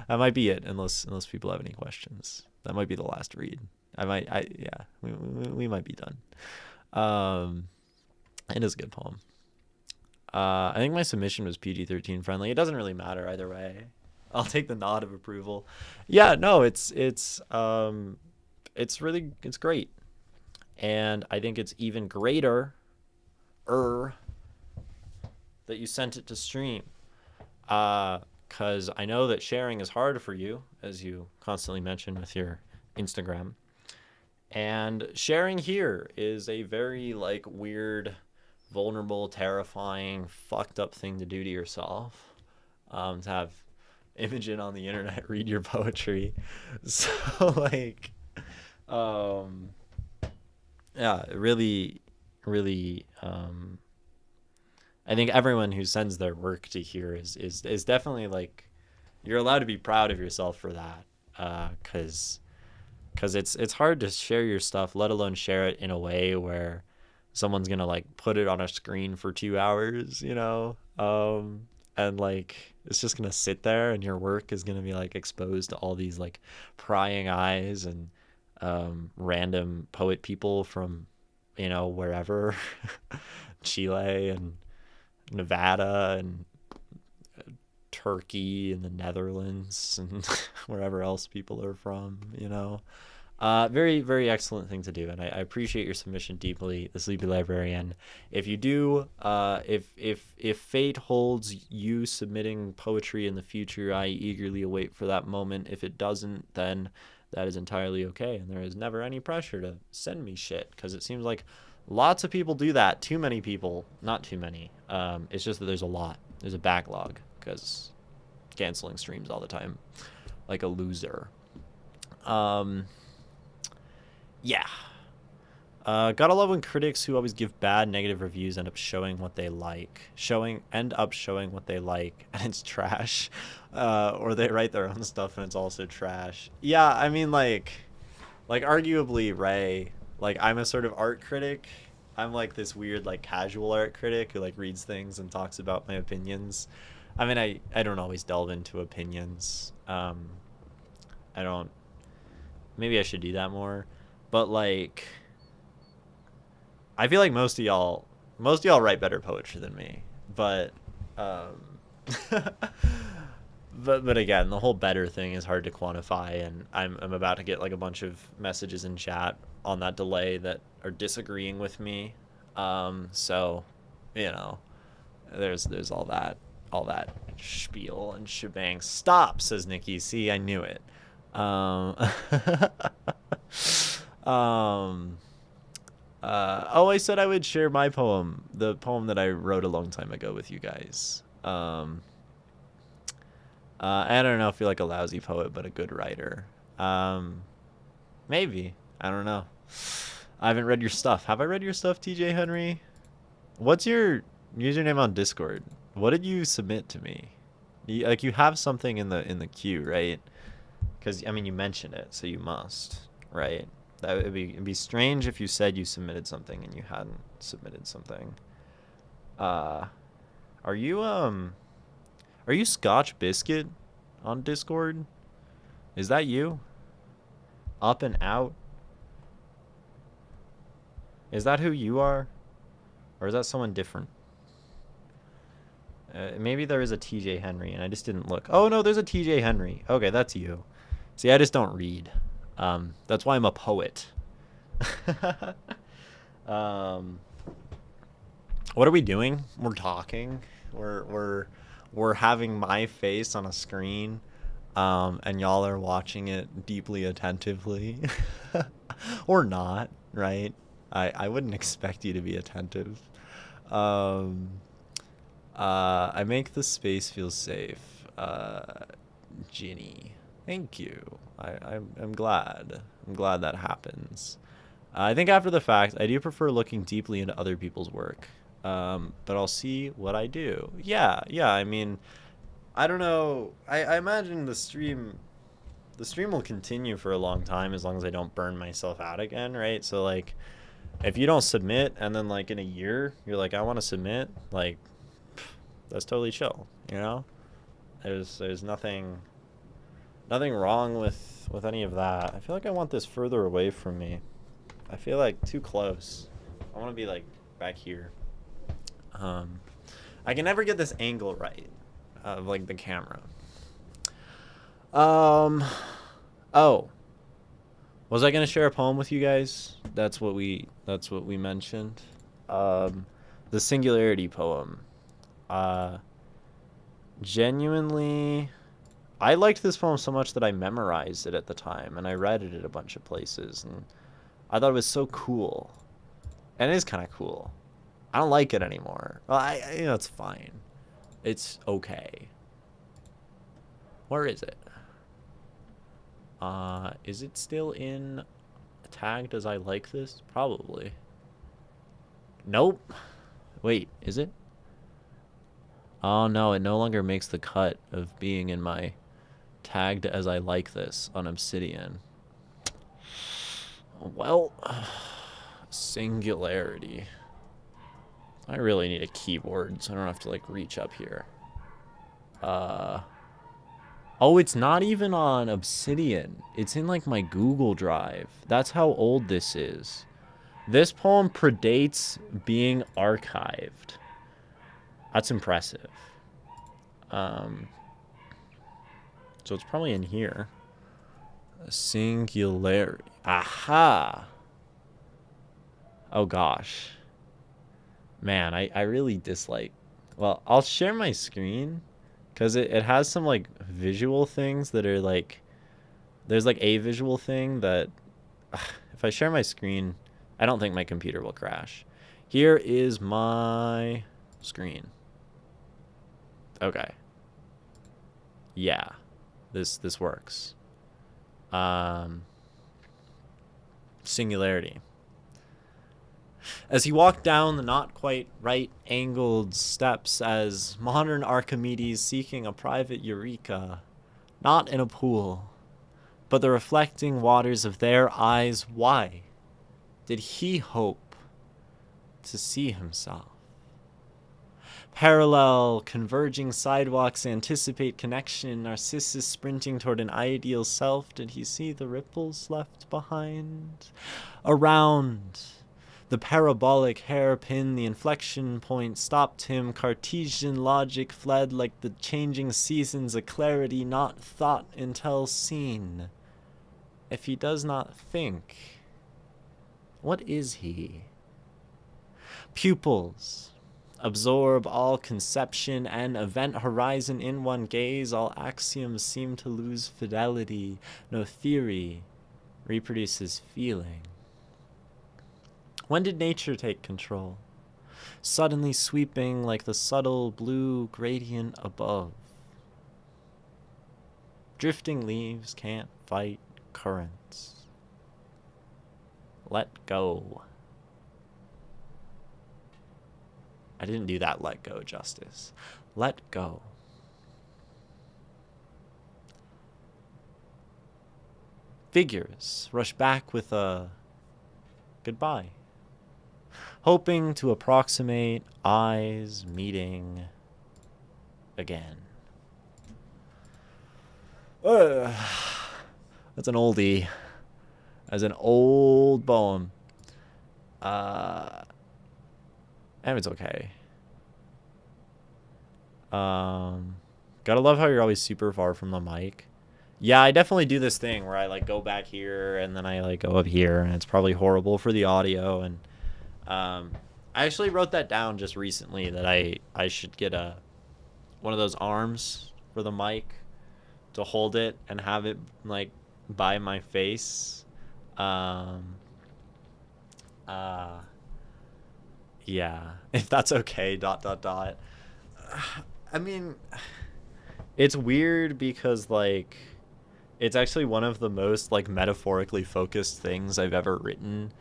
S1: might be it, unless people have any questions. That might be the last read. We might be done. It is a good poem. I think my submission was PG-13 friendly. It doesn't really matter either way. I'll take the nod of approval. Yeah, no, it's great, and I think it's even greater, that you sent it to stream. Because I know that sharing is hard for you, as you constantly mention with your Instagram. And sharing here is a very, like, weird, vulnerable, terrifying, fucked up thing to do to yourself. To have Imogen on the internet read your poetry. So, like, yeah, really, really, I think everyone who sends their work to here is definitely, like, you're allowed to be proud of yourself for that, because it's hard to share your stuff, let alone share it in a way where someone's gonna, like, put it on a screen for 2 hours, and, like, it's just gonna sit there, and your work is gonna be, like, exposed to all these, like, prying eyes and random poet people from wherever, Chile and Nevada and Turkey and the Netherlands and wherever else people are from, very, very excellent thing to do, and I appreciate your submission deeply, The Sleepy Librarian. If you do, if fate holds you submitting poetry in the future, I eagerly await for that moment. If it doesn't, then that is entirely okay, and there is never any pressure to send me shit, because it seems like lots of people do that. Too many people. Not too many. It's just that there's a lot. There's a backlog because canceling streams all the time, like a loser. Yeah. Gotta love when critics who always give bad negative reviews end up showing what they like. And it's trash. Or they write their own stuff and it's also trash. Yeah, I mean, like arguably, Ray, like, I'm a sort of art critic. I'm, like, this weird, like, casual art critic who, like, reads things and talks about my opinions. I mean, I don't always delve into opinions. Maybe I should do that more. But, like, I feel like most of y'all write better poetry than me. But, but again, the whole better thing is hard to quantify, and I'm about to get, like, a bunch of messages in chat on that delay that are disagreeing with me. So, there's all that spiel and shebang. Stop, says Nikki. See, I knew it. I said I would share my poem, the poem that I wrote a long time ago with you guys. I don't know if you're, like, a lousy poet, but a good writer. Maybe. I don't know. I haven't read your stuff. Have I read your stuff, TJ Henry? What's your username on Discord? What did you submit to me? You have something in the queue, right? Because, I mean, you mentioned it, so you must, right? It'd be strange if you said you submitted something and you hadn't submitted something. Uh, are you Scotch Biscuit on Discord? Is that you? Up and out? Is that who you are? Or is that someone different? Maybe there is a TJ Henry and I just didn't look. Oh no, there's a TJ Henry. Okay, that's you. See, I just don't read. That's why I'm a poet. What are we doing? We're talking. We're having my face on a screen, and y'all are watching it deeply attentively, or not, right? I wouldn't expect you to be attentive. I make the space feel safe. Ginny, thank you. I'm glad. I'm glad that happens. I think after the fact, I do prefer looking deeply into other people's work. But I'll see what I do. Yeah. I mean, I don't know. I imagine the stream will continue for a long time as long as I don't burn myself out again, right? So like, if you don't submit and then like in a year you're like, I want to submit, like, that's totally chill, you know? There's nothing wrong with any of that. I feel like I want this further away from me. I feel like too close. I want to be like back here. I can never get this angle right of like the camera. Oh, was I gonna share a poem with you guys? That's what we mentioned. The Singularity poem. Genuinely, I liked this poem so much that I memorized it at the time and I read it at a bunch of places and I thought it was so cool. And it is kind of cool. I don't like it anymore. Well, it's fine. It's okay. Where is it? Is it still in tagged as I like this? Probably. Nope. Wait, is it? Oh no, it no longer makes the cut of being in my tagged as I like this on Obsidian. Well, Singularity. I really need a keyboard so I don't have to like reach up here. Oh, it's not even on Obsidian. It's in like my Google Drive. That's how old this is. This poem predates being archived. That's impressive. So it's probably in here. Singularity. Aha. Oh gosh. Man, I really dislike. Well, I'll share my screen because it has some like visual things that are like, there's like a visual thing that if I share my screen, I don't think my computer will crash. Here is my screen. Okay. Yeah. This works. Singularity. As he walked down the not quite right-angled steps as modern Archimedes seeking a private eureka, not in a pool, but the reflecting waters of their eyes, why did he hope to see himself? Parallel, converging sidewalks anticipate connection. Narcissus sprinting toward an ideal self. Did he see the ripples left behind? Around. The parabolic hairpin, the inflection point stopped him. Cartesian logic fled like the changing seasons, a clarity not thought until seen. If he does not think, what is he? Pupils absorb all conception and event horizon in one gaze. All axioms seem to lose fidelity. No theory reproduces feeling. When did nature take control? Suddenly sweeping like the subtle blue gradient above. Drifting leaves can't fight currents. Let go. I didn't do that let go justice. Let go. Figures rush back with a goodbye, hoping to approximate eyes meeting again. That's an oldie. As an old poem. And it's okay. Gotta love how you're always super far from the mic. Yeah, I definitely do this thing where I like go back here and then I like go up here, and it's probably horrible for the audio. And I actually wrote that down just recently that I should get one of those arms for the mic to hold it and have it like by my face. Yeah, if that's okay. ... I mean, it's weird because like it's actually one of the most like metaphorically focused things I've ever written,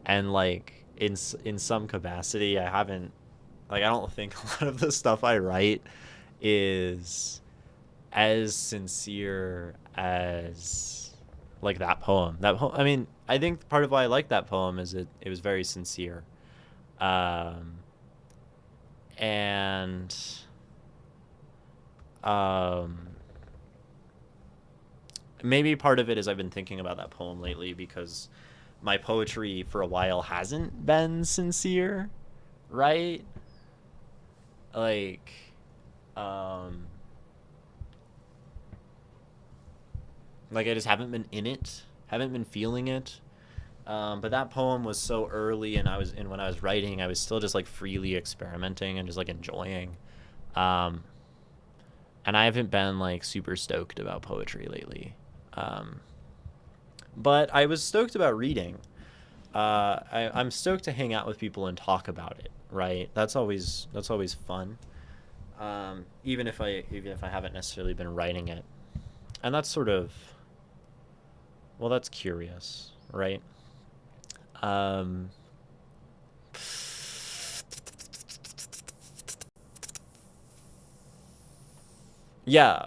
S1: and like in some capacity I haven't, like, I don't think a lot of the stuff I write is as sincere as like that poem. I mean, I think part of why I like that poem is it was very sincere. And maybe part of it is I've been thinking about that poem lately because my poetry for a while hasn't been sincere, right? Like, like I just haven't been in it, haven't been feeling it. But that poem was so early, and when I was writing, I was still just like freely experimenting and just like enjoying. And I haven't been like super stoked about poetry lately. But I was stoked about reading. I'm stoked to hang out with people and talk about it. Right? That's always fun. Even if I haven't necessarily been writing it, and that's sort of, well, that's curious, right? Yeah.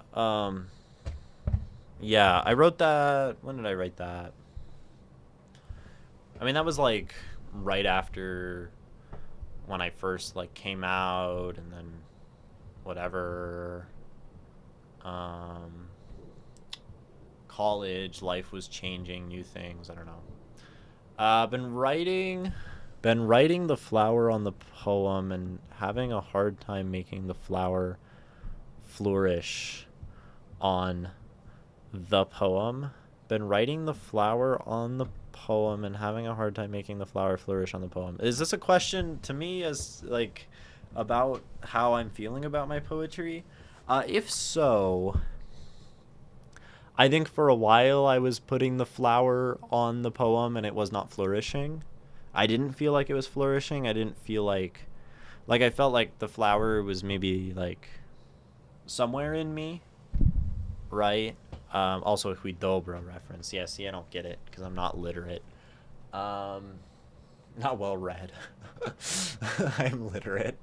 S1: Yeah, I wrote that. When did I write that? I mean, that was like right after when I first like came out, and then whatever. College life was changing, new things. I don't know. Been writing the flower on the poem and having a hard time making the flower flourish on the poem. Been writing the flower on the poem and having a hard time making the flower flourish on the poem. Is this a question to me as like about how I'm feeling about my poetry? If so, I think for a while I was putting the flower on the poem and it was not flourishing. I didn't feel like it was flourishing. I didn't feel like I felt like the flower was maybe like somewhere in me, right? Also a Huidobro reference. Yeah, see, I don't get it because I'm not literate. Not well read. I'm literate.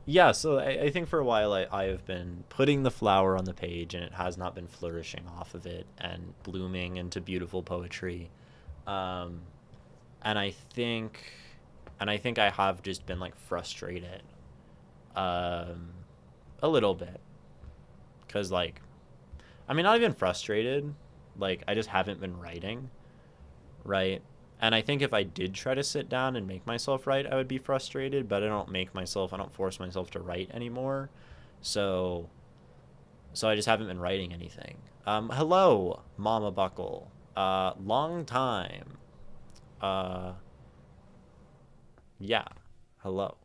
S1: Yeah, so I think for a while I have been putting the flower on the page and it has not been flourishing off of it and blooming into beautiful poetry. And I think I have just been like frustrated a little bit, because like, I mean, not even frustrated, like I just haven't been writing, right? And I think if I did try to sit down and make myself write, I would be frustrated, but I don't force myself to write anymore. So I just haven't been writing anything. Hello, Mama Buckle. Long time. Yeah. Hello.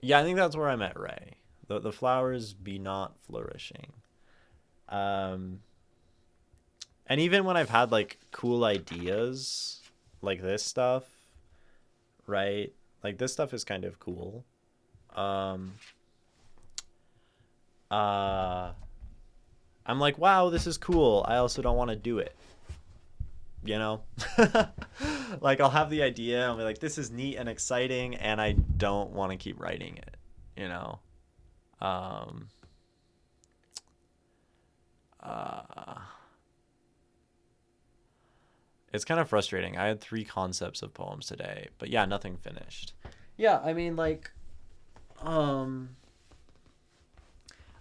S1: Yeah, I think that's where I'm at, Ray. The flowers be not flourishing. And even when I've had like cool ideas, like this stuff, right? Like this stuff is kind of cool. I'm like, wow, this is cool. I also don't want to do it. You know? Like, I'll have the idea, I'll be like, this is neat and exciting, and I don't want to keep writing it, you know? Um, uh, it's kind of frustrating. I had 3 concepts of poems today, but yeah, nothing finished. Yeah, I mean, like, um,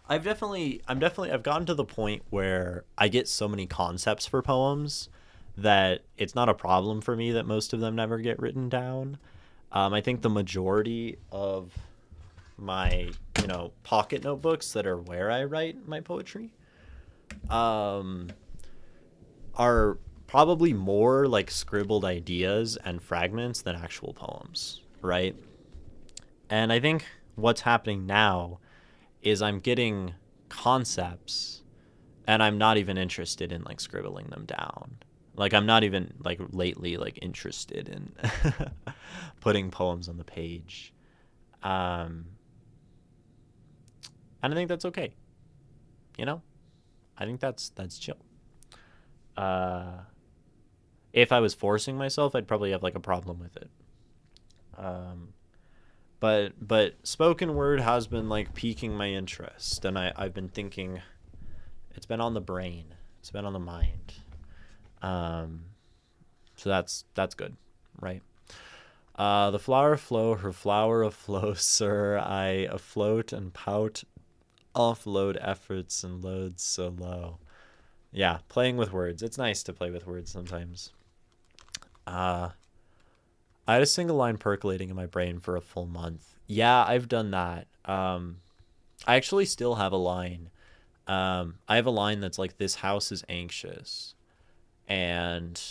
S1: I've gotten to the point where I get so many concepts for poems that it's not a problem for me that most of them never get written down. I think the majority of my, pocket notebooks that are where I write my poetry, um, are probably more like scribbled ideas and fragments than actual poems, right? And I think what's happening now is I'm getting concepts and I'm not even interested in like scribbling them down. Like I'm not even like lately like interested in putting poems on the page. Um and I think that's okay. You know? I think that's chill. Uh if I was forcing myself, I'd probably have like a problem with it. Um but spoken word has been like piquing my interest, and I've been thinking it's been on the brain, it's been on the mind. Um so that's good, right? The flower flow, her flower aflow, sir. I afloat and pout, offload efforts and loads so low. Yeah, playing with words. It's nice to play with words sometimes. Uh, I had a single line percolating in my brain for a full month. Yeah, I've done that. I actually still have a line. I have a line that's like, "This house is anxious," and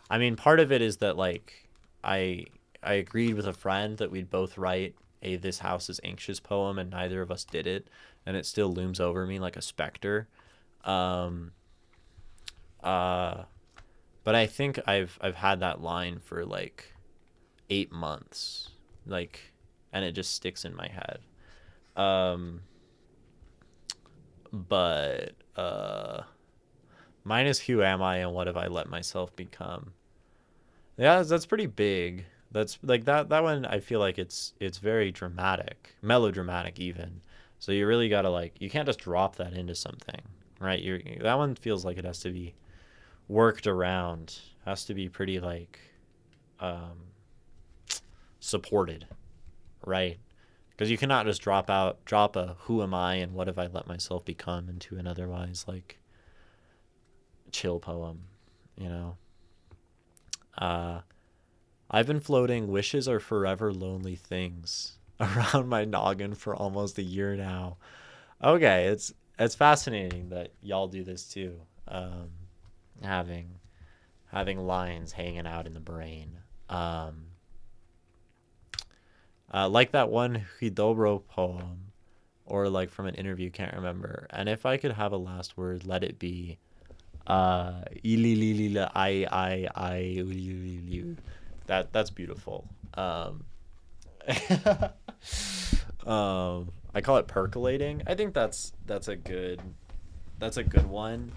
S1: I mean, part of it is that like I I agreed with a friend that we'd both write a "This House is Anxious" poem, and neither of us did it, and it still looms over me like a specter. Um, uh, but I think I've had that line for like 8 months, like, and it just sticks in my head. Um, but mine is, who am I and what have I let myself become? Yeah, that's pretty big. That's like that one. I feel like it's very dramatic, melodramatic even. So you really gotta like, you can't just drop that into something, right? That one feels like it has to be worked around, has to be pretty like um, supported, right? Because you cannot just drop a "who am I and what have I let myself become" into an otherwise like chill poem, you know. Uh, I've been floating "wishes are forever lonely things" around my noggin for almost a year now. Okay, it's fascinating that y'all do this too. Um, having having lines hanging out in the brain. Um, like that one Hidobro poem, or like from an interview, can't remember. And if I could have a last word, let it be ilililila I that's beautiful. I call it percolating. I think that's a good one.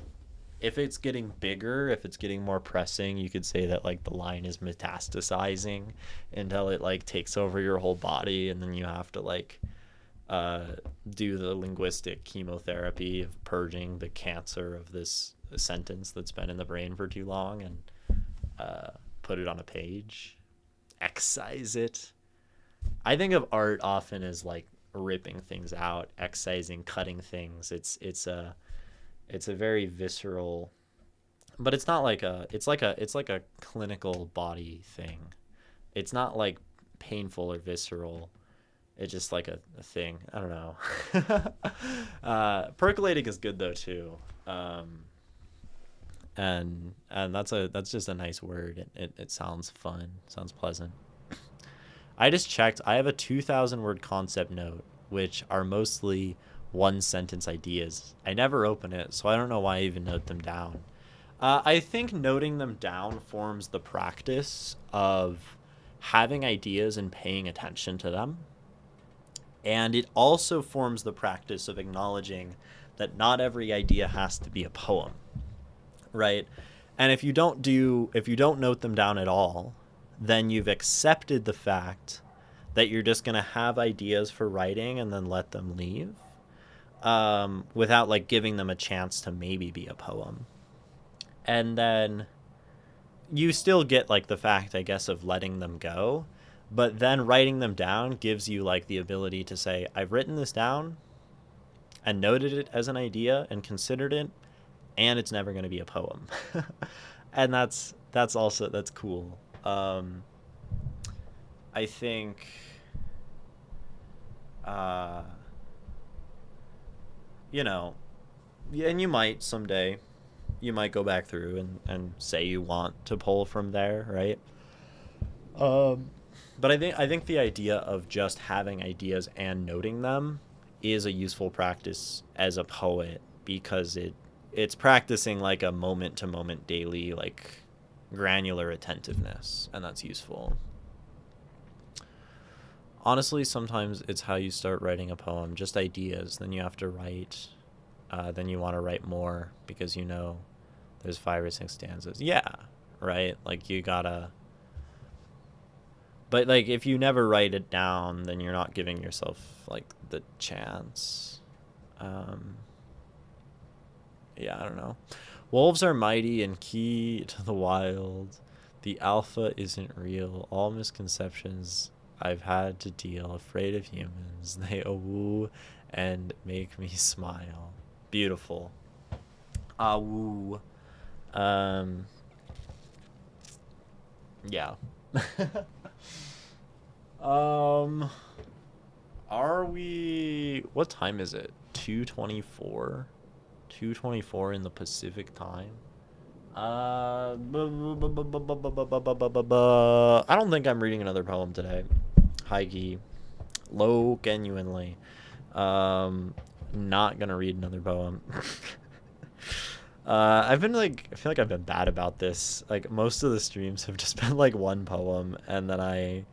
S1: If it's getting bigger, if it's getting more pressing, you could say that like the line is metastasizing until it like takes over your whole body, and then you have to like uh, do the linguistic chemotherapy of purging the cancer of this sentence that's been in the brain for too long, and put it on a page, excise it. I think of art often as like ripping things out, excising, cutting things. It's a very visceral, but it's not like it's like a clinical body thing. It's not like painful or visceral. It's just like a thing. I don't know. Percolating is good though too. And that's just a nice word. It sounds fun. Sounds pleasant. I just checked. I have a 2,000 word concept note, which are mostly one sentence ideas. I never open it, so I don't know why I even note them down. I think noting them down forms the practice of having ideas and paying attention to them. And it also forms the practice of acknowledging that not every idea has to be a poem, right? And if you don't note them down at all, then you've accepted the fact that you're just going to have ideas for writing and then let them leave, without like giving them a chance to maybe be a poem. And then you still get like the fact, I guess, of letting them go, but then writing them down gives you like the ability to say, I've written this down and noted it as an idea and considered it, and it's never going to be a poem. And that's cool. I think you know, and you might someday, you might go back through and say you want to pull from there, right? But I think the idea of just having ideas and noting them is a useful practice as a poet, because it's practicing like a moment to moment daily, like granular attentiveness, and that's useful. Honestly, sometimes it's how you start writing a poem, just ideas, then you have to write, then you want to write more because you know there's 5 or 6 stanzas. Yeah, right? Like you gotta, but like if you never write it down, then you're not giving yourself like the chance. Yeah, I don't know. Wolves are mighty and key to the wild. The alpha isn't real. All misconceptions I've had to deal. Afraid of humans. They woo and make me smile. Beautiful. Woo. Yeah. Are we? What time is it? 2:24. 2:24 in the Pacific time. I don't think I'm reading another poem today. High key. Low genuinely. Not gonna read another poem. I've been like, I feel like I've been bad about this. Like most of the streams have just been like one poem, and then I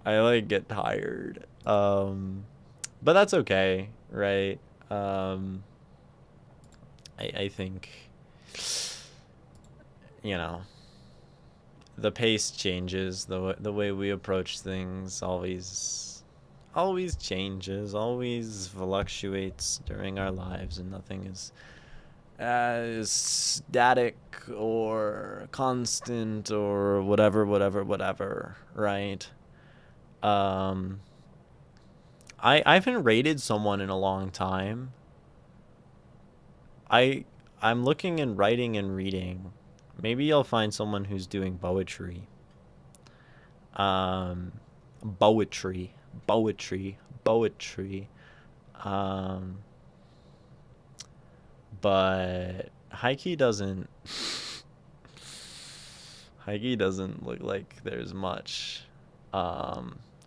S1: like get tired. But that's okay, right? I think, you know, the pace changes, the way we approach things always changes, always fluctuates during our lives, and nothing is as static or constant or whatever, right? I haven't rated someone in a long time. I'm looking and writing and reading. Maybe I'll find someone who's doing poetry. Poetry. But Heike doesn't look like there's much.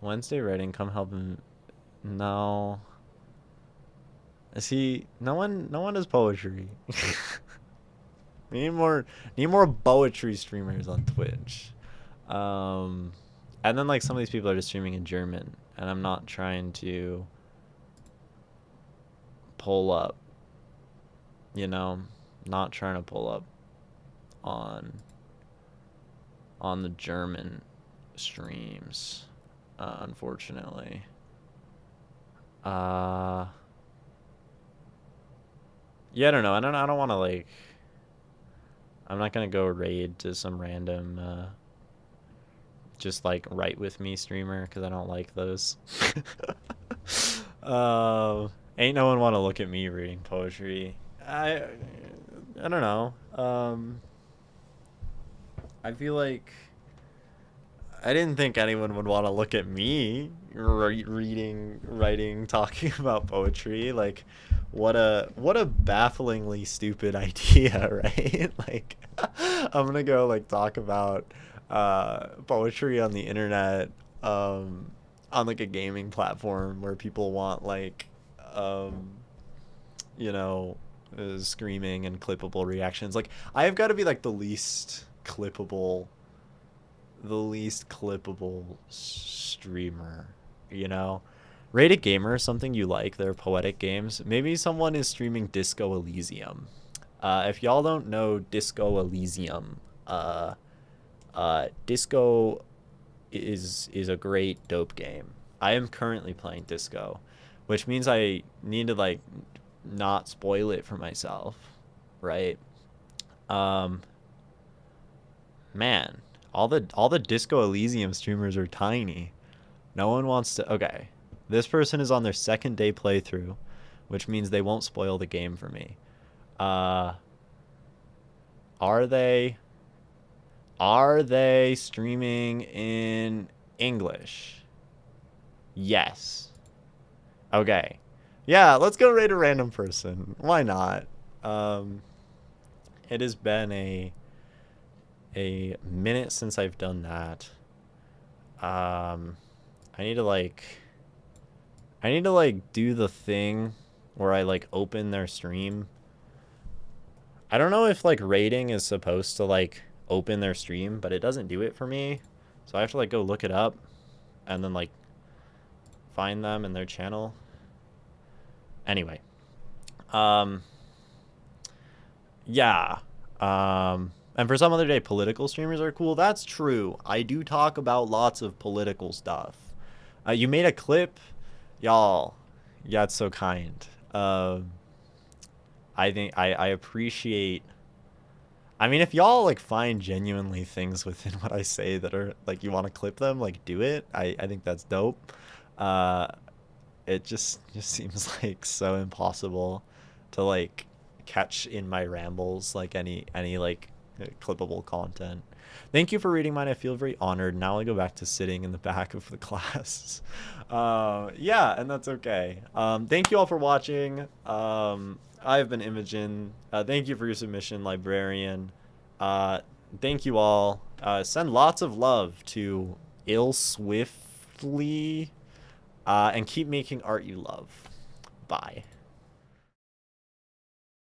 S1: Wednesday writing, come help him. No. Is he? No one does poetry. We need more poetry streamers on Twitch. And then like some of these people are just streaming in German, and I'm not trying to pull up, not trying to pull up on the German streams, unfortunately. Yeah, I don't know. I don't want to like. I'm not gonna go raid to some random, just like write with me streamer, because I don't like those. Ain't no one want to look at me reading poetry. I don't know. I feel like I didn't think anyone would want to look at me reading, writing, talking about poetry. Like, what a bafflingly stupid idea, right? Like, I'm gonna go like talk about poetry on the internet, on like a gaming platform where people want like, screaming and clippable reactions. Like, I've got to be like the least clippable streamer, Rated gamer, something you like. They're poetic games. Maybe someone is streaming Disco Elysium. If y'all don't know Disco Elysium, Disco is a great dope game. I am currently playing Disco, which means I need to like not spoil it for myself, right? Um, man, all the Disco Elysium streamers are tiny. No one wants to. Okay, this person is on their second day playthrough, which means they won't spoil the game for me. Uh, are they? Are they streaming in English? Yes. Okay. Yeah, let's go rate a random person. Why not? Um, it has been a minute since I've done that. I need to like do the thing where I like open their stream. I don't know if like rating is supposed to like open their stream, but it doesn't do it for me. So I have to like go look it up and then like find them in their channel. Anyway. Yeah. And for some other day, political streamers are cool. That's true. I do talk about lots of political stuff. You made a clip, y'all. Yeah, it's so kind. I think I appreciate. I mean, if y'all like find genuinely things within what I say that are like you want to clip them, like do it. I think that's dope. Uh, it just seems like so impossible to like catch in my rambles like any like clippable content. Thank you for reading mine. I feel very honored. Now I go back to sitting in the back of the class. Yeah, and that's okay. Thank you all for watching. I've been Imogen. Thank you for your submission, librarian. Thank you all. Send lots of love to Ill Swiftly. And keep making art you love. Bye.